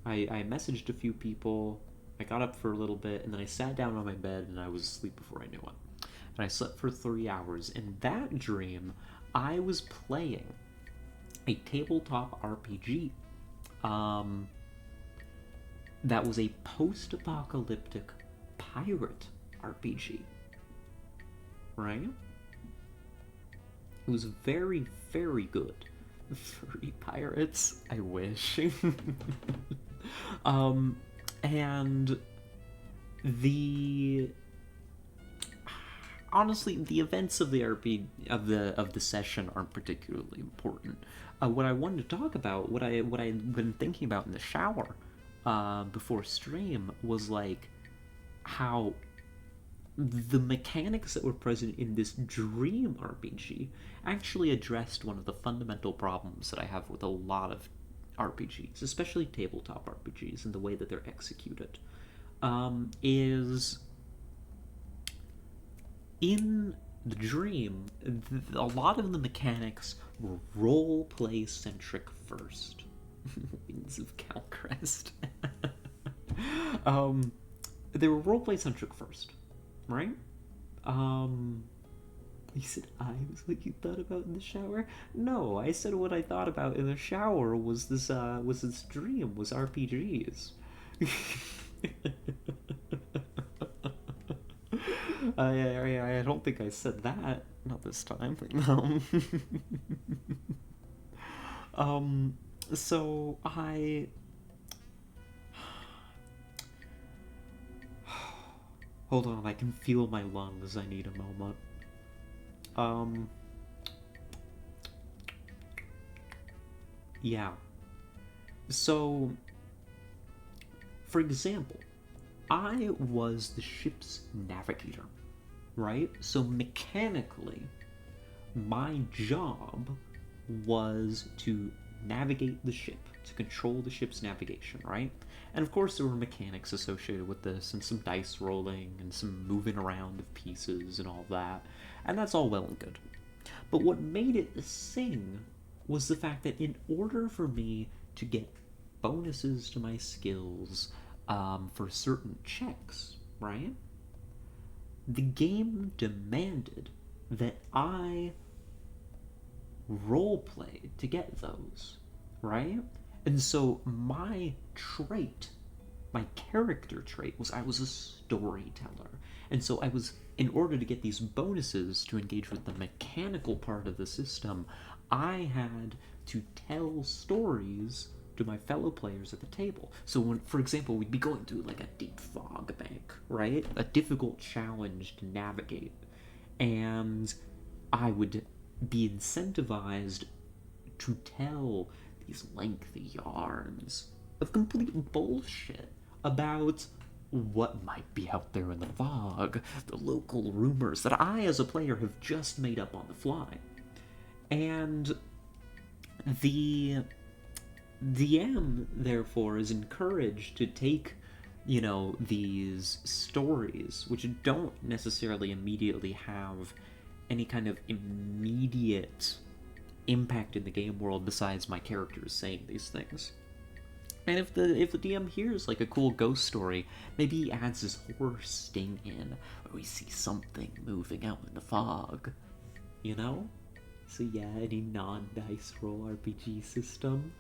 I messaged a few people. I got up for a little bit, and then I sat down on my bed, and I was asleep before I knew it. And I slept for 3 hours. In that dream, I was playing a tabletop RPG. That was a post-apocalyptic pirate RPG. Right? It was very, very good. Furry pirates, I wish. And honestly, the events of the RPG of the session aren't particularly important. What I wanted to talk about, what I'd been thinking about in the shower before stream, was like how the mechanics that were present in this dream RPG actually addressed one of the fundamental problems that I have with a lot of RPGs, especially tabletop RPGs, and the way that they're executed. Is in the dream, a lot of the mechanics were role-play centric first. Winds of Calcrest. They were role-play centric first, right? You said I was like you thought about in the shower? No, I said what I thought about in the shower was this dream, was RPGs. I don't think I said that. Not this time. So I... Hold on, I can feel my lungs. I need a moment. Yeah. So, for example, I was the ship's navigator, right? So mechanically, my job was to navigate the ship, to control the ship's navigation, right? And of course there were mechanics associated with this, and some dice rolling, and some moving around of pieces, and all that. And that's all well and good. But what made it a sing was the fact that in order for me to get bonuses to my skills for certain checks, right? The game demanded that I roleplay to get those, right? And so my trait, my character trait, was I was a storyteller. And so I was, in order to get these bonuses to engage with the mechanical part of the system, I had to tell stories to my fellow players at the table. So when, for example, we'd be going through like a deep fog bank, right? A difficult challenge to navigate. And I would be incentivized to tell these lengthy yarns of complete bullshit about what might be out there in the fog, the local rumors that I, as a player, have just made up on the fly. And the DM, therefore, is encouraged to take, these stories, which don't necessarily immediately have any kind of immediate impact in the game world besides my characters saying these things. And if the DM hears like a cool ghost story, maybe he adds this horror sting in, where we see something moving out in the fog, So yeah, any non-dice roll RPG system.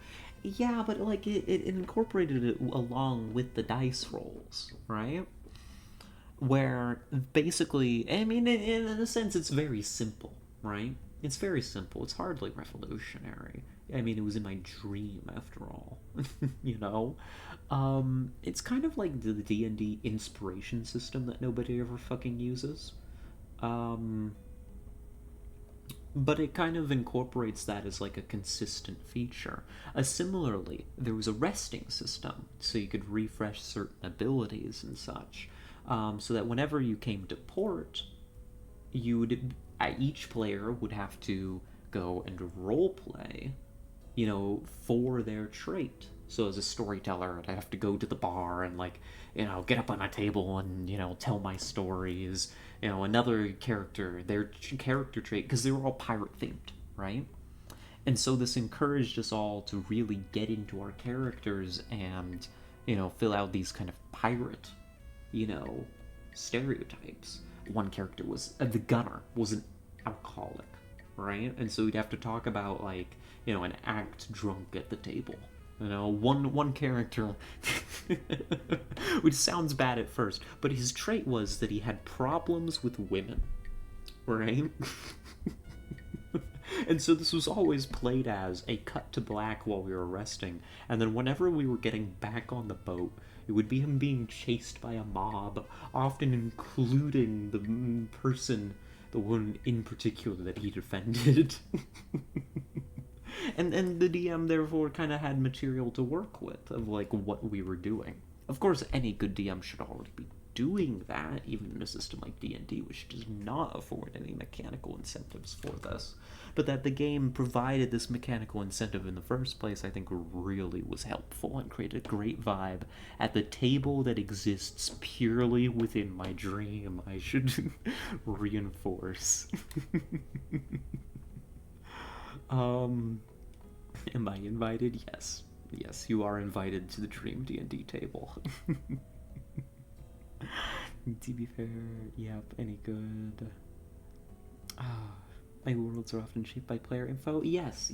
Yeah, but like it incorporated it along with the dice rolls, right? Where basically, I mean, in a sense, it's very simple, right? It's very simple. It's hardly revolutionary. I mean, it was in my dream, after all. It's kind of like the D&D inspiration system that nobody ever fucking uses. But it kind of incorporates that as like a consistent feature. Similarly, there was a resting system, so you could refresh certain abilities and such. So that whenever you came to port, each player would have to go and roleplay, for their trait. So as a storyteller, I'd have to go to the bar and get up on my table and, tell my stories. Another character, their character trait, because they were all pirate themed, right? And so this encouraged us all to really get into our characters and, fill out these kind of pirate, stereotypes. One character was, the gunner was an alcoholic, right? And so we'd have to talk about, an act drunk at the table. One character, which sounds bad at first, but his trait was that he had problems with women, right? And so this was always played as a cut to black while we were resting, and then whenever we were getting back on the boat, it would be him being chased by a mob, often including the one in particular that he defended. And the DM therefore kind of had material to work with of what we were doing. Of course, any good DM should already be doing that, even in a system like D&D, which does not afford any mechanical incentives for this. But that the game provided this mechanical incentive in the first place, I think really was helpful and created a great vibe at the table that exists purely within my dream, I should reinforce. Am I invited? Yes. Yes, you are invited to the Dream D&D table. To be fair, yep, any good? My worlds are often shaped by player info. Yes.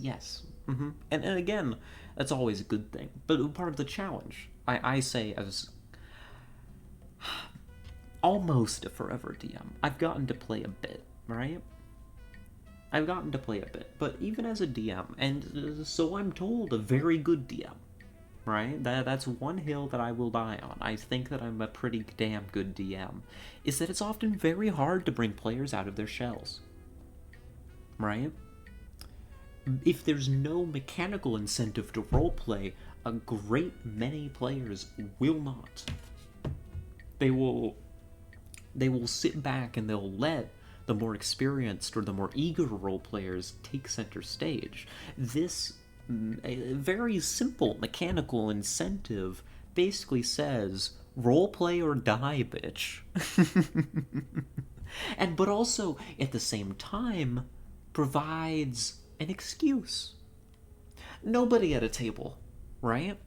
Mm-hmm. And again, that's always a good thing. But part of the challenge, I say as almost a forever DM, I've gotten to play a bit, right? But even as a DM, and so I'm told, a very good DM, right? That's one hill that I will die on. I think that I'm a pretty damn good DM, is that it's often very hard to bring players out of their shells, right? If there's no mechanical incentive to roleplay, a great many players will not. They will sit back and they'll let the more experienced or the more eager role players take center stage. This very simple mechanical incentive basically says, roleplay or die, bitch. But also, at the same time, provides an excuse. Nobody at a table, right?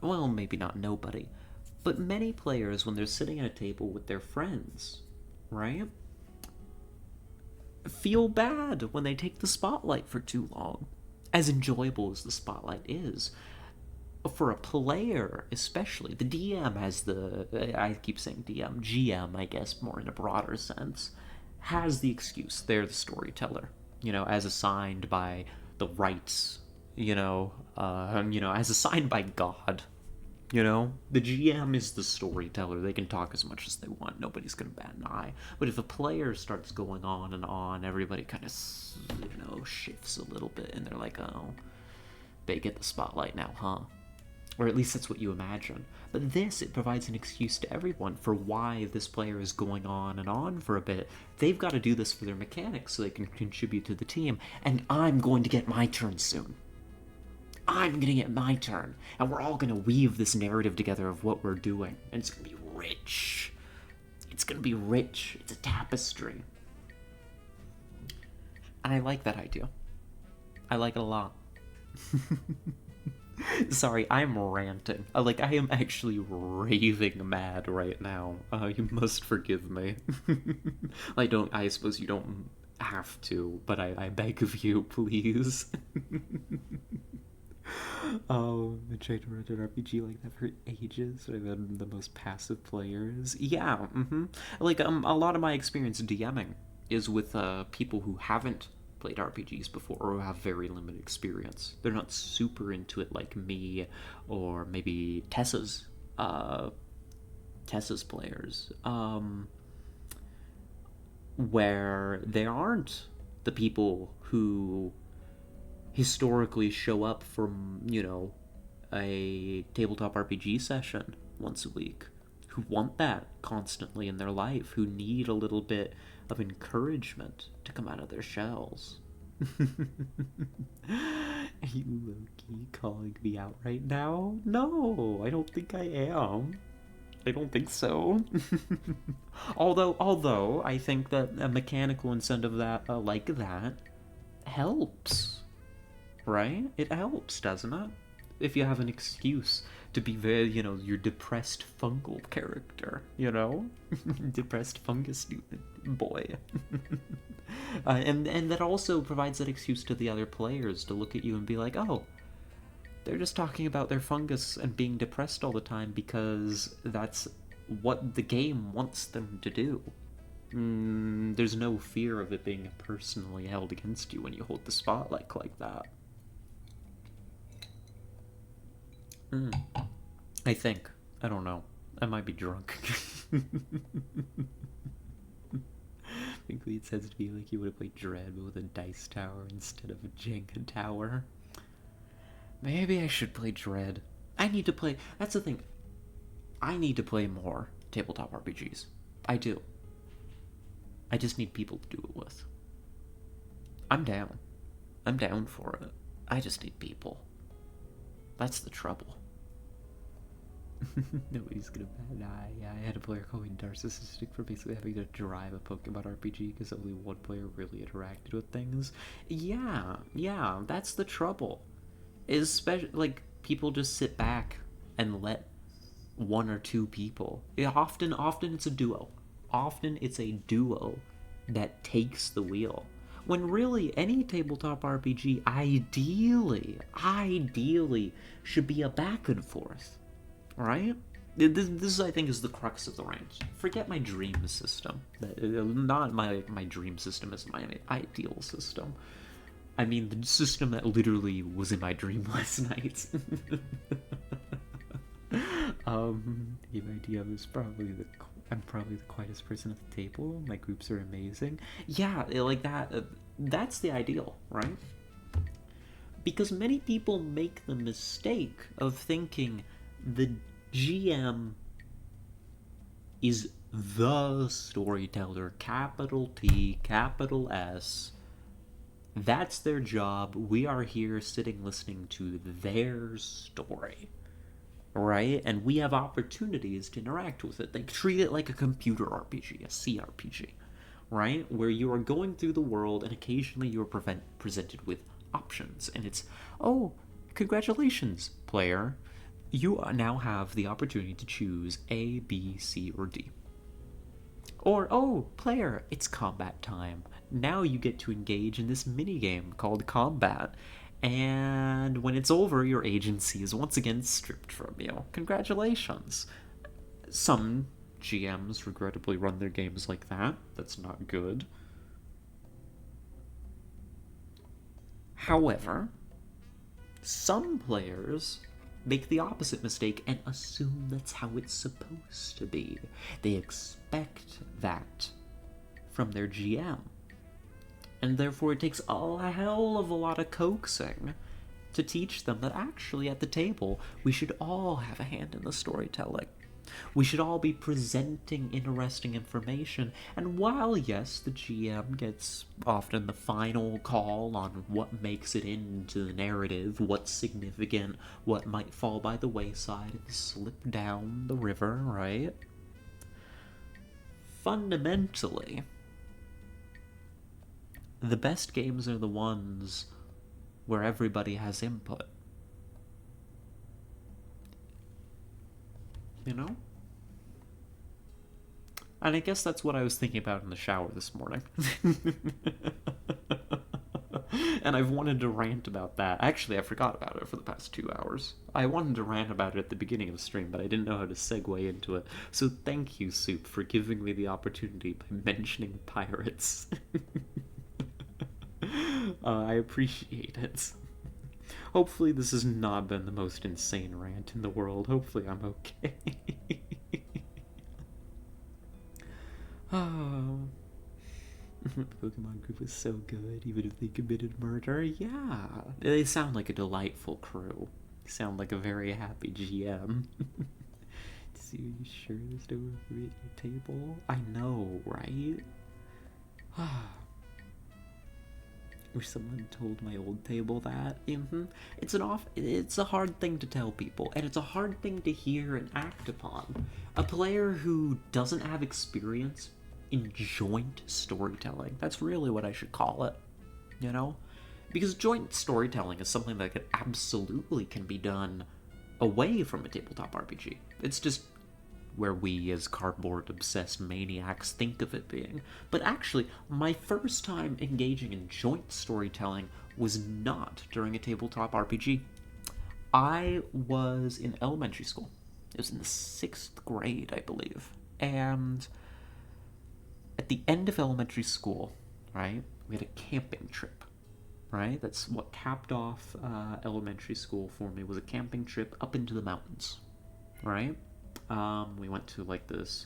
Well, maybe not nobody, but many players, when they're sitting at a table with their friends, right, feel bad when they take the spotlight for too long. As enjoyable as the spotlight is, for a player especially, the DM has I keep saying DM, GM, I guess, more in a broader sense, has the excuse. They're the storyteller, as assigned by the rights, as assigned by God, You know, the GM is the storyteller. They can talk as much as they want. Nobody's gonna bat an eye. But if a player starts going on and on, everybody kind of, shifts a little bit, and they're like, oh, they get the spotlight now, huh? Or at least that's what you imagine. But this, it provides an excuse to everyone for why this player is going on and on for a bit. They've got to do this for their mechanics so they can contribute to the team. And I'm going to get my turn soon. I'm going to get my turn. And we're all going to weave this narrative together of what we're doing. And it's going to be rich. It's going to be rich. It's a tapestry. And I like that idea. I like it a lot. Sorry, I'm ranting. I am actually raving mad right now. You must forgive me. I suppose you don't have to, but I beg of you, please. I've been trying to run an RPG like that for ages. I've been the most passive players. Yeah, a lot of my experience DMing is with people who haven't played RPGs before or have very limited experience. They're not super into it like me or maybe Tessa's players, where they aren't the people who historically show up from, a tabletop RPG session once a week, who want that constantly in their life, who need a little bit of encouragement to come out of their shells. Are you low-key calling me out right now? No, I don't think I am. I don't think so. although I think that a mechanical incentive that like that helps, right? It helps, doesn't it? If you have an excuse to be very, your depressed fungal character, depressed fungus boy. And that also provides that excuse to the other players to look at you and be like, oh, they're just talking about their fungus and being depressed all the time because that's what the game wants them to do. There's no fear of it being personally held against you when you hold the spotlight like that. I think. I don't know. I might be drunk. I think it says to be like you would have played Dread but with a dice tower instead of a Jenga tower. Maybe I should play Dread. I need to play... That's the thing. I need to play more tabletop RPGs. I do. I just need people to do it with. I'm down. I'm down for it. I just need people. That's the trouble. Nobody's gonna bat an eye. Yeah, I had a player call me narcissistic for basically having to drive a Pokemon RPG because only one player really interacted with things. Yeah, that's the trouble. Especially, people just sit back and let one or two people. Often it's a duo. Often it's a duo that takes the wheel. When really, any tabletop RPG, ideally, should be a back and forth. Right? This I think, is the crux of the rant. Forget my dream system. Not my dream system is my ideal system. I mean, the system that literally was in my dream last night. The idea is I'm probably the quietest person at the table. My groups are amazing. Yeah, like that. That's the ideal, right? Because many people make the mistake of thinking the GM is the storyteller, capital T, capital S. That's their job. We are here sitting listening to their story, right? And we have opportunities to interact with it. They treat it like a computer RPG, a CRPG, right? Where you are going through the world and occasionally you are presented with options. And it's, oh, congratulations, player. You now have the opportunity to choose A, B, C, or D. Or, oh, player, it's combat time. Now you get to engage in this minigame called combat. And when it's over, your agency is once again stripped from you. Congratulations. Some GMs regrettably run their games like that. That's not good. However, some players make the opposite mistake and assume that's how it's supposed to be. They expect that from their GM. And therefore it takes a hell of a lot of coaxing to teach them that actually at the table we should all have a hand in the storytelling. We should all be presenting interesting information, and while yes, the GM gets often the final call on what makes it into the narrative, what's significant, what might fall by the wayside and slip down the river, right? Fundamentally, the best games are the ones where everybody has input. You know? And I guess that's what I was thinking about in the shower this morning. And I've wanted to rant about that. Actually, I forgot about it for the past 2 hours. I wanted to rant about it at the beginning of the stream, but I didn't know how to segue into it. So thank you, Soup, for giving me the opportunity by mentioning pirates. I appreciate it. Hopefully this has not been the most insane rant in the world. Hopefully I'm okay. Oh. The Pokemon group was so good, even if they committed murder. Yeah, they sound like a delightful crew. They sound like a very happy GM. So you sure there's no room for me at your table? I know, right? Wish someone told my old table that. It's a hard thing to tell people, and it's a hard thing to hear and act upon. A player who doesn't have experience in joint storytelling, that's really what I should call it, you know? Because joint storytelling is something that absolutely can be done away from a tabletop RPG. It's just where we as cardboard-obsessed maniacs think of it being. But actually, my first time engaging in joint storytelling was not during a tabletop RPG. I was in elementary school. It was in the 6th grade, I believe. And at the end of elementary school, right, we had a camping trip, right? That's what capped off elementary school for me, was a camping trip up into the mountains, right? We went to like this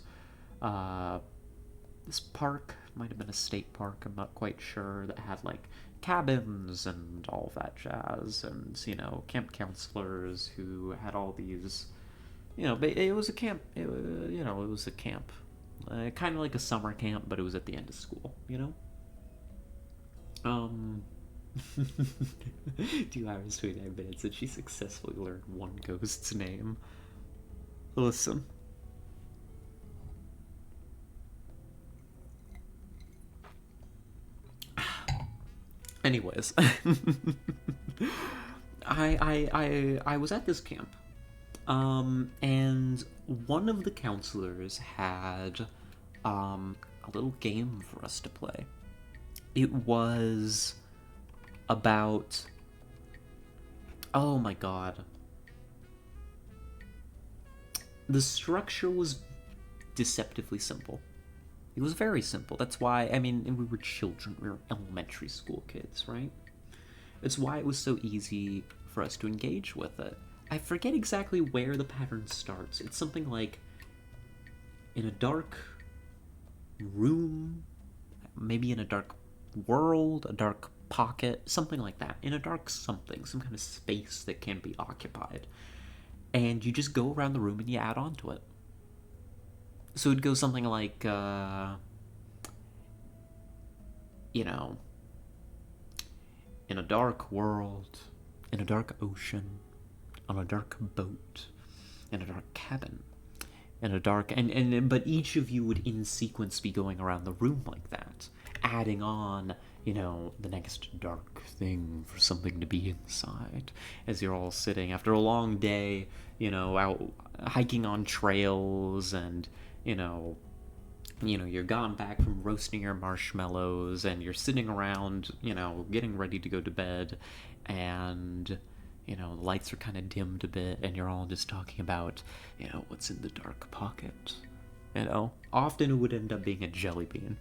park, might have been a state park, I'm not quite sure, that had like cabins and all that jazz, and, you know, camp counselors who had all these, you know, it was a camp, it was a camp. Kind of like a summer camp, but it was at the end of school, you know? 2 hours, 29 minutes, and she successfully learned one ghost's name. Listen. Anyways, I was at this camp, and one of the counselors had a little game for us to play. It was about, oh my god. The structure was deceptively simple. It was very simple. That's why, I mean, we were children. We were elementary school kids, right? It's why it was so easy for us to engage with it. I forget exactly where the pattern starts. It's something like in a dark room, maybe in a dark world, a dark pocket, something like that. In a dark something, some kind of space that can be occupied. And you just go around the room and you add on to it. So it'd go something like, you know, in a dark world, in a dark ocean, on a dark boat, in a dark cabin, in a dark... But each of you would in sequence be going around the room like that, adding on, you know, the next dark thing for something to be inside, as you're all sitting after a long day, you know, out hiking on trails, and, you know, you're gone back from roasting your marshmallows, and you're sitting around, you know, getting ready to go to bed, and, you know, the lights are kind of dimmed a bit, and you're all just talking about, you know, what's in the dark pocket, you know? Often it would end up being a jelly bean.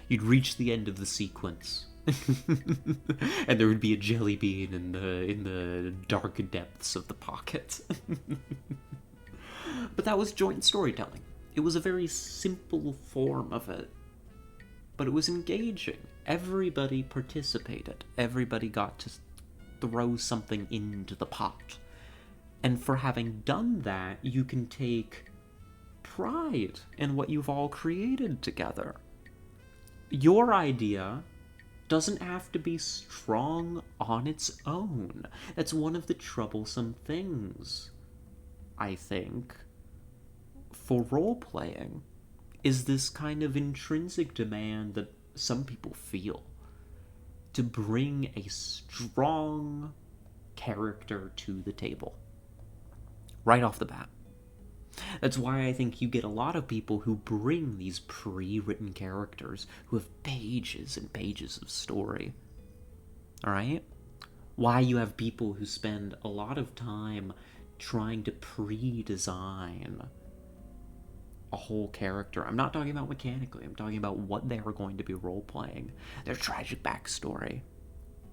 You'd reach the end of the sequence, And there would be a jelly bean in the dark depths of the pocket. But that was joint storytelling. It was a very simple form of it. But it was engaging. Everybody participated. Everybody got to throw something into the pot. And for having done that, you can take pride in what you've all created together. Your idea doesn't have to be strong on its own. That's one of the troublesome things, I think, for role-playing, is this kind of intrinsic demand that some people feel to bring a strong character to the table. Right off the bat. That's why I think you get a lot of people who bring these pre-written characters who have pages and pages of story. Alright? Why you have people who spend a lot of time trying to pre-design a whole character. I'm not talking about mechanically, I'm talking about what they are going to be role-playing. Their tragic backstory.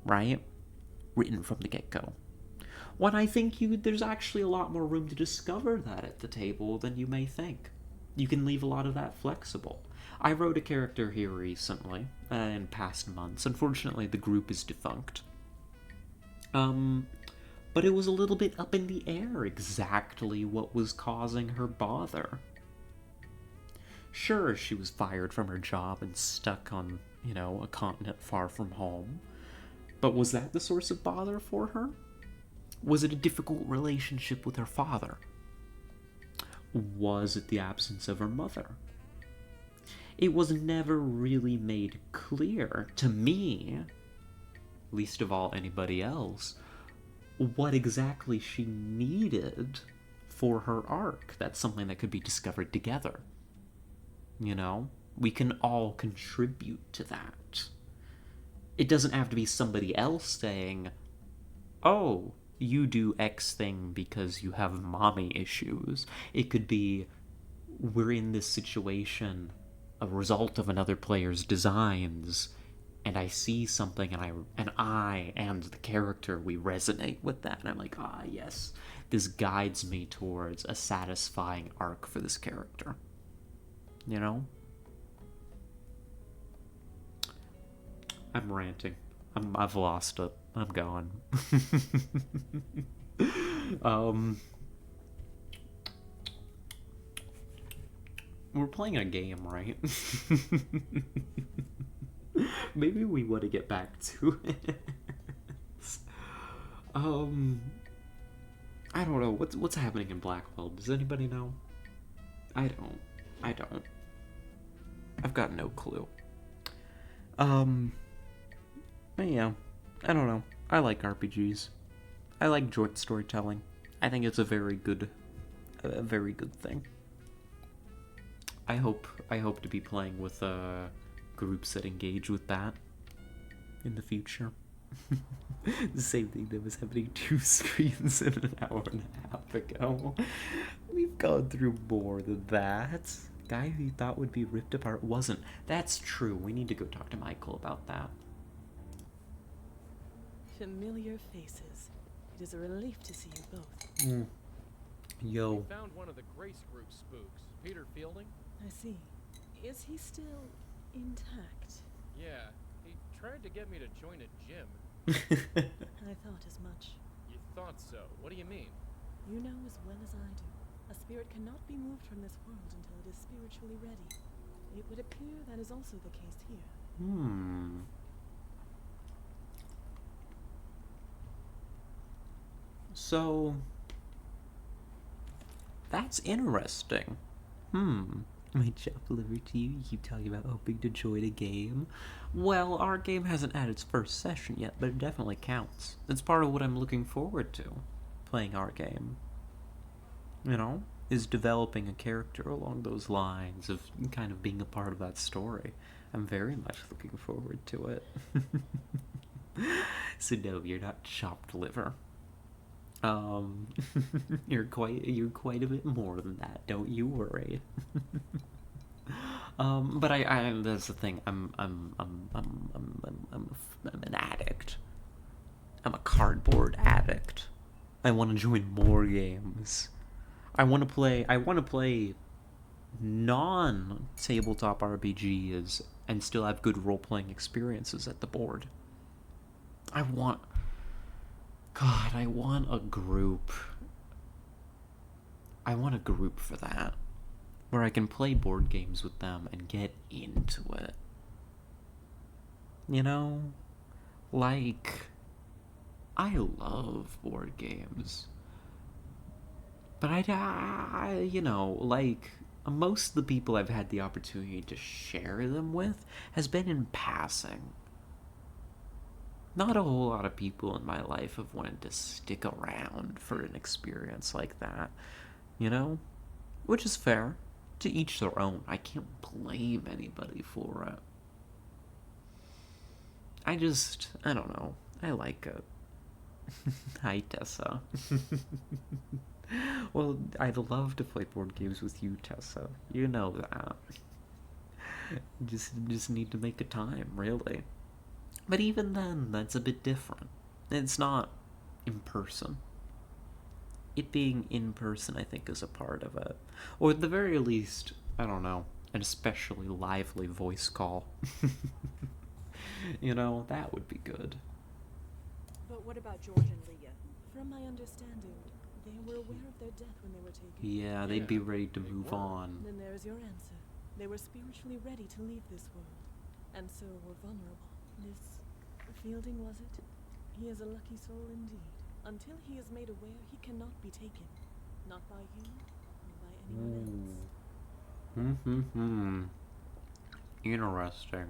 Right? Written from the get-go. When I think there's actually a lot more room to discover that at the table than you may think. You can leave a lot of that flexible. I wrote a character here recently, in past months. Unfortunately, the group is defunct. But it was a little bit up in the air exactly what was causing her bother. Sure, she was fired from her job and stuck on, a continent far from home. But was that the source of bother for her? Was it a difficult relationship with her father? Was it the absence of her mother? It was never really made clear to me, least of all anybody else, what exactly she needed for her arc. That's something that could be discovered together. We can all contribute to that. It doesn't have to be somebody else saying, oh, you do X thing because you have mommy issues. It could be, we're in this situation, a result of another player's designs, and I see something, and I and the character, we resonate with that, and I'm like, yes, this guides me towards a satisfying arc for this character. I'm ranting. I've lost it. I'm gone. We're playing a game, right? Maybe we want to get back to it. I don't know. What's happening in Blackwell? Does anybody know? I don't. I've got no clue. But yeah, I don't know. I like RPGs. I like joint storytelling. I think it's a very good thing. I hope to be playing with groups that engage with that in the future. The same thing that was happening 2 screens in an hour and a half ago. We've gone through more than that. Guy who you thought would be ripped apart wasn't. That's true. We need to go talk to Michael about that. Familiar faces. It is a relief to see you both. Yo. We found one of the Grace Group spooks, Peter Fielding. I see. Is he still intact? Yeah, he tried to get me to join a gym. I thought as much. You thought so? What do you mean? You know as well as I do. A spirit cannot be moved from this world until it is spiritually ready. It would appear that is also the case here. So, that's interesting. My job delivered to you. You keep talking about hoping to join a game. Well, our game hasn't had its first session yet, but it definitely counts. It's part of what I'm looking forward to, playing our game. Is developing a character along those lines of kind of being a part of that story. I'm very much looking forward to it. So no, you're not chopped liver. You're quite a bit more than that, don't you worry. But I that's the thing. I'm an addict. I'm a cardboard addict. I want to join more games. I want to play non-tabletop RPGs and still have good role-playing experiences at the board. I want a group. I want a group for that, where I can play board games with them and get into it. You know? Like, I love board games. But you know, like, most of the people I've had the opportunity to share them with has been in passing. Not a whole lot of people in my life have wanted to stick around for an experience like that, you know? Which is fair. To each their own. I can't blame anybody for it. I don't know. I like it. Hi, Tessa. Well, I'd love to play board games with you, Tessa. You know that. Just need to make a time, really. But even then, that's a bit different. It's not in person. It being in person, I think, is a part of it. Or at the very least, I don't know, an especially lively voice call. You know, that would be good. But what about George and Leah? From my understanding, they were aware of their death when they were taken. Yeah, they'd be ready to move on. Then there is your answer. They were spiritually ready to leave this world, and so were vulnerable. This Fielding, was it? He is a lucky soul indeed. Until he is made aware, he cannot be taken. Not by you, or by anyone else. Interesting.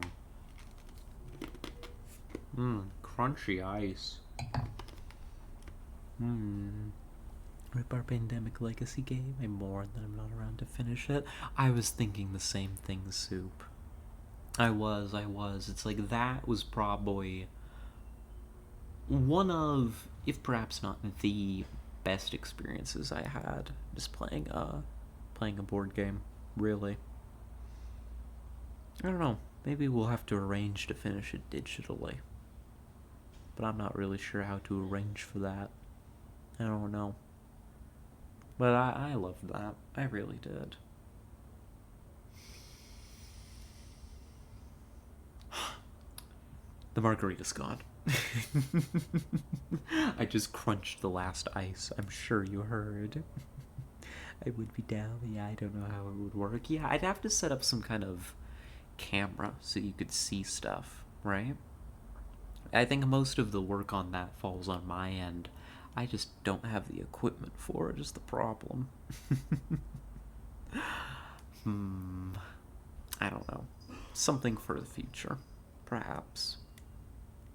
Crunchy ice. Rip our Pandemic Legacy game. I'm bored that I'm not around to finish it. I was thinking the same thing, Soup. I was. It's like that was probably one of, if perhaps not the best experiences I had just playing a board game, really. I don't know, maybe we'll have to arrange to finish it digitally. But I'm not really sure how to arrange for that. I don't know. But I loved that. I really did. The margarita's gone. I just crunched the last ice. I'm sure you heard. I would be down. Yeah, I don't know how it would work. Yeah, I'd have to set up some kind of camera so you could see stuff, right? I think most of the work on that falls on my end. I just don't have the equipment for it, is the problem. I don't know. Something for the future. Perhaps.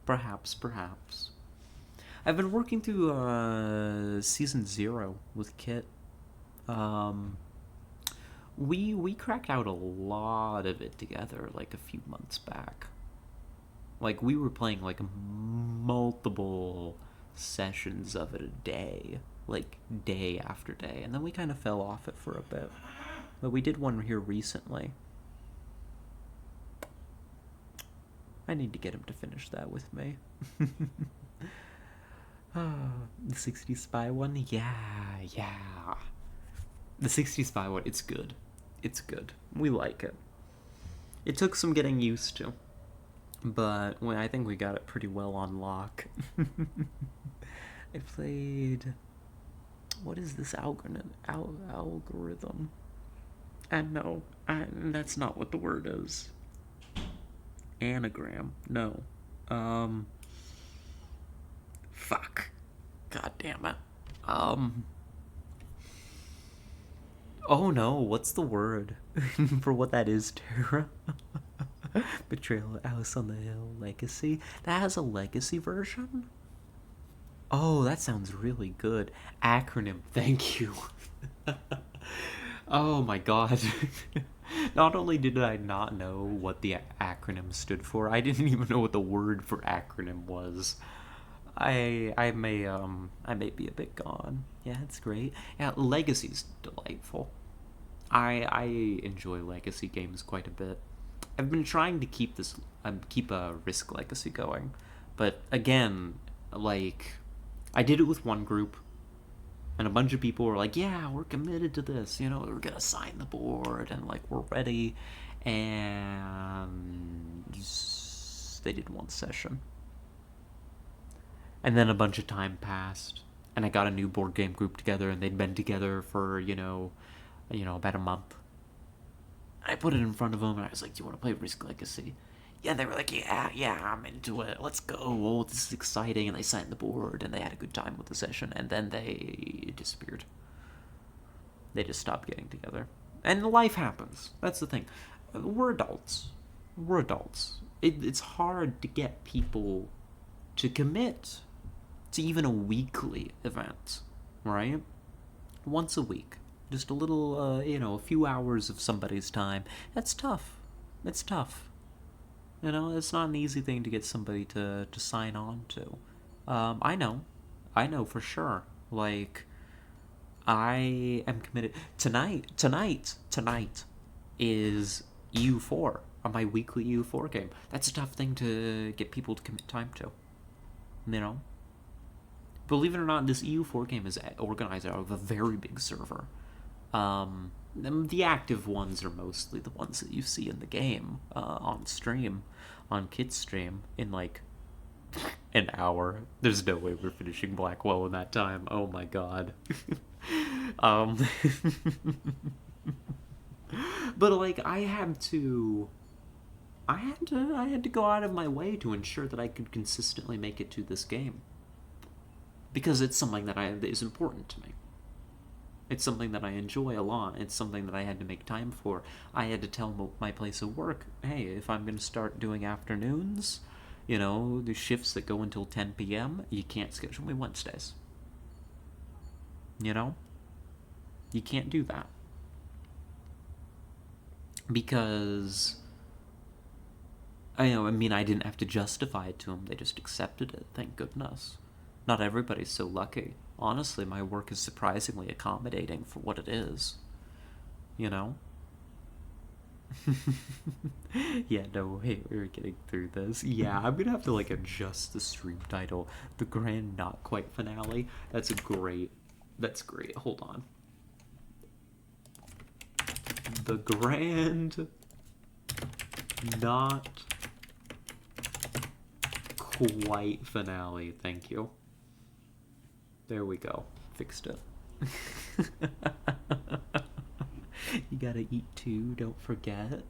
Perhaps. I've been working through season 0 with Kit. We cracked out a lot of it together like a few months back. Like we were playing like multiple sessions of it a day, like day after day, and then we kind of fell off it for a bit. But we did one here recently. I need to get him to finish that with me. The 60 Spy one? Yeah. The 60 Spy one, it's good. It's good. We like it. It took some getting used to, but I think we got it pretty well on lock. I played... What is this algorithm? No, that's not what the word is. Anagram. No. Fuck. God damn it. Oh no, what's the word for what that is, Tara? Betrayal, Alice on the Hill, Legacy. That has a legacy version? Oh, that sounds really good. Acronym, thank you. Oh my god. Not only did I not know what the acronym stood for, I didn't even know what the word for acronym was. I may be a bit gone. Yeah, it's great. Yeah, Legacy's delightful. I enjoy legacy games quite a bit. I've been trying to keep a Risk Legacy going, but again, like, I did it with one group, and a bunch of people were like, "Yeah, we're committed to this. You know, we're gonna sign the board, and like we're ready," and they did one session, and then a bunch of time passed, and I got a new board game group together, and they'd been together for about a month. I put it in front of them, and I was like, "Do you want to play Risk Legacy?" Yeah, they were like, yeah, I'm into it. Let's go. Oh, this is exciting. And they signed the board, and they had a good time with the session, and then they disappeared. They just stopped getting together. And life happens. That's the thing. We're adults. It's hard to get people to commit to even a weekly event, right? Once a week. Just a little, a few hours of somebody's time. That's tough. It's tough. It's not an easy thing to get somebody to sign on to. I know for sure. Like, I am committed. Tonight is EU4, on my weekly EU4 game. That's a tough thing to get people to commit time to. Believe it or not, this EU4 game is organized out of a very big server. The active ones are mostly the ones that you see in the game, on stream, on Kit's stream, in like an hour. There's no way we're finishing Blackwell in that time. Oh my god. But like, I had to go out of my way to ensure that I could consistently make it to this game, because it's something that is important to me. It's something that I enjoy a lot. It's something that I had to make time for. I had to tell my place of work, hey, if I'm going to start doing afternoons, the shifts that go until 10 p.m., you can't schedule me Wednesdays. You can't do that. Because, I didn't have to justify it to them. They just accepted it, thank goodness. Not everybody's so lucky. Honestly, my work is surprisingly accommodating for what it is. Yeah, no, hey, we're getting through this. Yeah, I'm gonna have to, adjust the stream title. The Grand Not Quite Finale. That's great. Hold on. The Grand Not Quite Finale. Thank you. There we go. Fixed it. You gotta eat too, don't forget.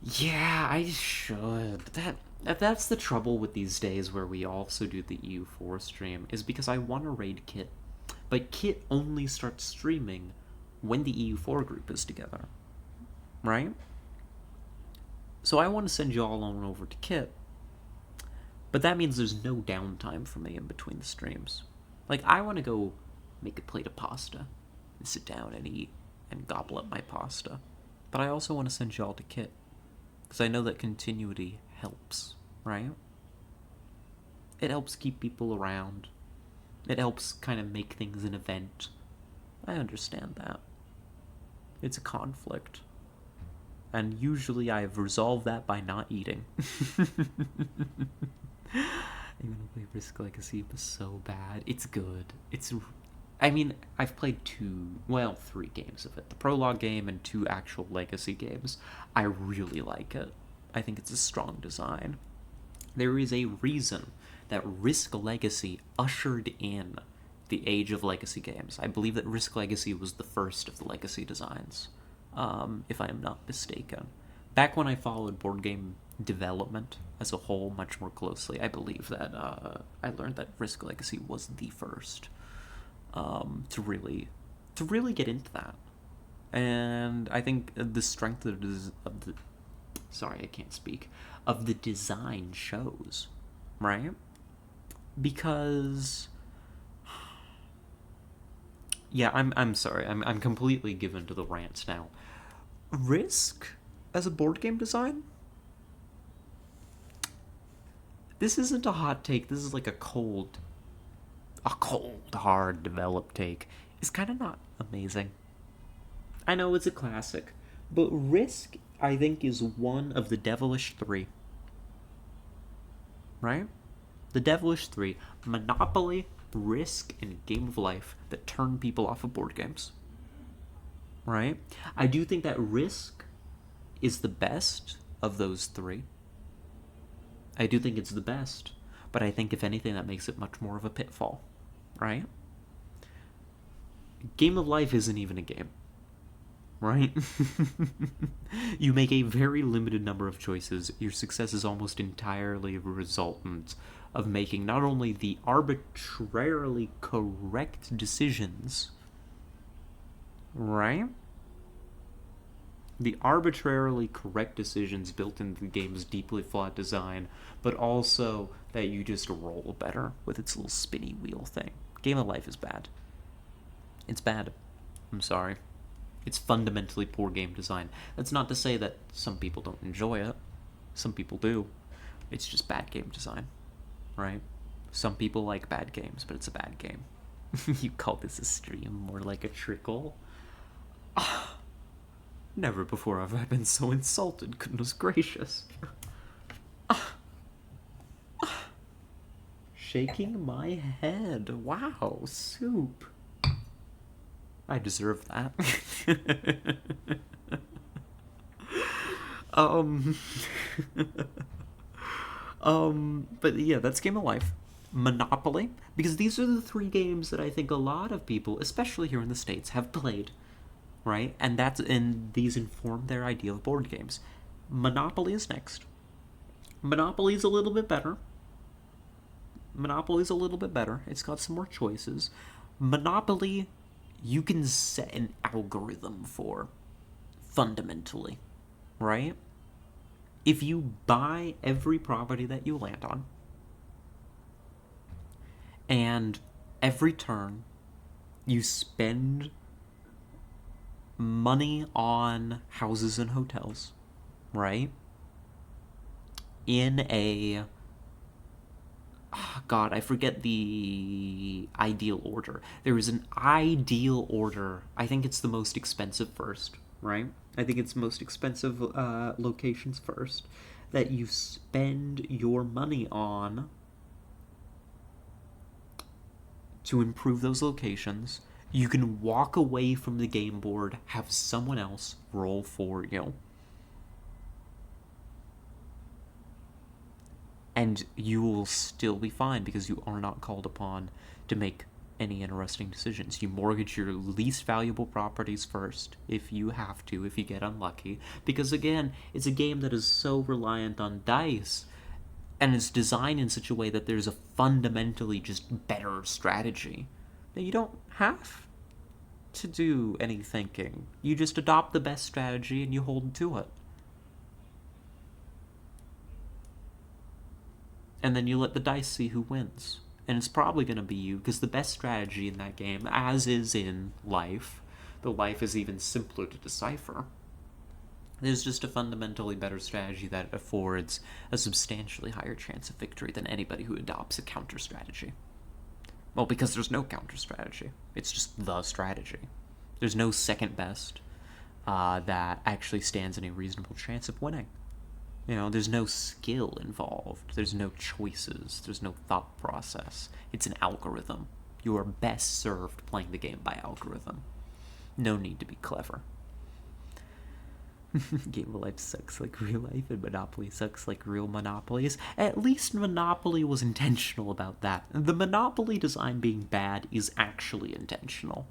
Yeah, I should. That's the trouble with these days where we also do the EU4 stream, is because I want to raid Kit. But Kit only starts streaming when the EU4 group is together. Right? So I want to send you all on over to Kit. But that means there's no downtime for me in between the streams. Like, I want to go make a plate of pasta and sit down and eat and gobble up my pasta. But I also want to send y'all to Kit, because I know that continuity helps, right? It helps keep people around. It helps kind of make things an event. I understand that. It's a conflict. And usually I've resolved that by not eating. I'm gonna play Risk Legacy, but so bad. It's good. I've played 3 games of it. The prologue game and 2 actual Legacy games. I really like it. I think it's a strong design. There is a reason that Risk Legacy ushered in the age of Legacy games. I believe that Risk Legacy was the first of the Legacy designs, if I am not mistaken. Back when I followed board game development as a whole much more closely, I believe that I learned that Risk Legacy was the first to really get into that. And I think the strength of the design shows, right? Because yeah, I'm sorry, I'm completely given to the rants now. Risk as a board game design? This isn't a hot take, this is like a cold, hard developed take. It's kind of not amazing. I know it's a classic, but Risk, I think, is one of the devilish three. Right? The devilish three: Monopoly, Risk, and Game of Life that turn people off of board games. Right? I do think that Risk is the best of those three. I do think it's the best, but I think if anything that makes it much more of a pitfall. Right? Game of Life isn't even a game. Right? You make a very limited number of choices. Your success is almost entirely a resultant of making not only the arbitrarily correct decisions, right? The arbitrarily correct decisions built into the game's deeply flawed design, but also that you just roll better with its little spinny wheel thing. Game of Life is bad. It's bad. I'm sorry. It's fundamentally poor game design. That's not to say that some people don't enjoy it. Some people do. It's just bad game design, right? Some people like bad games, but it's a bad game. You call this a stream, more like a trickle? Never before have I been so insulted, goodness gracious. Shaking my head. Wow, soup. I deserve that. But yeah, that's Game of Life. Monopoly, because these are the three games that I think a lot of people, especially here in the States, have played, right? And these inform their idea of board games. Monopoly is next. Monopoly is a little bit better. It's got some more choices. Monopoly, you can set an algorithm for, fundamentally, right? If you buy every property that you land on, and every turn you spend money on houses and hotels, right? In a... Oh God, I forget the ideal order. There is an ideal order. I think it's the most expensive first, right? I think it's most expensive locations first that you spend your money on to improve those locations. You can walk away from the game board, have someone else roll for you. And you will still be fine because you are not called upon to make any interesting decisions. You mortgage your least valuable properties first, if you have to, if you get unlucky. Because again, it's a game that is so reliant on dice, and it's designed in such a way that there's a fundamentally just better strategy. That you don't have to do any thinking. You just adopt the best strategy and you hold to it. And then you let the dice see who wins. And it's probably going to be you, because the best strategy in that game, as is in life, though life is even simpler to decipher, there's just a fundamentally better strategy that affords a substantially higher chance of victory than anybody who adopts a counter strategy. Well, because there's no counter strategy. It's just the strategy. There's no second best that actually stands any reasonable chance of winning. You know, there's no skill involved. There's no choices. There's no thought process. It's an algorithm. You are best served playing the game by algorithm. No need to be clever. Game of Life sucks like real life, and Monopoly sucks like real monopolies. At least Monopoly was intentional about that. The Monopoly design being bad is actually intentional.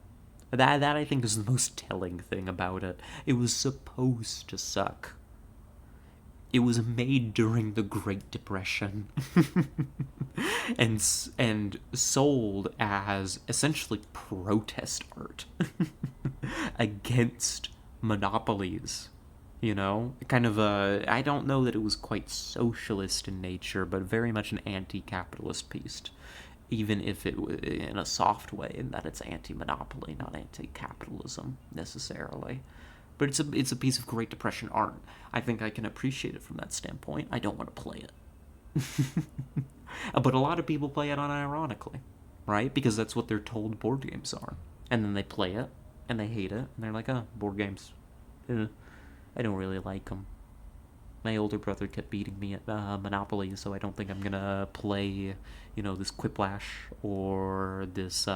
That I think is the most telling thing about it. It was supposed to suck. It was made during the Great Depression and sold as essentially protest art against monopolies. You know, kind of I don't know that it was quite socialist in nature, but very much an anti-capitalist piece, even if it was in a soft way, in that it's anti-monopoly, not anti-capitalism necessarily. But it's a piece of Great Depression art. I think I can appreciate it from that standpoint. I don't want to play it. But a lot of people play it unironically, right? Because that's what they're told board games are. And then they play it, and they hate it, and they're like, oh, board games. I don't really like them. My older brother kept beating me at Monopoly, so I don't think I'm gonna play, this Quiplash or this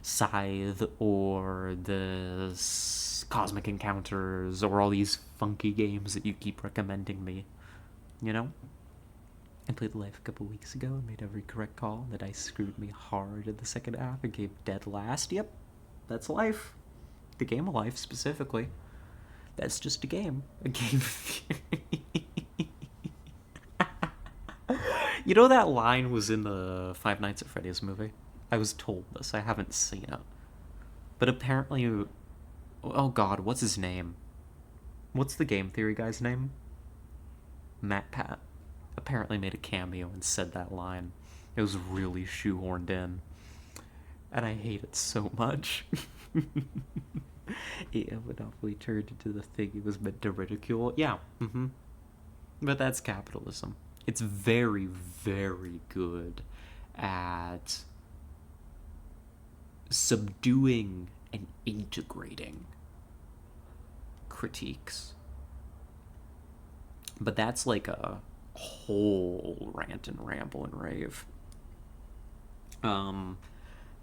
Scythe or this Cosmic Encounters or all these funky games that you keep recommending me. I played Life a couple weeks ago and made every correct call. The dice screwed me hard in the second half and came dead last. Yep, that's life. The game of life, specifically. That's just a game. A game of theory. That line was in the Five Nights at Freddy's movie? I was told this. I haven't seen it. But apparently... Oh god, what's his name? What's the game theory guy's name? Matt Pat. Apparently made a cameo and said that line. It was really shoehorned in. And I hate it so much. It Monopoly turned into the thing it was meant to ridicule. Yeah, But that's capitalism. It's very, very good at subduing and integrating critiques. But that's like a whole rant and ramble and rave.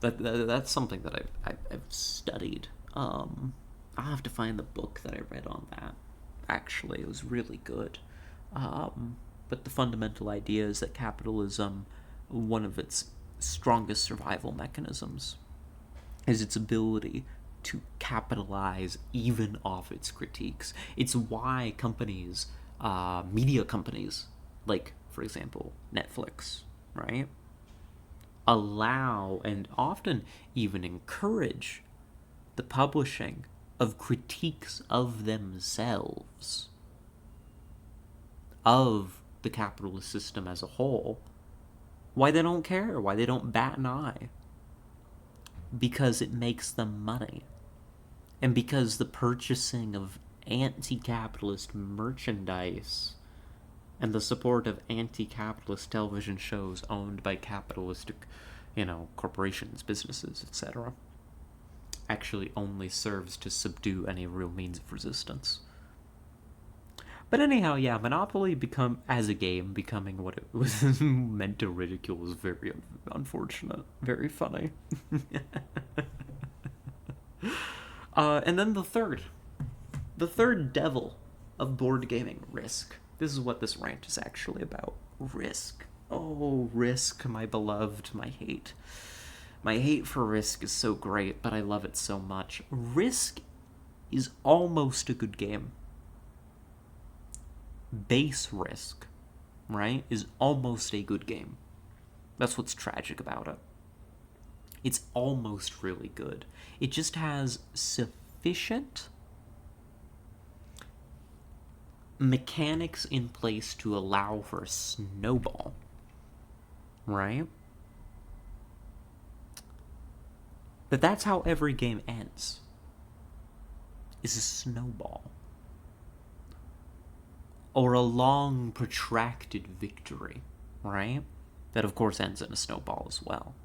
That's something that I've studied. I'll have to find the book that I read on that. Actually, it was really good. But the fundamental idea is that capitalism, one of its strongest survival mechanisms, is its ability to capitalize even off its critiques. It's why companies, media companies, like, for example, Netflix, right, allow and often even encourage the publishing of critiques of themselves, of the capitalist system as a whole. Why they don't care, why they don't bat an eye. Because it makes them money. And because the purchasing of anti-capitalist merchandise and the support of anti-capitalist television shows owned by capitalistic, corporations, businesses, etc., actually only serves to subdue any real means of resistance. But anyhow, yeah, Monopoly as a game becoming what it was meant to ridicule was very unfortunate. Very funny. And then the third devil of board gaming, Risk. This is what this rant is actually about. Risk. Oh, Risk, my beloved, my hate. My hate for Risk is so great, but I love it so much. Risk is almost a good game. Base Risk, right, is almost a good game. That's what's tragic about it. It's almost really good. It just has sufficient mechanics in place to allow for a snowball, right? But that's how every game ends. Is a snowball. Or a long, protracted victory, right? That, of course, ends in a snowball as well.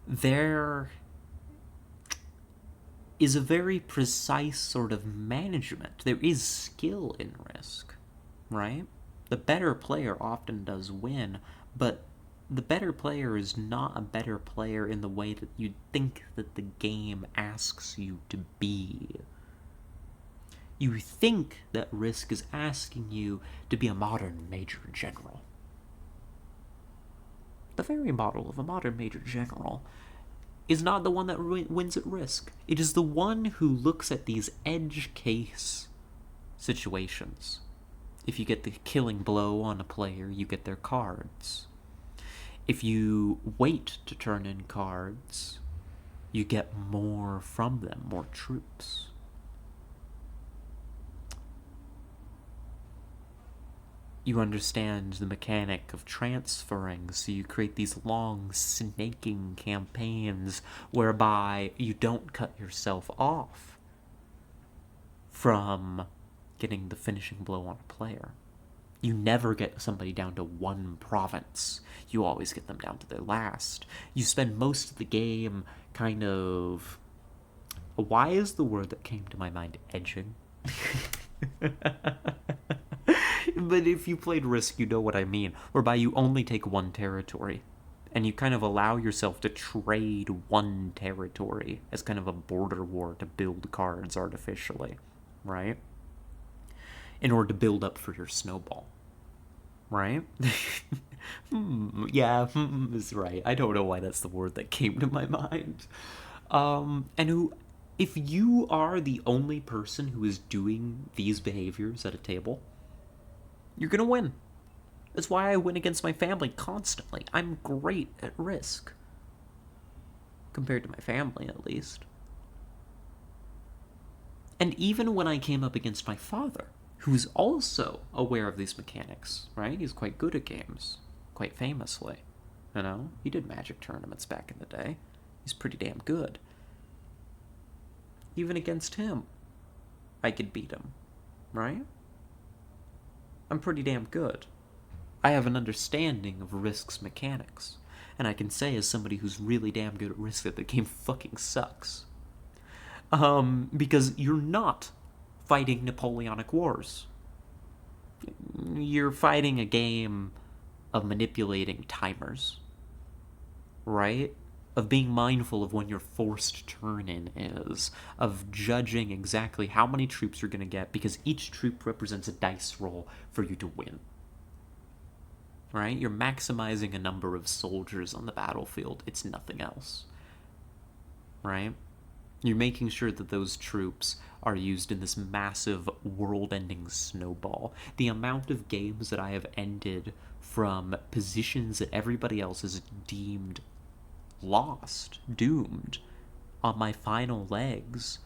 There is a very precise sort of management. There is skill in Risk, right? The better player often does win, but the better player is not a better player in the way that you'd think that the game asks you to be. You think that Risk is asking you to be a modern Major General. The very model of a modern Major General is not the one that wins at Risk. It is the one who looks at these edge case situations. If you get the killing blow on a player, you get their cards. If you wait to turn in cards, you get more from them, more troops. You understand the mechanic of transferring, so you create these long, snaking campaigns whereby you don't cut yourself off from getting the finishing blow on a player. You never get somebody down to one province. You always get them down to their last. You spend most of the game kind of... Why is the word that came to my mind edging? But if you played Risk, you know what I mean. Whereby you only take one territory. And you kind of allow yourself to trade one territory as kind of a border war to build cards artificially, right? In order to build up for your snowball, right? Yeah, is right. I don't know why that's the word that came to my mind. If you are the only person who is doing these behaviors at a table, you're gonna win. That's why I win against my family constantly. I'm great at Risk. Compared to my family, at least. And even when I came up against my father, who's also aware of these mechanics, right? He's quite good at games. Quite famously. You know? He did Magic tournaments back in the day. He's pretty damn good. Even against him, I could beat him. Right? I'm pretty damn good. I have an understanding of Risk's mechanics, and I can say as somebody who's really damn good at Risk that the game fucking sucks. Because you're not fighting Napoleonic Wars. You're fighting a game of manipulating timers, right? Of being mindful of when your forced turn-in is, of judging exactly how many troops you're going to get, because each troop represents a dice roll for you to win. Right? You're maximizing a number of soldiers on the battlefield. It's nothing else. Right? You're making sure that those troops are used in this massive world-ending snowball. The amount of games that I have ended from positions that everybody else has deemed lost, doomed, on my final legs,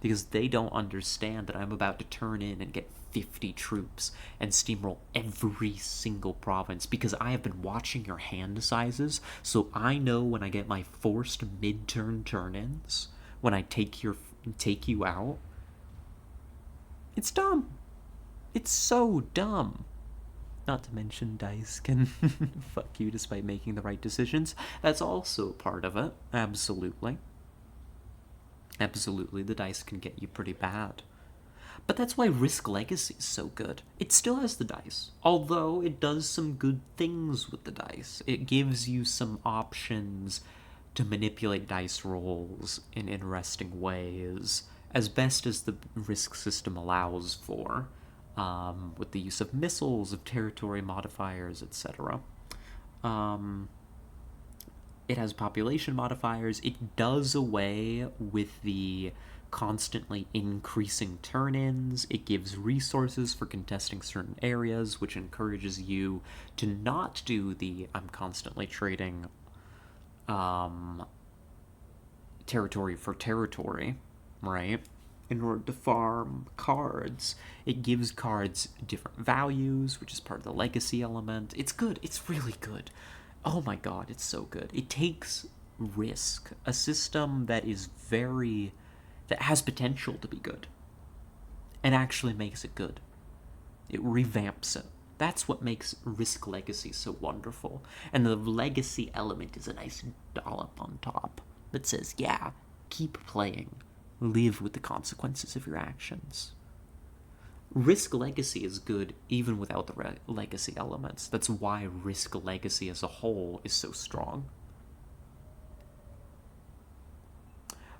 because they don't understand that I'm about to turn in and get 50 troops and steamroll every single province, because I have been watching your hand sizes, so I know when I get my forced mid-turn turn-ins, when I take you out. It's dumb. It's so dumb. Not to mention dice can fuck you despite making the right decisions. That's also part of it. Absolutely. Absolutely, the dice can get you pretty bad. But that's why Risk Legacy is so good. It still has the dice, although it does some good things with the dice. It gives you some options to manipulate dice rolls in interesting ways, as best as the Risk system allows for, with the use of missiles, of territory modifiers, etc. It has population modifiers. It does away with the constantly increasing turn-ins. It gives resources for contesting certain areas, which encourages you to not do the I'm constantly trading territory for territory, right? In order to farm cards. It gives cards different values, which is part of the legacy element. It's good. It's really good. Oh my god, it's so good. It takes Risk, a system that is that has potential to be good, and actually makes it good. It revamps it. That's what makes Risk Legacy so wonderful. And the legacy element is a nice dollop on top that says, yeah, keep playing. Live with the consequences of your actions. Risk Legacy is good even without the legacy elements. That's why Risk Legacy as a whole is so strong.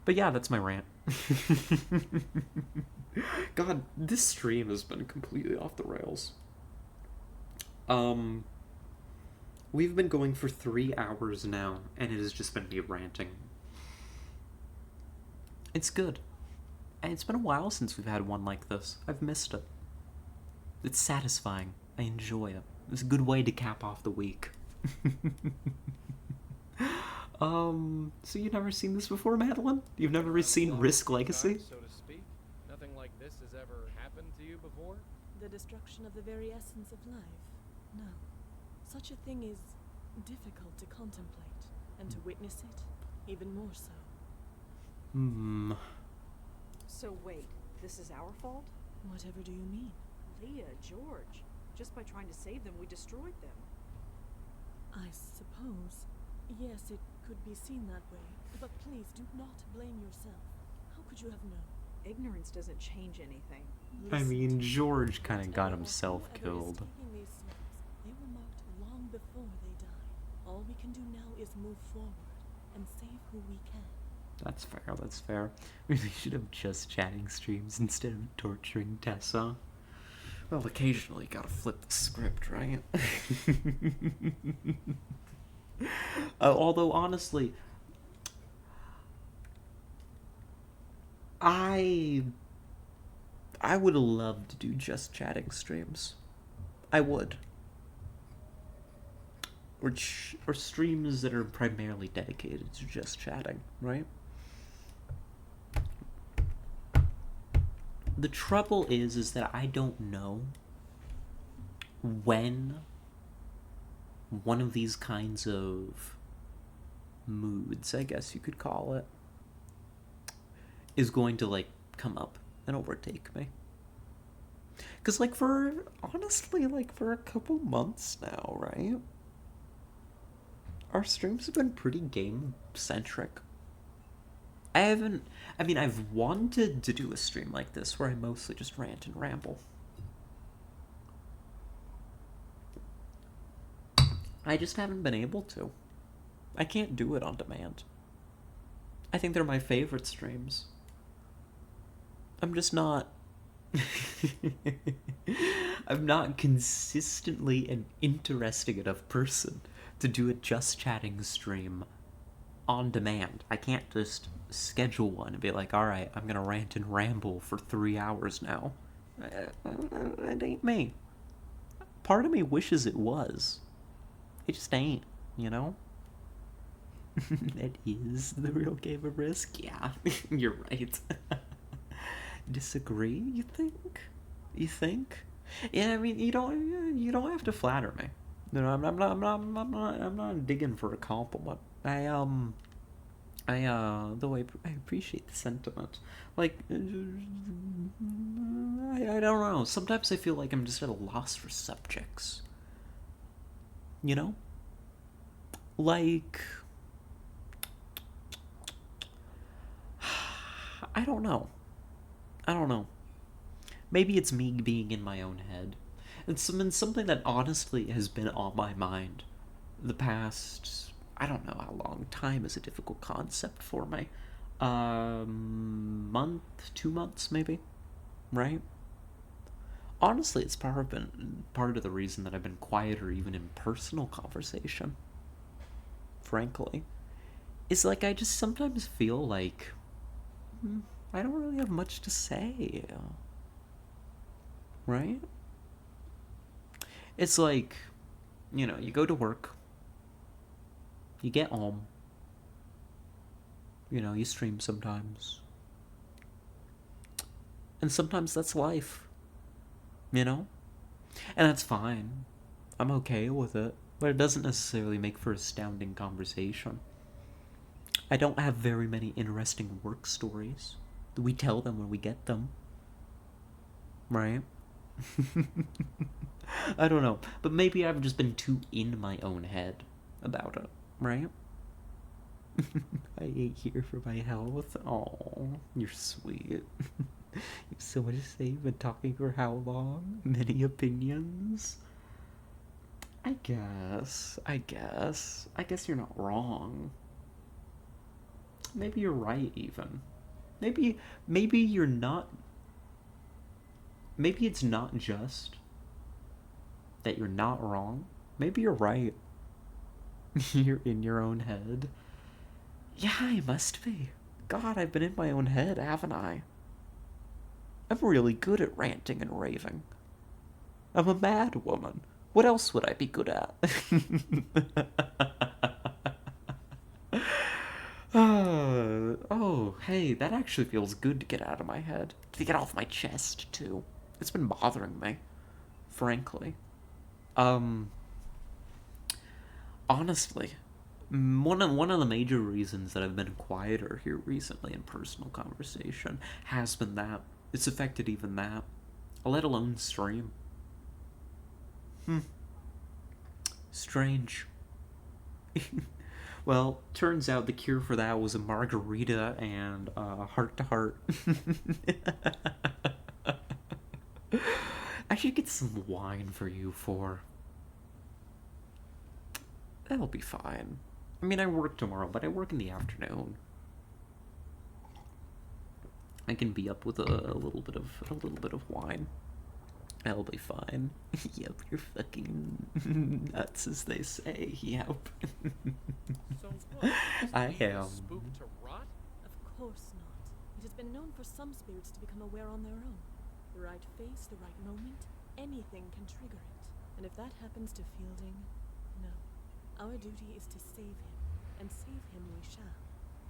But yeah, that's my rant. God, this stream has been completely off the rails. We've been going for 3 hours now, and it has just been me ranting. It's good. And it's been a while since we've had one like this. I've missed it. It's satisfying. I enjoy it. It's a good way to cap off the week. So you've never seen this before, Madeline? You've never seen Risk Legacy? So to speak. Nothing like this has ever happened to you before? The destruction of the very essence of life. No. Such a thing is difficult to contemplate, and to witness it, even more so. So wait, this is our fault? Whatever do you mean? Leah, George. Just by trying to save them, we destroyed them. I suppose. Yes, it could be seen that way. But please do not blame yourself. How could you have known? Ignorance doesn't change anything. I mean, George kind of Whatever got or himself whoever is killed. taking these souls, they were marked long before they died. All we can do now is move forward and save who we can. That's fair, that's fair. We should have just chatting streams instead of torturing Tessa. Well, occasionally you gotta flip the script, right? Although, honestly, I would love to do just chatting streams. I would. Or streams that are primarily dedicated to just chatting, right? The trouble is that I don't know when one of these kinds of moods, I guess you could call it, is going to, like, come up and overtake me. Because, like, honestly, for a couple months now, right? Our streams have been pretty game-centric. I've wanted to do a stream like this where I mostly just rant and ramble. I just haven't been able to. I can't do it on demand. I think they're my favorite streams. I'm just not... I'm not consistently an interesting enough person to do a just chatting stream on demand. I can't just schedule one and be like, alright, I'm gonna rant and ramble for 3 hours now. It ain't me. Part of me wishes it was. It just ain't, you know? That is the real game of Risk? Yeah, you're right. Disagree, you think? You think? Yeah, I mean, you don't have to flatter me. No, I'm not digging for a compliment. Though I appreciate the sentiment. Like, I don't know. Sometimes I feel like I'm just at a loss for subjects. You know? Like, I don't know. Maybe it's me being in my own head. It's been something that honestly has been on my mind the past, I don't know how long. Time is a difficult concept for me. Month, 2 months maybe, right? Honestly, it's part of the reason that I've been quieter even in personal conversation. Frankly, is like I just sometimes feel like I don't really have much to say. Right? It's like, you know, you go to work, you get home, you know, you stream sometimes. And sometimes that's life, you know? And that's fine. I'm okay with it, but it doesn't necessarily make for astounding conversation. I don't have very many interesting work stories. We tell them when we get them. Right? I don't know, but maybe I've just been too in my own head about it, right? I ate here for my health. Oh, you're sweet. You have so much to say. You've been talking for how long? Many opinions? I guess you're not wrong. Maybe you're right, even. Maybe you're not... Maybe it's not just that you're not wrong. Maybe you're right. You're in your own head. Yeah, I must be. God, I've been in my own head, haven't I? I'm really good at ranting and raving. I'm a mad woman. What else would I be good at? Oh, hey, that actually feels good to get out of my head. To get off my chest, too. It's been bothering me, frankly. Honestly, one of the major reasons that I've been quieter here recently in personal conversation has been that. It's affected even that, let alone stream. Strange. Well, turns out the cure for that was a margarita and heart to heart. I should get some wine for you four. That'll be fine. I mean, I work tomorrow, but I work in the afternoon. I can be up with a little bit of wine. That'll be fine. Yep, you're fucking nuts, as they say. Yep. So what? I Leave am. the spook to rot? Of course not. It has been known for some spirits to become aware on their own. The right face, the right moment, anything can trigger it. And if that happens to Fielding, no. Our duty is to save him, and save him we shall.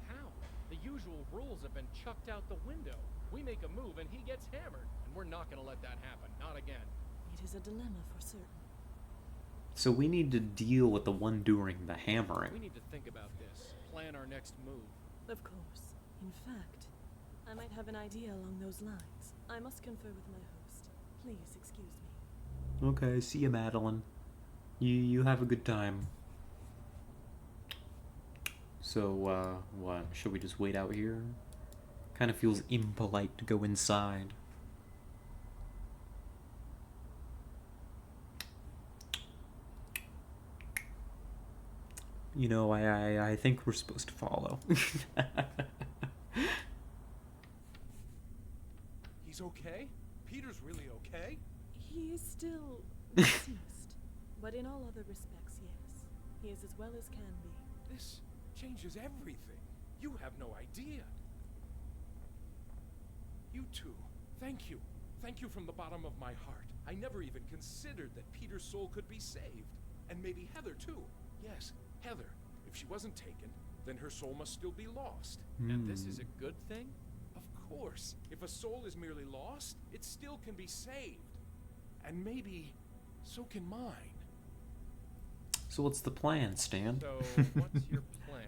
How? The usual rules have been chucked out the window. We make a move and he gets hammered, and we're not gonna let that happen. Not again. It is a dilemma for certain. So we need to deal with the one doing the hammering. We need to think about this. Plan our next move. Of course. In fact, I might have an idea along those lines. I must confer with my host. Please excuse me. Okay, see you, Madeline. You have a good time. So, what? Should we just wait out here? Kind of feels impolite to go inside. You know, I think we're supposed to follow. He's okay? Peter's really okay? He is still deceased, but in all other respects, yes. He is as well as can be. This changes everything. You have no idea. You two, thank you. Thank you from the bottom of my heart. I never even considered that Peter's soul could be saved. And maybe Heather, too. Yes, Heather. If she wasn't taken, then her soul must still be lost. And this is a good thing? Of course. If a soul is merely lost, it still can be saved. And maybe so can mine. So what's the plan, Stan? So, what's your plan?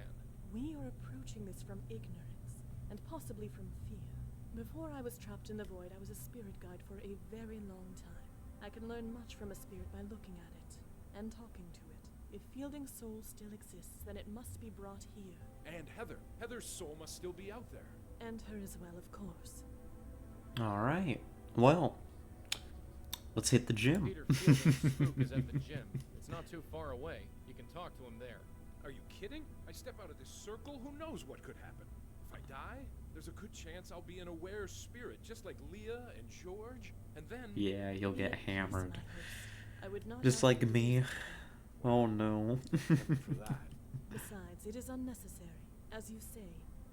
We are approaching this from ignorance, and possibly from fear. Before I was trapped in the void, I was a spirit guide for a very long time. I can learn much from a spirit by looking at it, and talking to it. If Fielding's soul still exists, then it must be brought here. And Heather. Heather's soul must still be out there. And her as well, of course. Alright. Well, let's hit the gym. Peter Fielding's spook is at the gym. It's not too far away. You can talk to him there. Are you kidding? I step out of this circle, who knows what could happen? If I die, there's a good chance I'll be an aware spirit, just like Leah and George, and then... Yeah, you'll get hammered. I would not Just ask like you to me. risk Oh no. for that. Besides, it is unnecessary. As you say,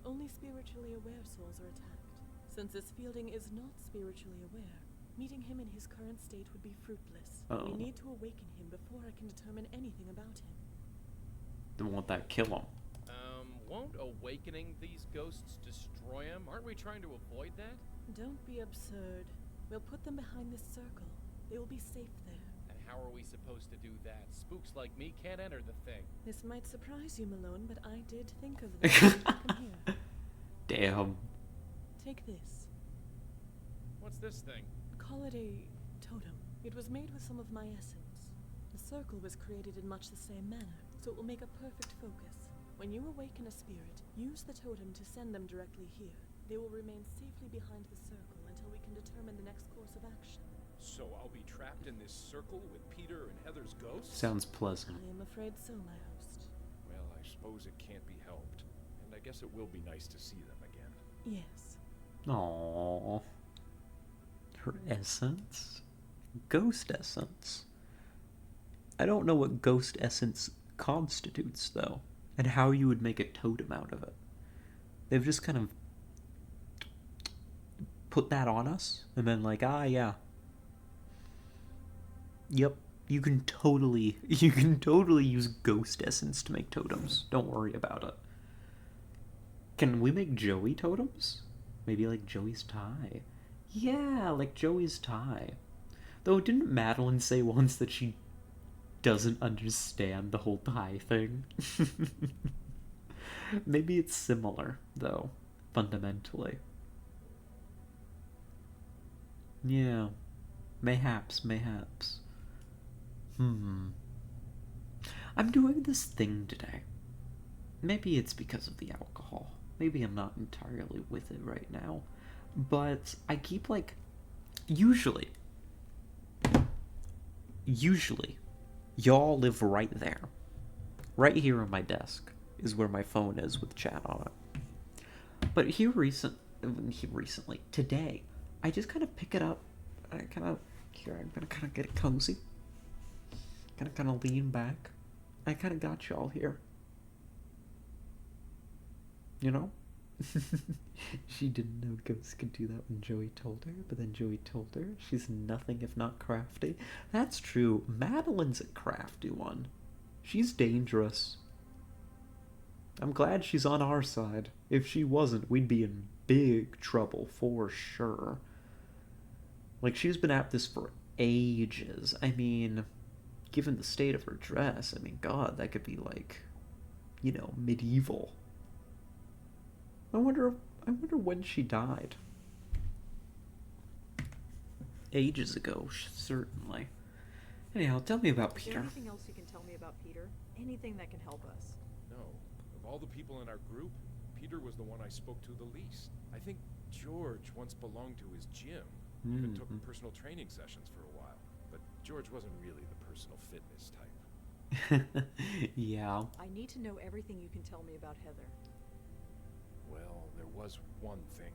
only spiritually aware souls are attacked. Since this Fielding is not spiritually aware, meeting him in his current state would be fruitless. Oh. We need to awaken him before I can determine anything about him. Then won't that kill him? Won't awakening these ghosts destroy him? Aren't we trying to avoid that? Don't be absurd. We'll put them behind this circle. They will be safe there. And how are we supposed to do that? Spooks like me can't enter the thing. This might surprise you, Malone, but I did think of this. Come here. Damn. Take this. What's this thing? Call it a totem. It was made with some of my essence. The circle was created in much the same manner, so it will make a perfect focus. When you awaken a spirit, use the totem to send them directly here. They will remain safely behind the circle until we can determine the next course of action. So I'll be trapped in this circle with Peter and Heather's ghosts? Sounds pleasant. I am afraid so, my host. Well, I suppose it can't be helped. And I guess it will be nice to see them again. Yes. Aww. Her essence? Ghost essence. I don't know what ghost essence constitutes, though, and how you would make a totem out of it. They've just kind of put that on us, and then like, ah, yeah. Yep, you can totally use ghost essence to make totems. Don't worry about it. Can we make Joey totems? Maybe like Joey's tie. Yeah, like Joey's tie. Though, didn't Madeline say once that she doesn't understand the whole tie thing? Maybe it's similar, though, fundamentally. Yeah, mayhaps. I'm doing this thing today. maybe it's because of the alcohol. Maybe I'm not entirely with it right now. But I keep, like, usually, y'all live right there. Right here on my desk is where my phone is with chat on it. But recently, today, I just kind of pick it up. I'm gonna kind of get it cozy. Kind of lean back. I kind of got y'all here. You know? She didn't know ghosts could do that when Joey told her, but then Joey told her she's nothing if not crafty. That's true. Madeline's a crafty one. She's dangerous. I'm glad she's on our side. If she wasn't, we'd be in big trouble for sure. Like, she's been at this for ages. I mean, given the state of her dress, I mean, God, that could be like, you know, medieval. I wonder when she died. Ages ago, certainly. Anyhow, tell me about Is there Peter. anything else you can tell me about Peter? Anything that can help us? No. Of all the people in our group, Peter was the one I spoke to the least. I think George once belonged to his gym. Even took personal training sessions for a while. But George wasn't really the personal fitness type. Yeah. I need to know everything you can tell me about Heather. Well, there was one thing.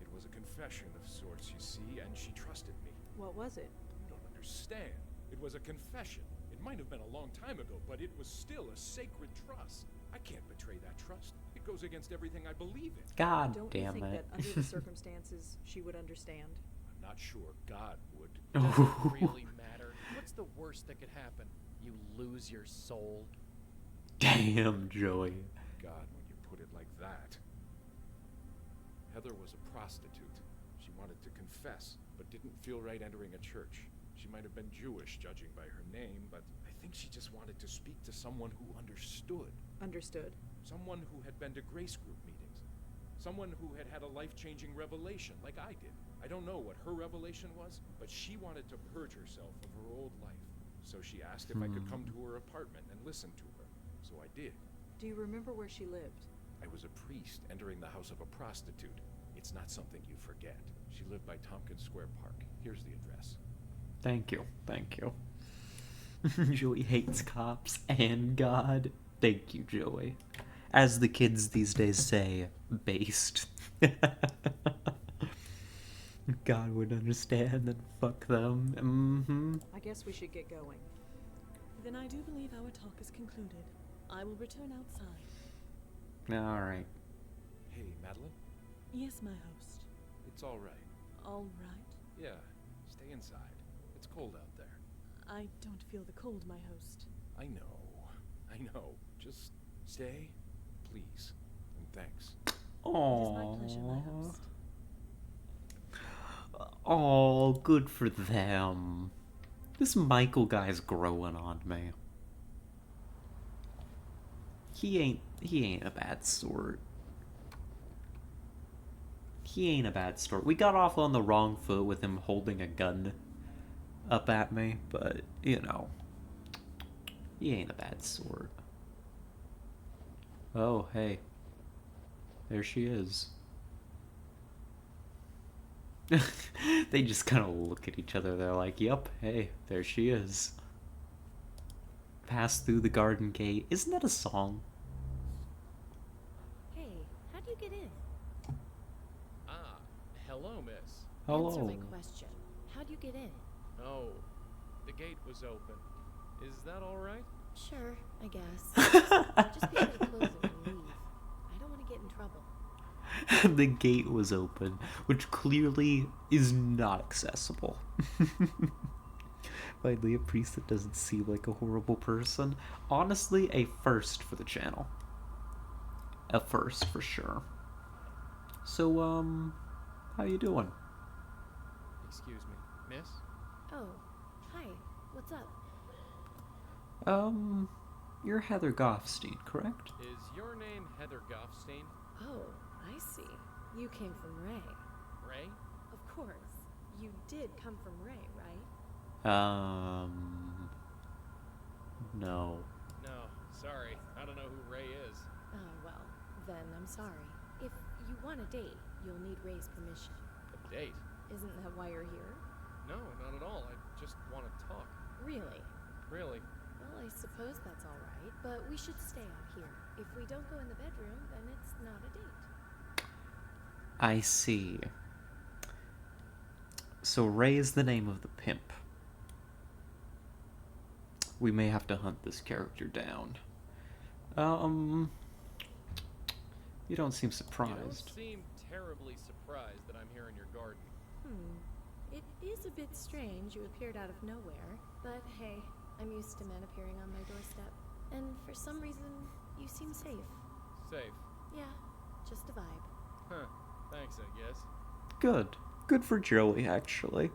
It was a confession of sorts, you see, and she trusted me. What was it? You don't understand. It was a confession. It might have been a long time ago, but it was still a sacred trust. I can't betray that trust. It goes against everything I believe in. God Don't damn you think it. that under the circumstances she would understand? I'm not sure God would. Does it really matter? What's the worst that could happen? You lose your soul? Damn, Joey. God, when you put it like that. Heather was a prostitute. She wanted to confess, but didn't feel right entering a church. She might have been Jewish, judging by her name, but I think she just wanted to speak to someone who understood. Understood. Someone who had been to grace group meetings. Someone who had had a life-changing revelation, like I did. I don't know what her revelation was, but she wanted to purge herself of her old life. So she asked if I could come to her apartment and listen to her. So I did. Do you remember where she lived? I was a priest entering the house of a prostitute. It's not something you forget. She lived by Tompkins Square Park. Here's the address. Thank you. Thank you. Joey hates cops and God. Thank you, Joey. As the kids these days say, based. God would understand and fuck them. I guess we should get going. Then I do believe our talk is concluded. I will return outside. Alright. Hey, Madeline? Yes, my host. It's all right. All right. Yeah, stay inside. It's cold out there. I don't feel the cold, my host. I know. Just stay, please. And thanks. It is my pleasure, my host. Oh, good for them. This Michael guy's growing on me. He ain't a bad sort. He ain't a bad sort. We got off on the wrong foot with him holding a gun up at me, but, you know, he ain't a bad sort. Oh, hey. There she is. They just kind of look at each other. They're like, yep, hey, there she is. Pass through the garden gate. Isn't that a song? Hey, how do you get in? Ah, hello, miss. Hello. Answer my question. How do you get in? Oh, the gate was open. Is that all right? Sure, I guess. Just be sure to close it when you leave. I don't want to get in trouble. The gate was open, which clearly is not accessible. Finally, a priest that doesn't seem like a horrible person. Honestly, a first for the channel. A first for sure. So, how you doing? Excuse me, miss? Oh, hi. What's up? You're Heather Goffstein, correct? Is your name Heather Goffstein? Oh, I see. You came from Ray. Ray? Of course. You did come from Ray, right? No. No, sorry. I don't know who Ray is. Oh, then, I'm sorry. If you want a date, you'll need Ray's permission. A date? Isn't that why you're here? No, not at all. I just want to talk. Really? Really? Well, I suppose that's all right, but we should stay out here. If we don't go in the bedroom, then it's not a date. I see. So Ray is the name of the pimp. We may have to hunt this character down. You don't seem surprised. You don't seem terribly surprised that I'm here in your garden. It is a bit strange you appeared out of nowhere, but hey, I'm used to men appearing on my doorstep. And for some reason, you seem safe. Safe? Yeah, just a vibe. Huh. Thanks, I guess. Good. Good for Joey, actually.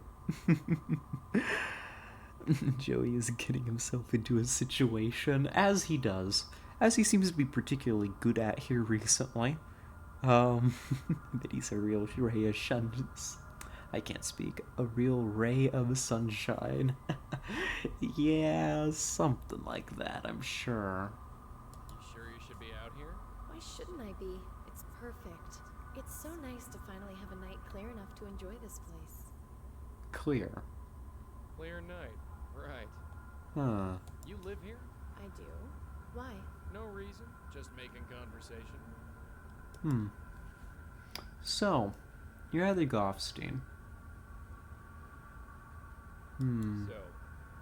Joey is getting himself into a situation, as he does. As he seems to be particularly good at here recently. But he's a real ray of I can't speak. A real ray of sunshine. Yeah, something like that, I'm sure. You sure you should be out here? Why shouldn't I be? It's perfect. It's so nice to finally have a night clear enough to enjoy this place. Clear. Clear night. Right. Huh. You live here? I do. Why? No reason. Just making conversation. So, you're Heather Goffstein. So,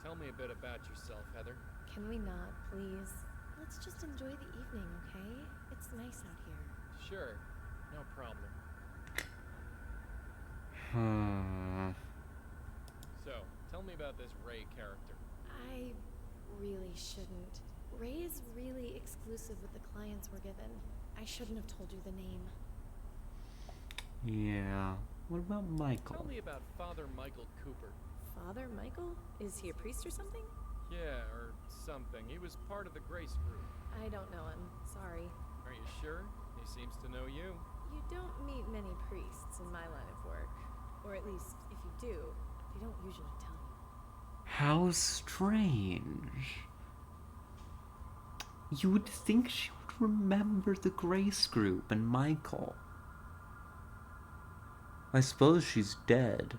tell me a bit about yourself, Heather. Can we not, please? Let's just enjoy the evening, okay? It's nice out here. Sure. No problem. So, tell me about this Ray character. I really shouldn't. Ray is really exclusive with the clients we're given. I shouldn't have told you the name. Yeah. What about Michael? Tell me about Father Michael Cooper. Father Michael? Is he a priest or something? Yeah, or something. He was part of the Grace group. I don't know him. Sorry. Are you sure? He seems to know you. You don't meet many priests in my line of work. Or at least, if you do, they don't usually tell you. How strange. You would think she would remember the Grace group and Michael. I suppose she's dead.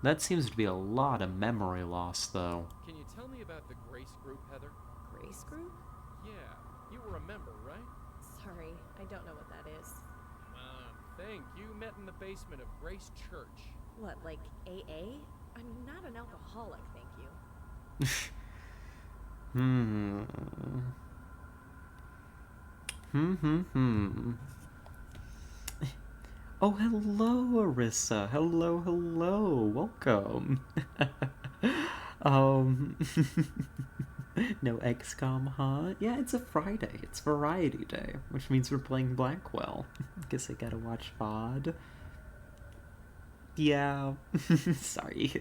That seems to be a lot of memory loss, though. Can you tell me about the Grace group, Heather? Grace group? Yeah, you were a member, right? Sorry, I don't know what that is. Think. You met in the basement of Grace Church. What, like AA? I'm not an alcoholic, thank you. Oh, hello, Arissa. Hello, welcome. No XCOM, huh? Yeah, it's a Friday. It's Variety Day, which means we're playing Blackwell. Guess I gotta watch VOD. Yeah. Sorry.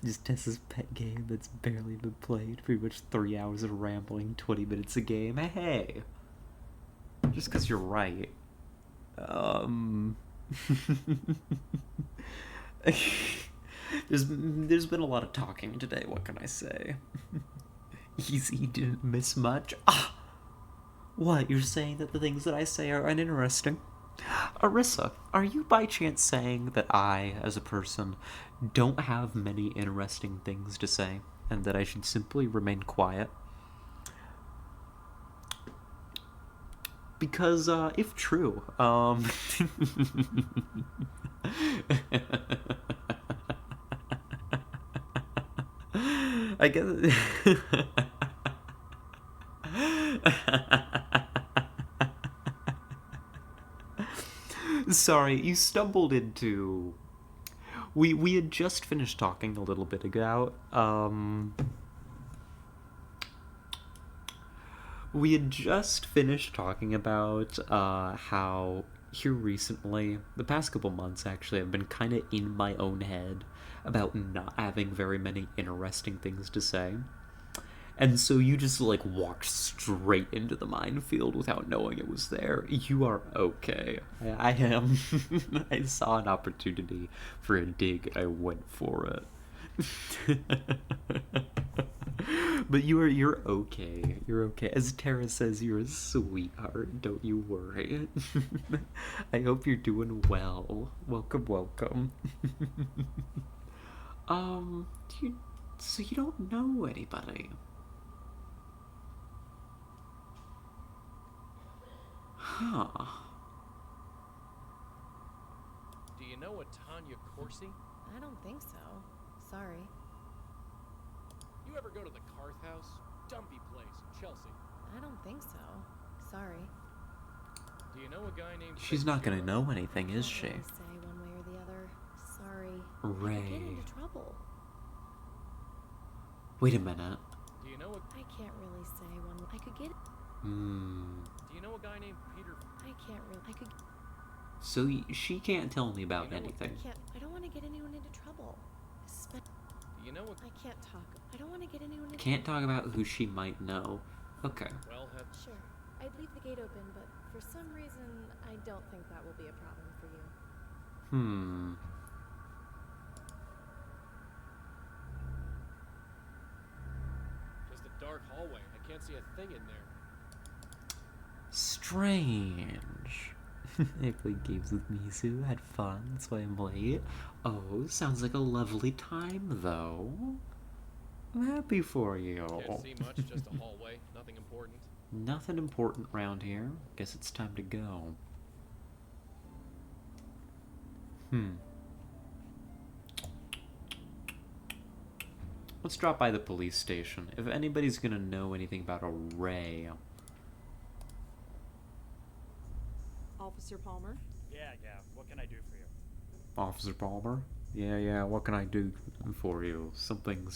Just Tessa's pet game that's barely been played. Pretty much 3 hours of rambling, 20 minutes a game. Hey! Just because you're right. There's been a lot of talking today, what can I say? Easy, didn't miss much. Ah! What, you're saying that the things that I say are uninteresting? Arissa, are you by chance saying that I, as a person, don't have many interesting things to say, and that I should simply remain quiet? Because, if true, I guess... Sorry, you stumbled into... We had just finished talking a little bit ago, we had just finished talking about, how here recently, the past couple months actually, I've been kind of in my own head about not having very many interesting things to say. And so you just, like, walked straight into the minefield without knowing it was there. You are okay. I am. I saw an opportunity for a dig. I went for it. But you're okay. You're okay. As Tara says, you're a sweetheart. Don't you worry. I hope you're doing well. Welcome, welcome. So you don't know anybody? Huh. Do you know a Tanya Corsi? I don't think so. Sorry. You ever go to the Carth House? Dumpy place in Chelsea. I don't think so. Sorry. Do you know a guy named... She's not gonna know anything, is she? Can't really say one way or the other. Sorry. Ray. I could get into trouble. Wait a minute. Do you know a... I can't really say one. I could get. Do you know a guy named Peter... I can't really. I could. So she can't tell me about anything. I don't want to get anyone into trouble. Do you know a... I can't talk. I don't want to get anyone into Can't talk about who she might know. Okay. Well, Sure. I'd leave the gate open, but for some reason, I don't think that will be a problem for you. Just a dark hallway. I can't see a thing in there. Strange. I played games with Mizu, had fun, that's why I'm late. Oh, sounds like a lovely time, though. I'm happy for you. Can't see much, just a hallway. Nothing important. Nothing important around here. Guess it's time to go. Let's drop by the police station. If anybody's gonna know anything about a Ray. Officer Palmer? Yeah, what can I do for you? Officer Palmer? Yeah, what can I do for you? Something.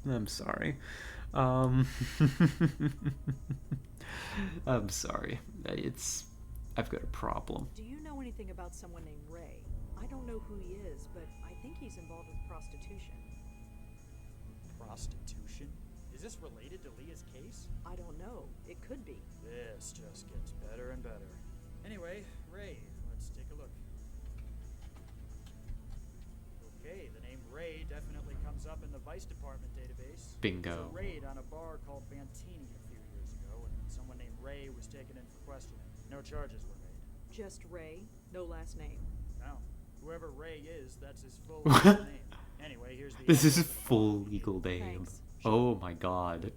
I'm sorry. I'm sorry. I've got a problem. Do you know anything about someone named Ray? I don't know who he is, but I think he's involved with prostitution. Prostitution? Is this related to Leah's case? I don't know. It could be. This just gets better and better. Anyway, Ray, let's take a look. Okay, the name Ray definitely comes up in the Vice Department database. Bingo. There was a raid on a bar called Vantini a few years ago, and someone named Ray was taken in for questioning. No charges were made. Just Ray? No last name? No. Whoever Ray is, that's his full legal name. Anyway, here's the... This is full legal name. Thanks. Oh my god.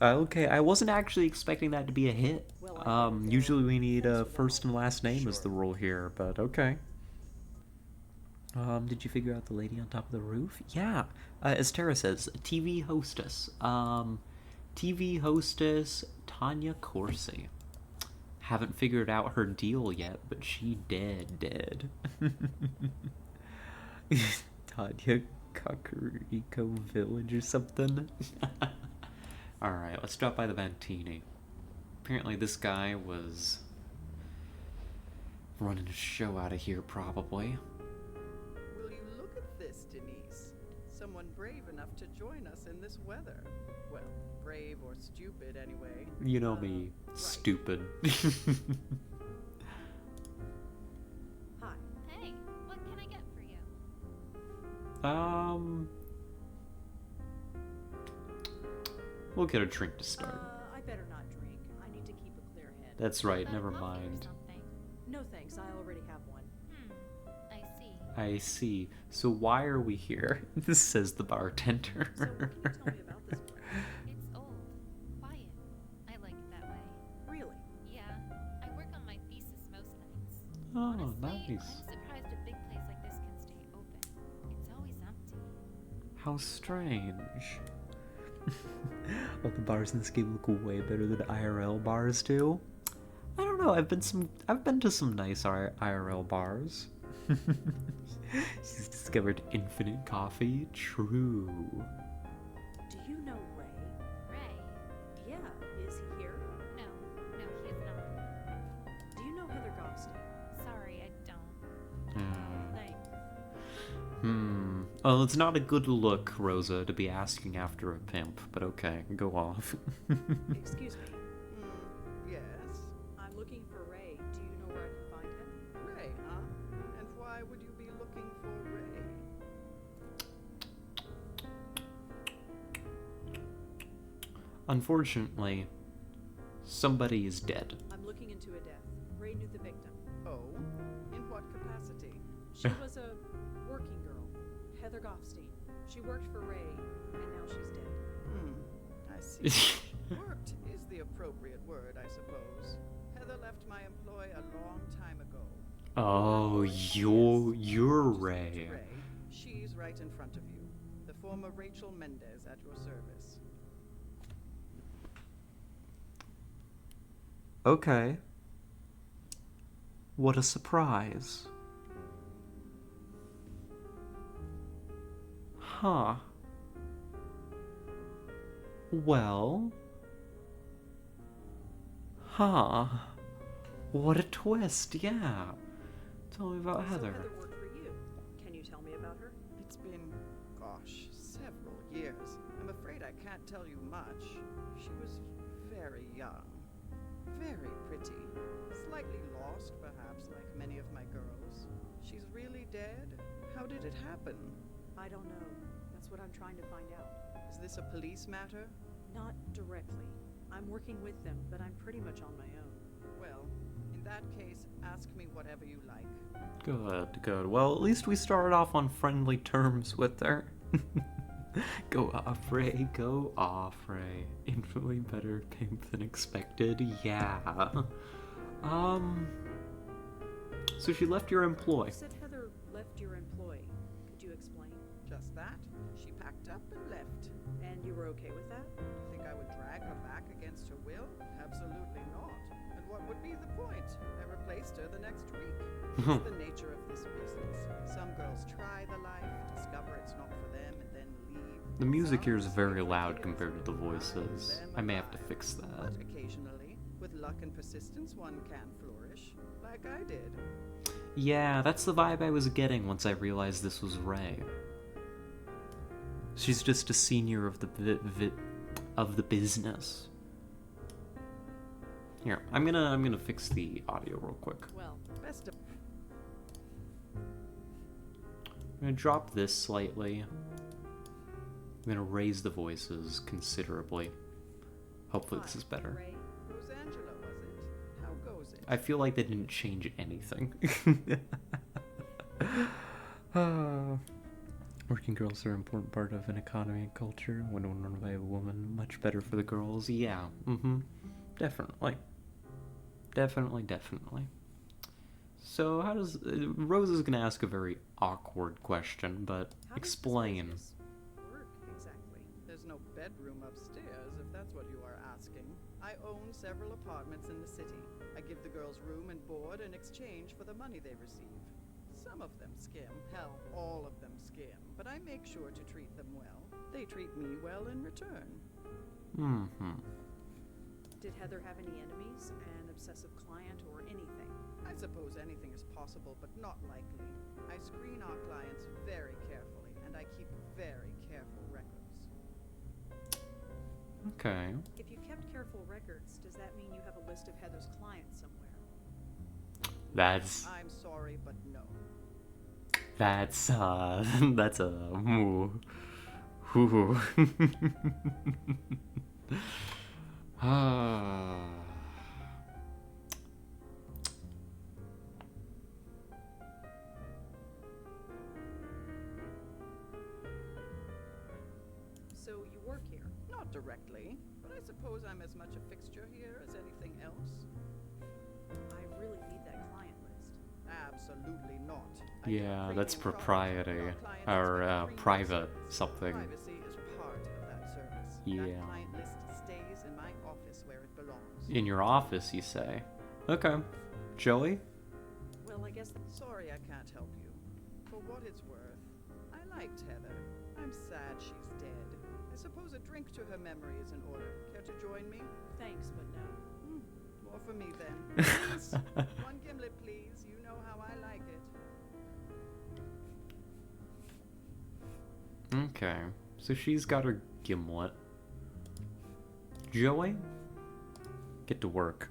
Okay, I wasn't actually expecting that to be a hit. Usually we need a first and last name as the rule here, but okay. Did you figure out the lady on top of the roof? Yeah, as Tara says, TV hostess. TV hostess Tanya Corsi. Haven't figured out her deal yet, but she dead. Tanya Kakariko Village or something. Alright, let's drop by the Vantini. Apparently this guy was running a show out of here, probably. Will you look at this, Denise? Someone brave enough to join us in this weather. Well, brave or stupid, anyway. You know me, right. stupid. Hi. Hey, what can I get for you? We'll get a drink to start. I better not drink. I need to keep a clear head. That's right, About a never coffee or mind. something? No thanks, I already have one. I see. I see. So why are we here? This says the bartender. So what can you tell me about this place? It's old. Quiet. I like it that way. Really? Yeah. I work on my thesis most nights. Oh, Honestly, nice. I'm surprised a big place like this can stay open. It's always empty. How strange. Oh, the bars in this game look way better than IRL bars do. I don't know. I've been to some nice IRL bars. She's discovered infinite coffee. True. Do you know Ray? Ray? Yeah, is he here? No, he's not. Do you know Heather Goffstein? Sorry, I don't. Thanks. Well, it's not a good look, Rosa, to be asking after a pimp, but okay, go off. Excuse me. Yes? I'm looking for Ray. Do you know where I can find him? Ray, huh? And why would you be looking for Ray? Unfortunately, somebody is dead. I'm looking into a death. Ray knew the victim. Oh? In what capacity? She was a working girl, Heather Goffstein. She worked for Ray, and now she's dead. I see. Worked is the appropriate word, I suppose. Heather left my employ a long time ago. Oh, you're Ray. Ray, she's right in front of you. The former Rachel Mendez at your service. Okay. What a surprise. Huh. Well. Huh. What a twist, yeah. Tell me about Heather. So Heather worked for you. Can you tell me about her? It's been, gosh, several years. I'm afraid I can't tell you much. She was very young. Very pretty. Slightly lost, perhaps, like many of my girls. She's really dead? How did it happen? I don't know. That's what I'm trying to find out. Is this a police matter? Not directly. I'm working with them, but I'm pretty much on my own. Well, in that case, ask me whatever you like. Good, good. Well, at least we started off on friendly terms with her. Go off, Ray. Go off, Ray. Infinitely better pimp than expected. Yeah. So she left your employ. You said Heather left your employ. Could you explain? Just that. She packed up and left. And you were okay with that? You think I would drag her back against her will? Absolutely not. And what would be the point? I replaced her the next week. It's the nature of this business. Some girls try the life, discover it's not for them, and then leave. The music here is very loud compared to the voices. I may have to fix that. But occasionally, with luck and persistence, one can flourish, like I did. Yeah, that's the vibe I was getting once I realized this was Ray. She's just a senior of the business. Here, I'm gonna fix the audio real quick. Well, best of. I'm gonna drop this slightly. I'm gonna raise the voices considerably. Hopefully this is better. Ray, Rosangela, was it? How goes it? I feel like they didn't change anything. Working girls are an important part of an economy and culture. When run by a woman, much better for the girls. Yeah, definitely. Definitely. So how does... Rose is going to ask a very awkward question, but how explain. does this work exactly? There's no bedroom upstairs, if that's what you are asking. I own several apartments in the city. I give the girls room and board in exchange for the money they receive. Some of them skim, hell, all of them skim, but I make sure to treat them well. They treat me well in return. Did Heather have any enemies, an obsessive client, or anything? I suppose anything is possible, but not likely. I screen our clients very carefully, and I keep very careful records. Okay. If you kept careful records, does that mean you have a list of Heather's clients somewhere? That's... I'm sorry, but no. That's a... Ooh. Ooh. So you work here? Not directly, but I suppose I'm as much a fixture here as anything else. I really need that client list. Absolutely not. Yeah, that's propriety. Or, private something. Privacy is part of that service. Yeah. That client list stays in my office where it belongs. In your office, you say? Okay. Joey? Well, I guess... Sorry I can't help you. For what it's worth, I liked Heather. I'm sad she's dead. I suppose a drink to her memory is in order. Care to join me? Thanks, but no. More for me then. Please. One gimlet, please. You know how I like it. Okay, so she's got her gimlet. Joey? Get to work.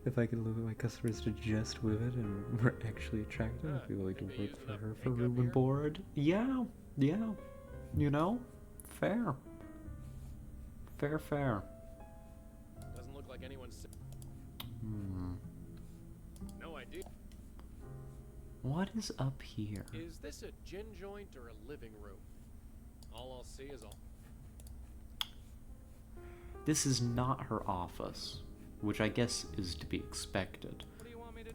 If I can look at my customers to just with it and we're actually attractive, I'd be willing to work for her for room and board. Yeah, yeah. You know? Fair. Fair. Doesn't look like anyone's... No idea. What is up here? Is this a gin joint or a living room? All I'll see is all... This is not her office, which I guess is to be expected. What do you want me to...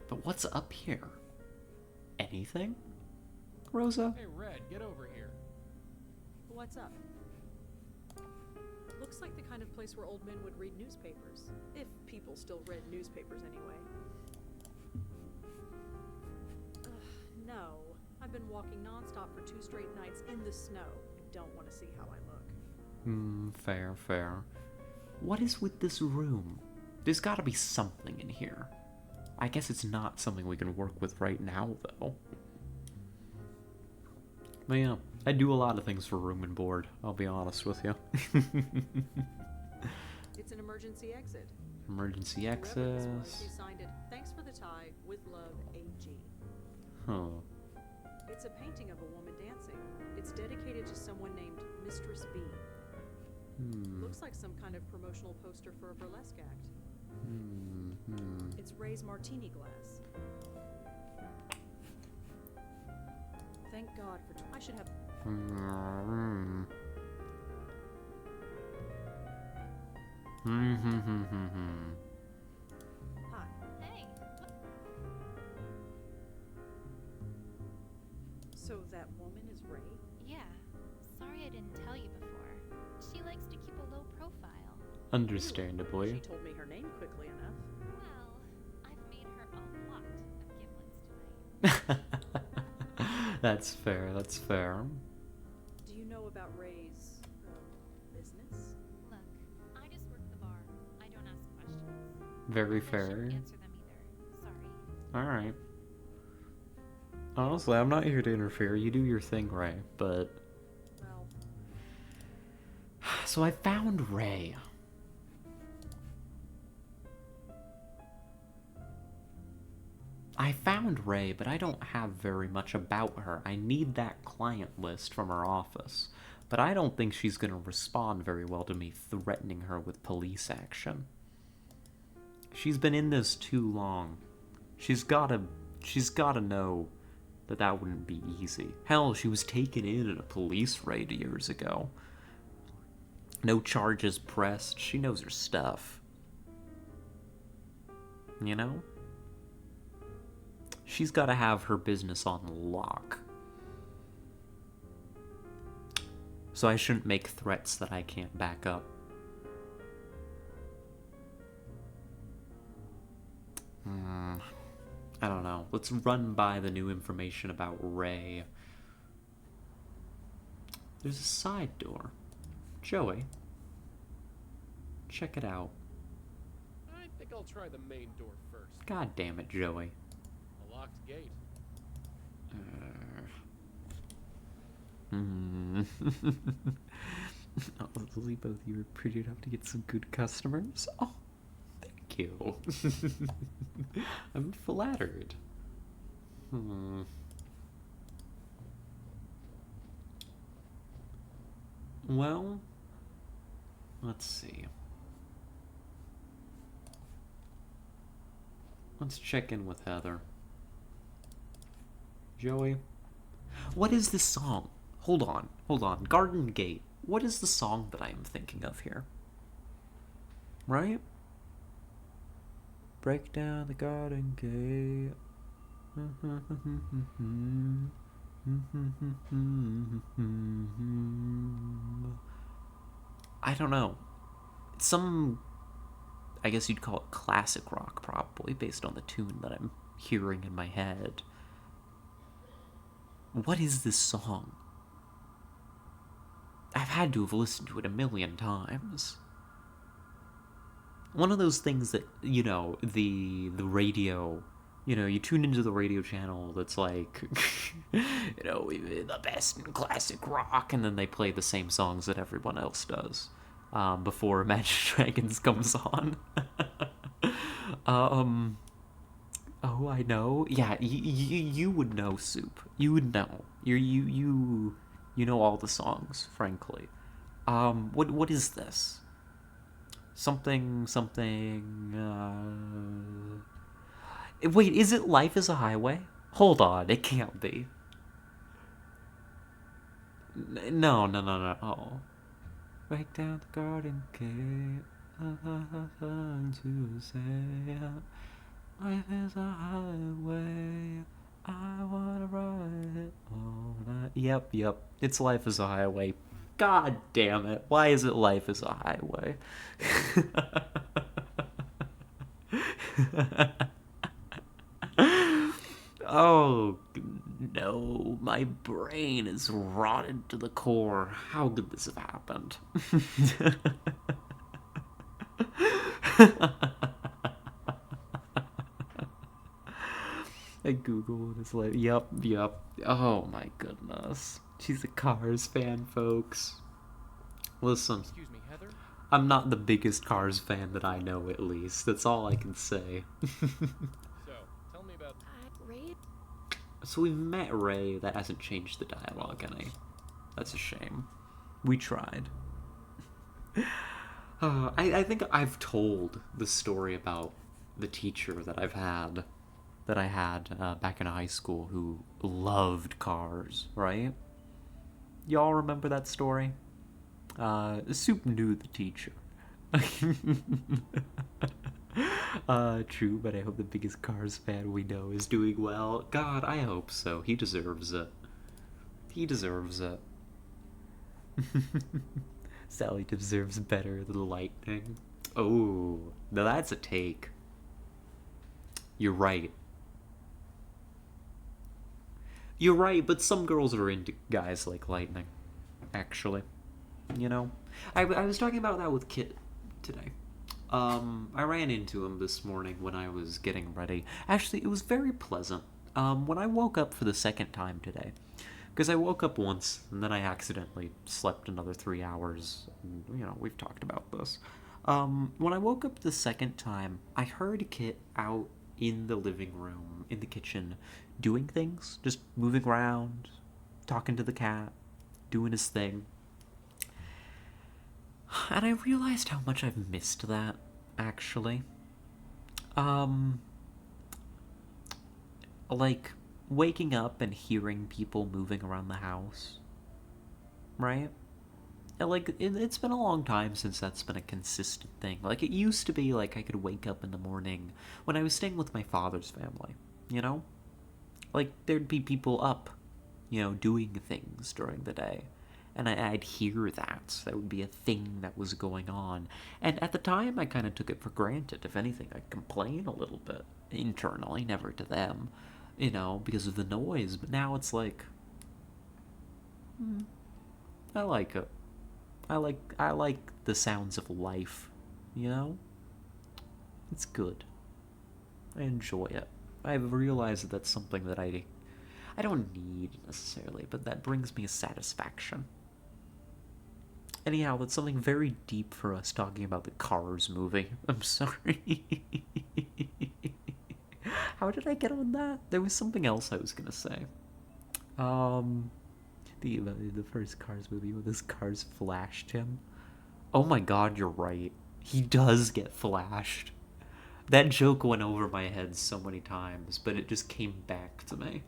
But what's up here? Anything? Rosa? Hey, Red, get over here. What's up? Looks like the kind of place where old men would read newspapers. If people still read newspapers anyway. No. I've been walking nonstop for 2 straight nights in the snow. I don't want to see how I look. Fair. What is with this room? There's gotta be something in here. I guess it's not something we can work with right now, though. But yeah, I do a lot of things for room and board, I'll be honest with you. It's an emergency exit. Emergency Whoever this was, access. he signed it. Thanks for the tie. With love, A.G. Huh. It's a painting of a woman dancing. It's dedicated to someone named Mistress B. Looks like some kind of promotional poster for a burlesque act. It's Ray's martini glass. Thank God for... I should have... Hi. Hey. So that woman is Ray? Yeah. Sorry I didn't tell you before. She likes to keep a low profile. Understandably. She told me her name quickly enough. Well, I've made her a lot of giblets tonight. That's fair. Do you know about Ray's business? Look, I just work the bar. I don't ask questions. Very I fair. shouldn't answer them either. Sorry. Alright. Honestly, I'm not here to interfere. You do your thing, Ray, but... Well... So I found Ray. But I don't have very much about her. I need that client list from her office. But I don't think she's gonna respond very well to me threatening her with police action. She's been in this too long. She's gotta know that that wouldn't be easy. Hell, she was taken in a police raid years ago. No charges pressed. She knows her stuff. You know? She's got to have her business on lock. So I shouldn't make threats that I can't back up. I don't know. Let's run by the new information about Ray. There's a side door. Joey, check it out. I think I'll try the main door first. God damn it, Joey. A locked gate. Oh, Lily, both you were pretty enough to get some good customers. Oh, thank you. I'm flattered. Well, let's see. Let's check in with Heather. Joey? What is this song? Hold on. Garden Gate. What is the song that I am thinking of here? Right? Break down the garden gate. I don't know. I guess you'd call it classic rock, probably, based on the tune that I'm hearing in my head. What is this song? I've had to have listened to it a million times. One of those things that, you know, the radio you tune into the radio channel that's like, we the best in classic rock, and then they play the same songs that everyone else does before Imagine Dragons comes on. Oh, I know. Yeah, you would know, Soup. You would know. You know all the songs, frankly. What is this? Something. Wait, is it Life is a Highway? Hold on, it can't be. No. Oh. Break down the garden gate. To say, life is a highway. I wanna ride it all night. Yep. It's Life is a Highway. God damn it. Why is it Life is a Highway? Oh, no. My brain is rotted to the core. How could this have happened? I googled it's like, yep. Oh my goodness. She's a Cars fan, folks. Listen. Excuse me, Heather? I'm not the biggest Cars fan that I know, at least. That's all I can say. So, tell me about... Ray? So we've met Ray. That hasn't changed the dialogue any. That's a shame. We tried. I think I've told the story about the teacher that I had back in high school who loved cars, right? Y'all remember that story? Soup knew the teacher. True, but I hope the biggest Cars fan we know is doing well. God, I hope so. He deserves it. He deserves it. Sally deserves better than lightning. Oh, now that's a take. You're right. You're right, but some girls are into guys like lightning, actually. I was talking about that with Kit today. I ran into him this morning when I was getting ready. Actually, it was very pleasant. When I woke up for the second time today, because I woke up once and then I accidentally slept another 3 hours. We've talked about this. When I woke up the second time, I heard Kit out in the living room, in the kitchen, doing things, just moving around, talking to the cat, doing his thing. And I realized how much I've missed that, actually. Like, waking up and hearing people moving around the house, right? And, like, it's been a long time since that's been a consistent thing. Like, it used to be, like, I could wake up in the morning when I was staying with my father's family, Like, there'd be people up, doing things during the day. And I'd hear that. That would be a thing that was going on. And at the time, I kind of took it for granted. If anything, I'd complain a little bit internally, never to them, because of the noise. But now it's like, I like it. I like the sounds of life, It's good. I enjoy it. I've realized that that's something that I don't need necessarily, but that brings me a satisfaction. Anyhow, that's something very deep for us talking about the Cars movie. I'm sorry. How did I get on that? There was something else I was gonna say. The first Cars movie when this Cars flashed him. Oh my god, you're right. He does get flashed. That joke went over my head so many times, but it just came back to me.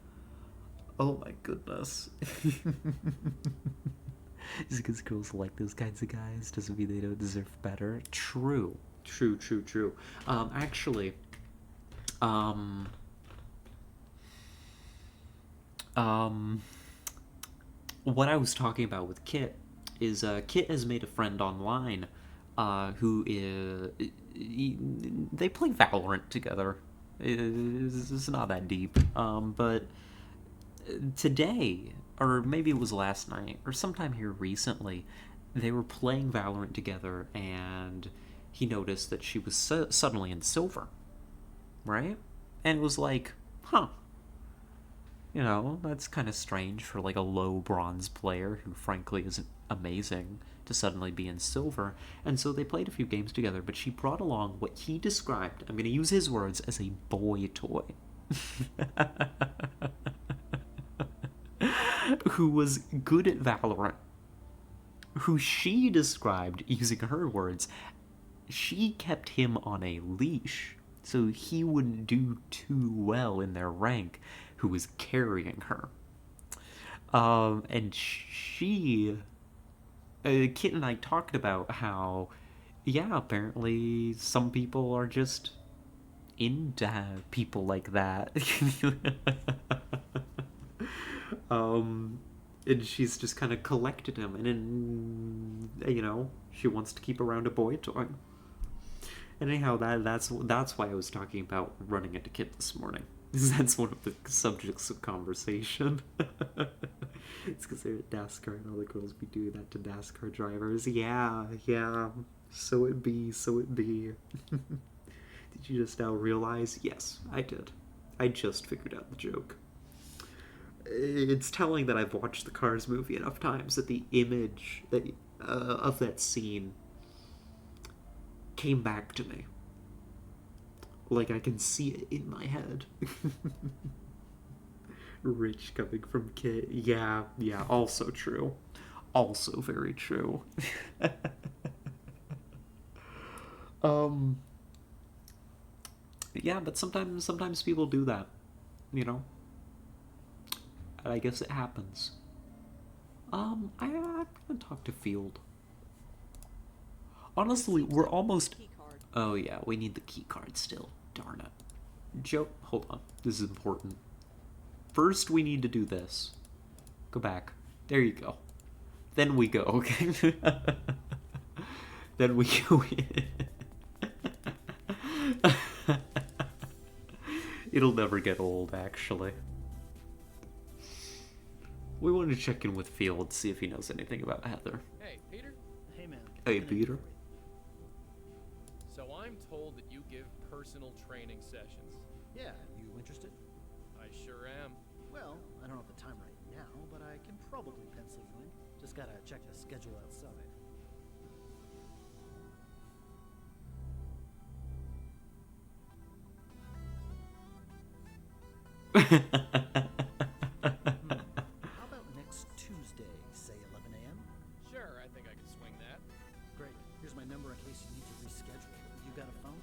Oh my goodness. Just because girls like those kinds of guys doesn't mean they don't deserve better. True. Actually, what I was talking about with Kit is Kit has made a friend online who is... they play Valorant together. It's not that deep. But today, or maybe it was last night, or sometime here recently, they were playing Valorant together, and he noticed that she was suddenly in silver, right? And it was like, huh. You know, that's kind of strange for like a low bronze player who frankly isn't amazing to suddenly be in silver. And so they played a few games together, but she brought along what he described, I'm going to use his words, as a boy toy. Who was good at Valorant. Who she described, using her words, she kept him on a leash so he wouldn't do too well in their rank, who was carrying her. And Kit and I talked about how, yeah, apparently some people are just into people like that. And she's just kind of collected him, and you know, she wants to keep around a boy toy. And anyhow, that's why I was talking about running into Kit this morning. That's one of the subjects of conversation. It's because they're at NASCAR and all the girls be doing that to NASCAR drivers. Yeah. So it be. Did you just now realize? Yes, I did. I just figured out the joke. It's telling that I've watched the Cars movie enough times that the image of that scene came back to me. Like I can see it in my head. Rich coming from Kit. Yeah, also true. Also very true. Yeah, but sometimes people do that, you know? I guess it happens. I'm gonna talk to Field. Honestly, we're almost... Oh yeah, we need the key card still. Darn it. Joe, hold on. This is important. First, we need to do this. Go back. There you go. Then we go, okay? Then we go in. It'll never get old, actually. We want to check in with Field, see if he knows anything about Heather. Hey, Peter? Hey, man. Hey, Peter. So I'm told that you give personal training sessions. Yeah, you interested? I sure am. Well, I don't have the time right now, but I can probably pencil you in. Just gotta check the schedule outside. How about next Tuesday, say 11 a.m.? Sure, I think I can swing that. Great. Here's my number in case you need to reschedule. You got a phone?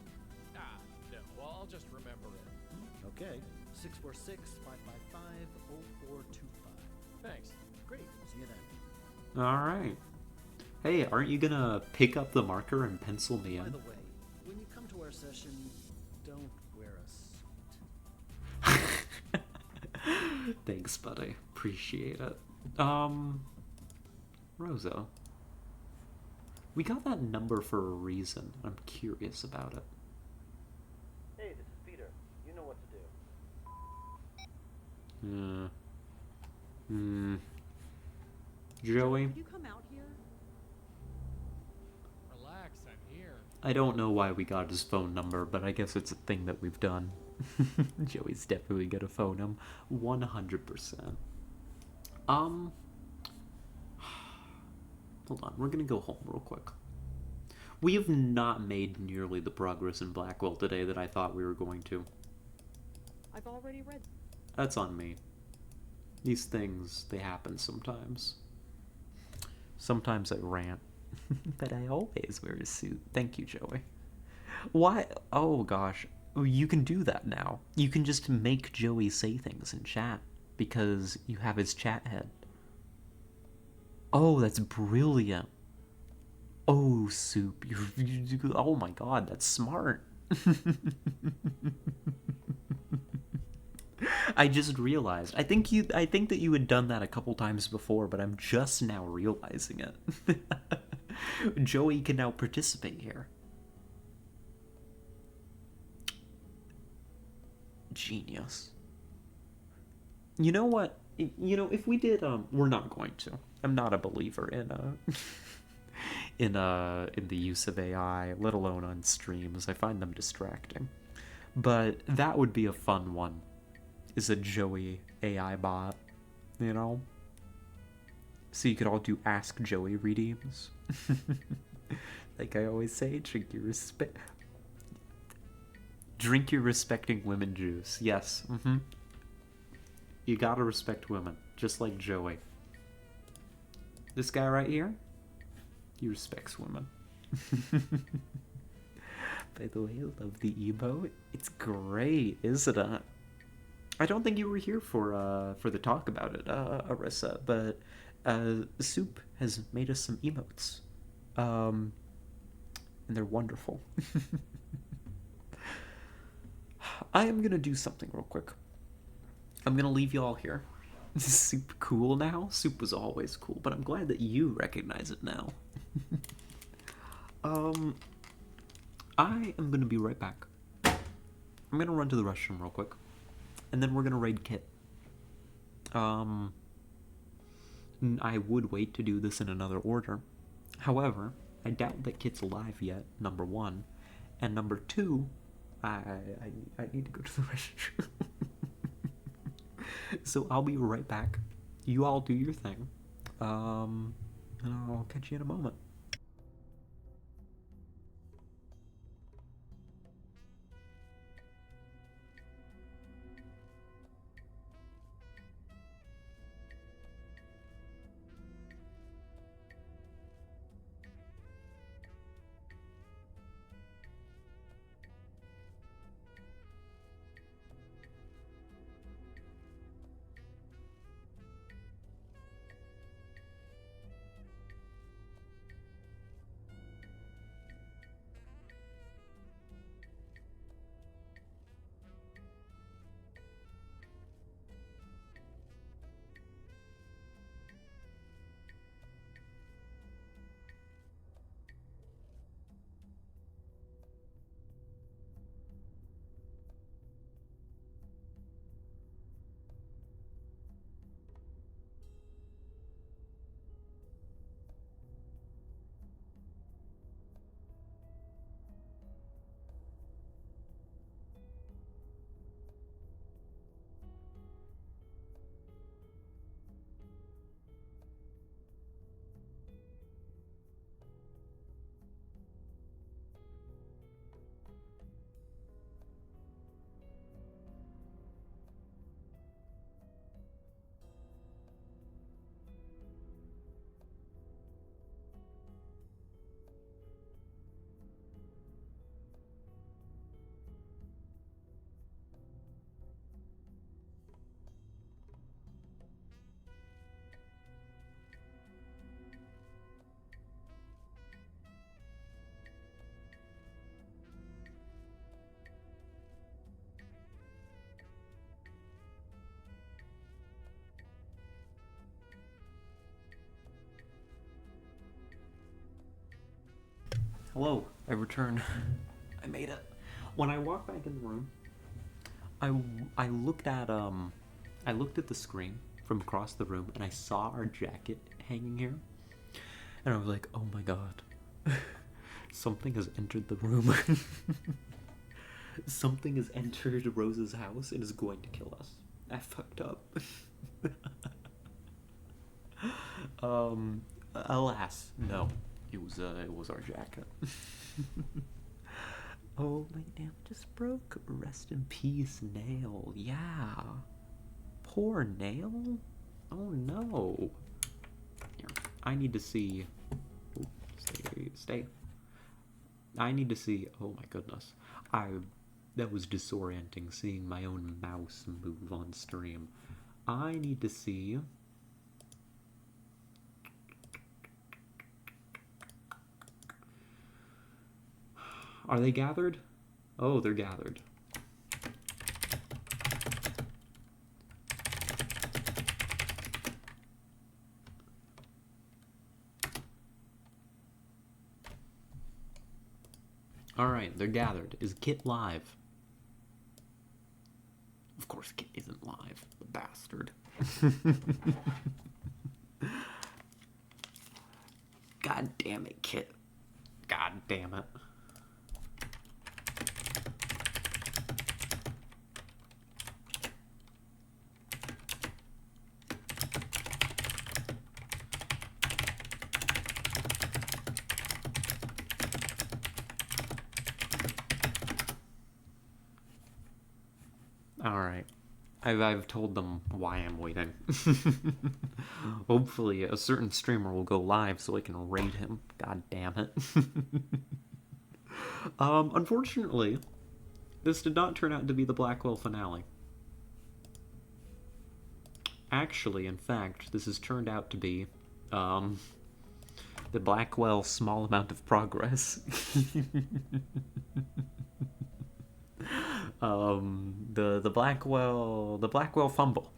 Ah, no, well, I'll just remember it. Okay. 646-555-0425. Thanks. Great. See you then. Alright. Hey, aren't you gonna pick up the marker and pencil me By in? the way, when you come to our session, don't wear a suit. Thanks, buddy. Appreciate it. Rosa. We got that number for a reason. I'm curious about it. Hey, this is Peter. You know what to do. Joey? Could you come out here? Relax, I'm here. I don't know why we got his phone number, but I guess it's a thing that we've done. Joey's definitely gonna phone him. 100%. Hold on, we're gonna go home real quick. We have not made nearly the progress in Blackwell today that I thought we were going to. I've already read. That's on me. These things, they happen sometimes. Sometimes I rant. But I always wear a suit. Thank you, Joey. Why? Oh, gosh. You can do that now. You can just make Joey say things in chat. Because you have his chat head. Oh, that's brilliant. Oh, Soup. Oh my god, that's smart. I just realized. I think that you had done that a couple times before, but I'm just now realizing it. Joey can now participate here. Genius. You know what? You know, if we did, we're not going to. I'm not a believer in in the use of AI, let alone on streams. I find them distracting. But that would be a fun one. Is a Joey AI bot, you know? So you could all do Ask Joey redeems. Like I always say, drink your respecting women juice. Yes. You gotta respect women, just like Joey. This guy right here, he respects women. By the way, I love the emote. It's great, isn't it? I don't think you were here for the talk about it, Arissa, but Soup has made us some emotes. And they're wonderful. I am gonna do something real quick. I'm gonna leave you all here. Is Soup cool now? Soup was always cool, but I'm glad that you recognize it now. I am gonna be right back. I'm gonna run to the restroom real quick, and then we're gonna raid Kit. I would wait to do this in another order. However, I doubt that Kit's alive yet, number one. And number two, I need to go to the restroom. So I'll be right back. You all do your thing. And I'll catch you in a moment. Hello, I returned. I made it. When I walked back in the room, I looked at the screen from across the room and I saw our jacket hanging here. And I was like, "Oh my god. Something has entered the room." Something has entered Rose's house and is going to kill us. I fucked up. Alas, no. It was our jacket. Oh, my nail just broke. Rest in peace, Nail. Yeah. Poor Nail. Oh no. Here, I need to see. Ooh, stay. I need to see. Oh my goodness. That was disorienting seeing my own mouse move on stream. I need to see. Are they gathered? Oh, they're gathered. Alright, they're gathered. Is Kit live? Of course Kit isn't live, the bastard. God damn it, Kit. God damn it. Alright. I've told them why I'm waiting. Hopefully a certain streamer will go live so I can raid him. God damn it. Unfortunately, this did not turn out to be the Blackwell finale. Actually, in fact, this has turned out to be, the Blackwell small amount of progress. The Blackwell fumble,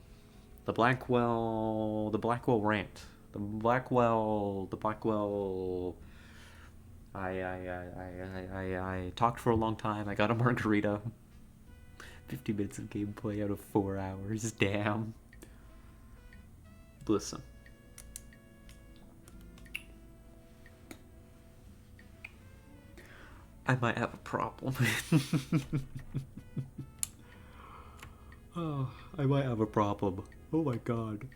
the Blackwell rant, the Blackwell. I talked for a long time. I got a margarita. 50 minutes of gameplay out of 4 hours. Damn. Listen. I might have a problem. Oh, I might have a problem. Oh my god.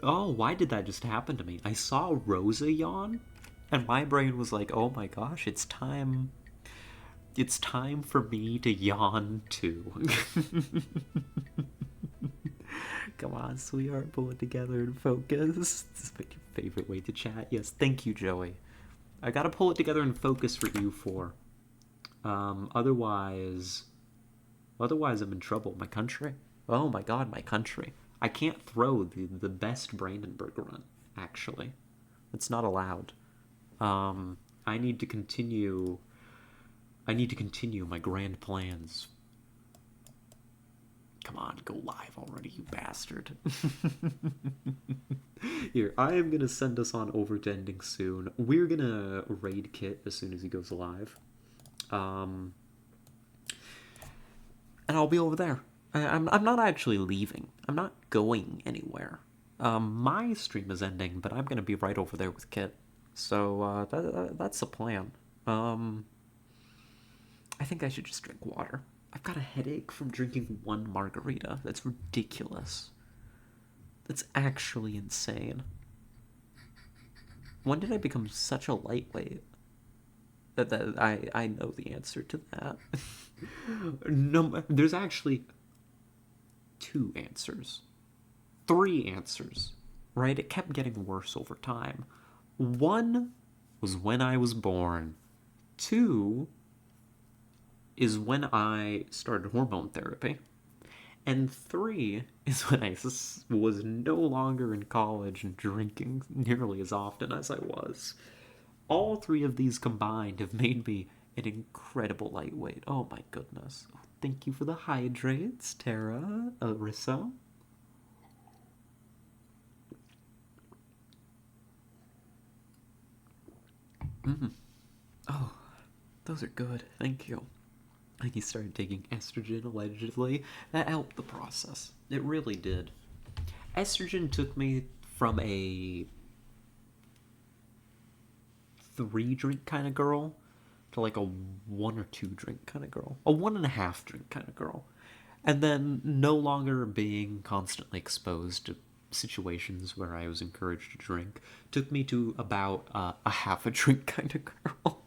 Oh, why did that just happen to me? I saw Rosa yawn, and my brain was like, oh my gosh, it's time. It's time for me to yawn too. Come on, sweetheart, pull it together and focus. This is my favorite way to chat. Yes, thank you, Joey. I gotta pull it together and focus for you four. Otherwise I'm in trouble. My country. Oh my god, my country. I can't throw the best Brandenburg run, actually. It's not allowed. I need to continue my grand plans. Come on, go live already, you bastard. Here, I am gonna send us on over to ending soon. We're gonna raid Kit as soon as he goes live. And I'll be over there. I'm not actually leaving. I'm not going anywhere. My stream is ending, but I'm gonna be right over there with Kit. So that's the plan. I think I should just drink water. I've got a headache from drinking one margarita. That's ridiculous. That's actually insane. When did I become such a lightweight? That I know the answer to that. No, there's actually 2 answers. 3 answers, right? It kept getting worse over time. 1 was when I was born. 2 is when I started hormone therapy. And 3 is when I was no longer in college and drinking nearly as often as I was. All 3 of these combined have made me an incredible lightweight. Oh my goodness. Thank you for the hydrates, Tara, Arissa. Oh, those are good. Thank you. I think he started taking estrogen, allegedly. That helped the process. It really did. Estrogen took me from a 3-drink kind of girl to like a 1 or 2 drink kind of girl. A 1.5 drink kind of girl. And then no longer being constantly exposed to situations where I was encouraged to drink took me to about a half a drink kind of girl.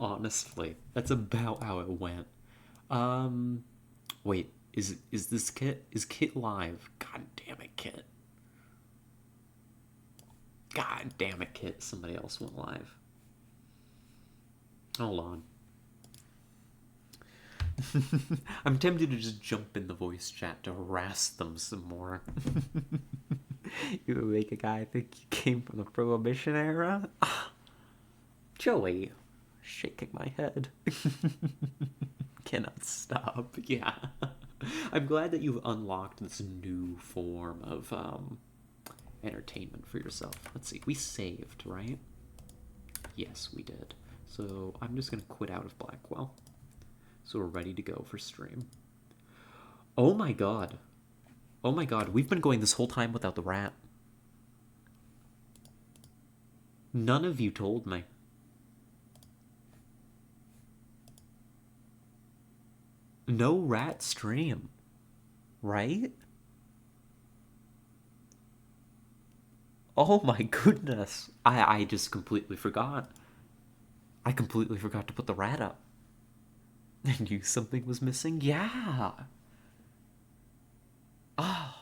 Honestly, that's about how it went. Wait, is this Kit? Is Kit live? God damn it, Kit. God damn it, Kit. Somebody else went live. Hold on. I'm tempted to just jump in the voice chat to harass them some more. You would make a guy think you came from the Prohibition era? Joey. Shaking my head. Cannot stop. Yeah. I'm glad that you've unlocked this new form of entertainment for yourself. Let's see. We saved, right? Yes, we did. So I'm just going to quit out of Blackwell. So we're ready to go for stream. Oh my god. Oh my god. We've been going this whole time without the rat. None of you told me. No rat stream, right? Oh my goodness. I just completely forgot. I completely forgot to put the rat up. I knew something was missing. Yeah. Oh.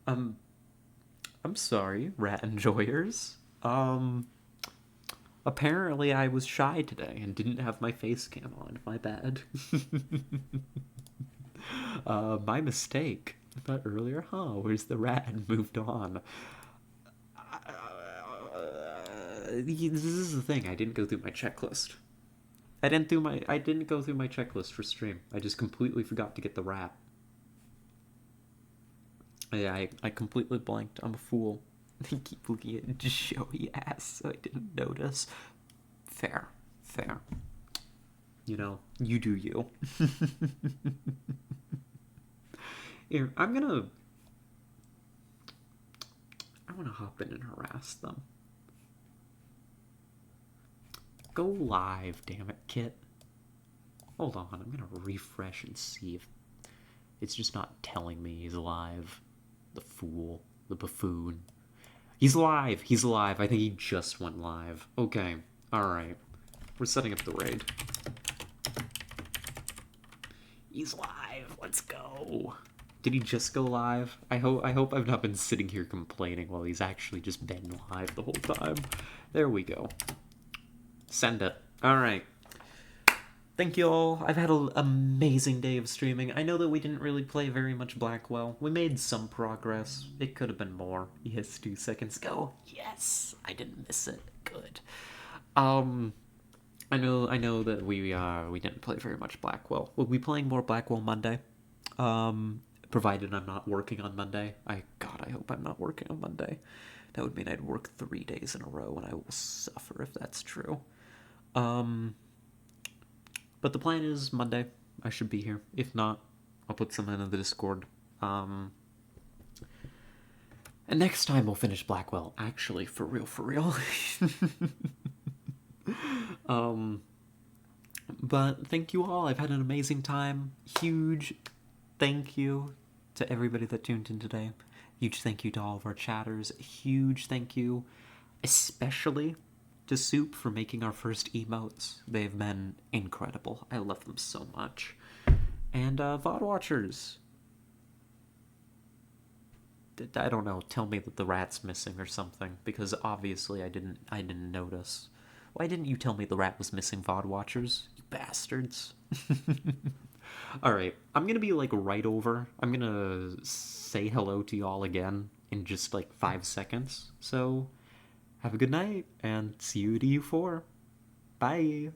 I'm sorry, rat enjoyers. Apparently I was shy today and didn't have my face cam on. My bad. My mistake. I thought earlier, where's the rat, and moved on. This is the thing, I didn't go through my checklist. I didn't go through my checklist for stream. I just completely forgot to get the rat. Yeah, I completely blanked. I'm a fool. I keep looking at just showy ass, so I didn't notice. Fair. You know, you do you. Here, I want to hop in and harass them. Go live, damn it, Kit. Hold on, I'm gonna refresh and see if it's just not telling me he's live. The fool. The buffoon. He's live! He's alive. I think he just went live. Okay. Alright. We're setting up the raid. He's live! Let's go! Did he just go live? I hope I've not been sitting here complaining while he's actually just been live the whole time. There we go. Send it. Alright. Thank you all. I've had an amazing day of streaming. I know that we didn't really play very much Blackwell. We made some progress. It could have been more. Yes, 2 seconds ago. Yes! I didn't miss it. Good. I know that we didn't play very much Blackwell. We'll be playing more Blackwell Monday. Provided I'm not working on Monday. I hope I'm not working on Monday. That would mean I'd work 3 days in a row, and I will suffer if that's true. But the plan is Monday. I should be here. If not, I'll put something in the Discord. And next time we'll finish Blackwell. Actually, for real. But thank you all. I've had an amazing time. Huge thank you to everybody that tuned in today. Huge thank you to all of our chatters. Huge thank you, especially to Soup for making our first emotes. They've been incredible. I love them so much. And VOD watchers. I don't know, tell me that the rat's missing or something, because obviously I didn't notice. Why didn't you tell me the rat was missing, VOD watchers? You bastards. Alright, I'm gonna be like right over. I'm gonna say hello to y'all again in just like 5 seconds. So have a good night, and see you to U4. Bye!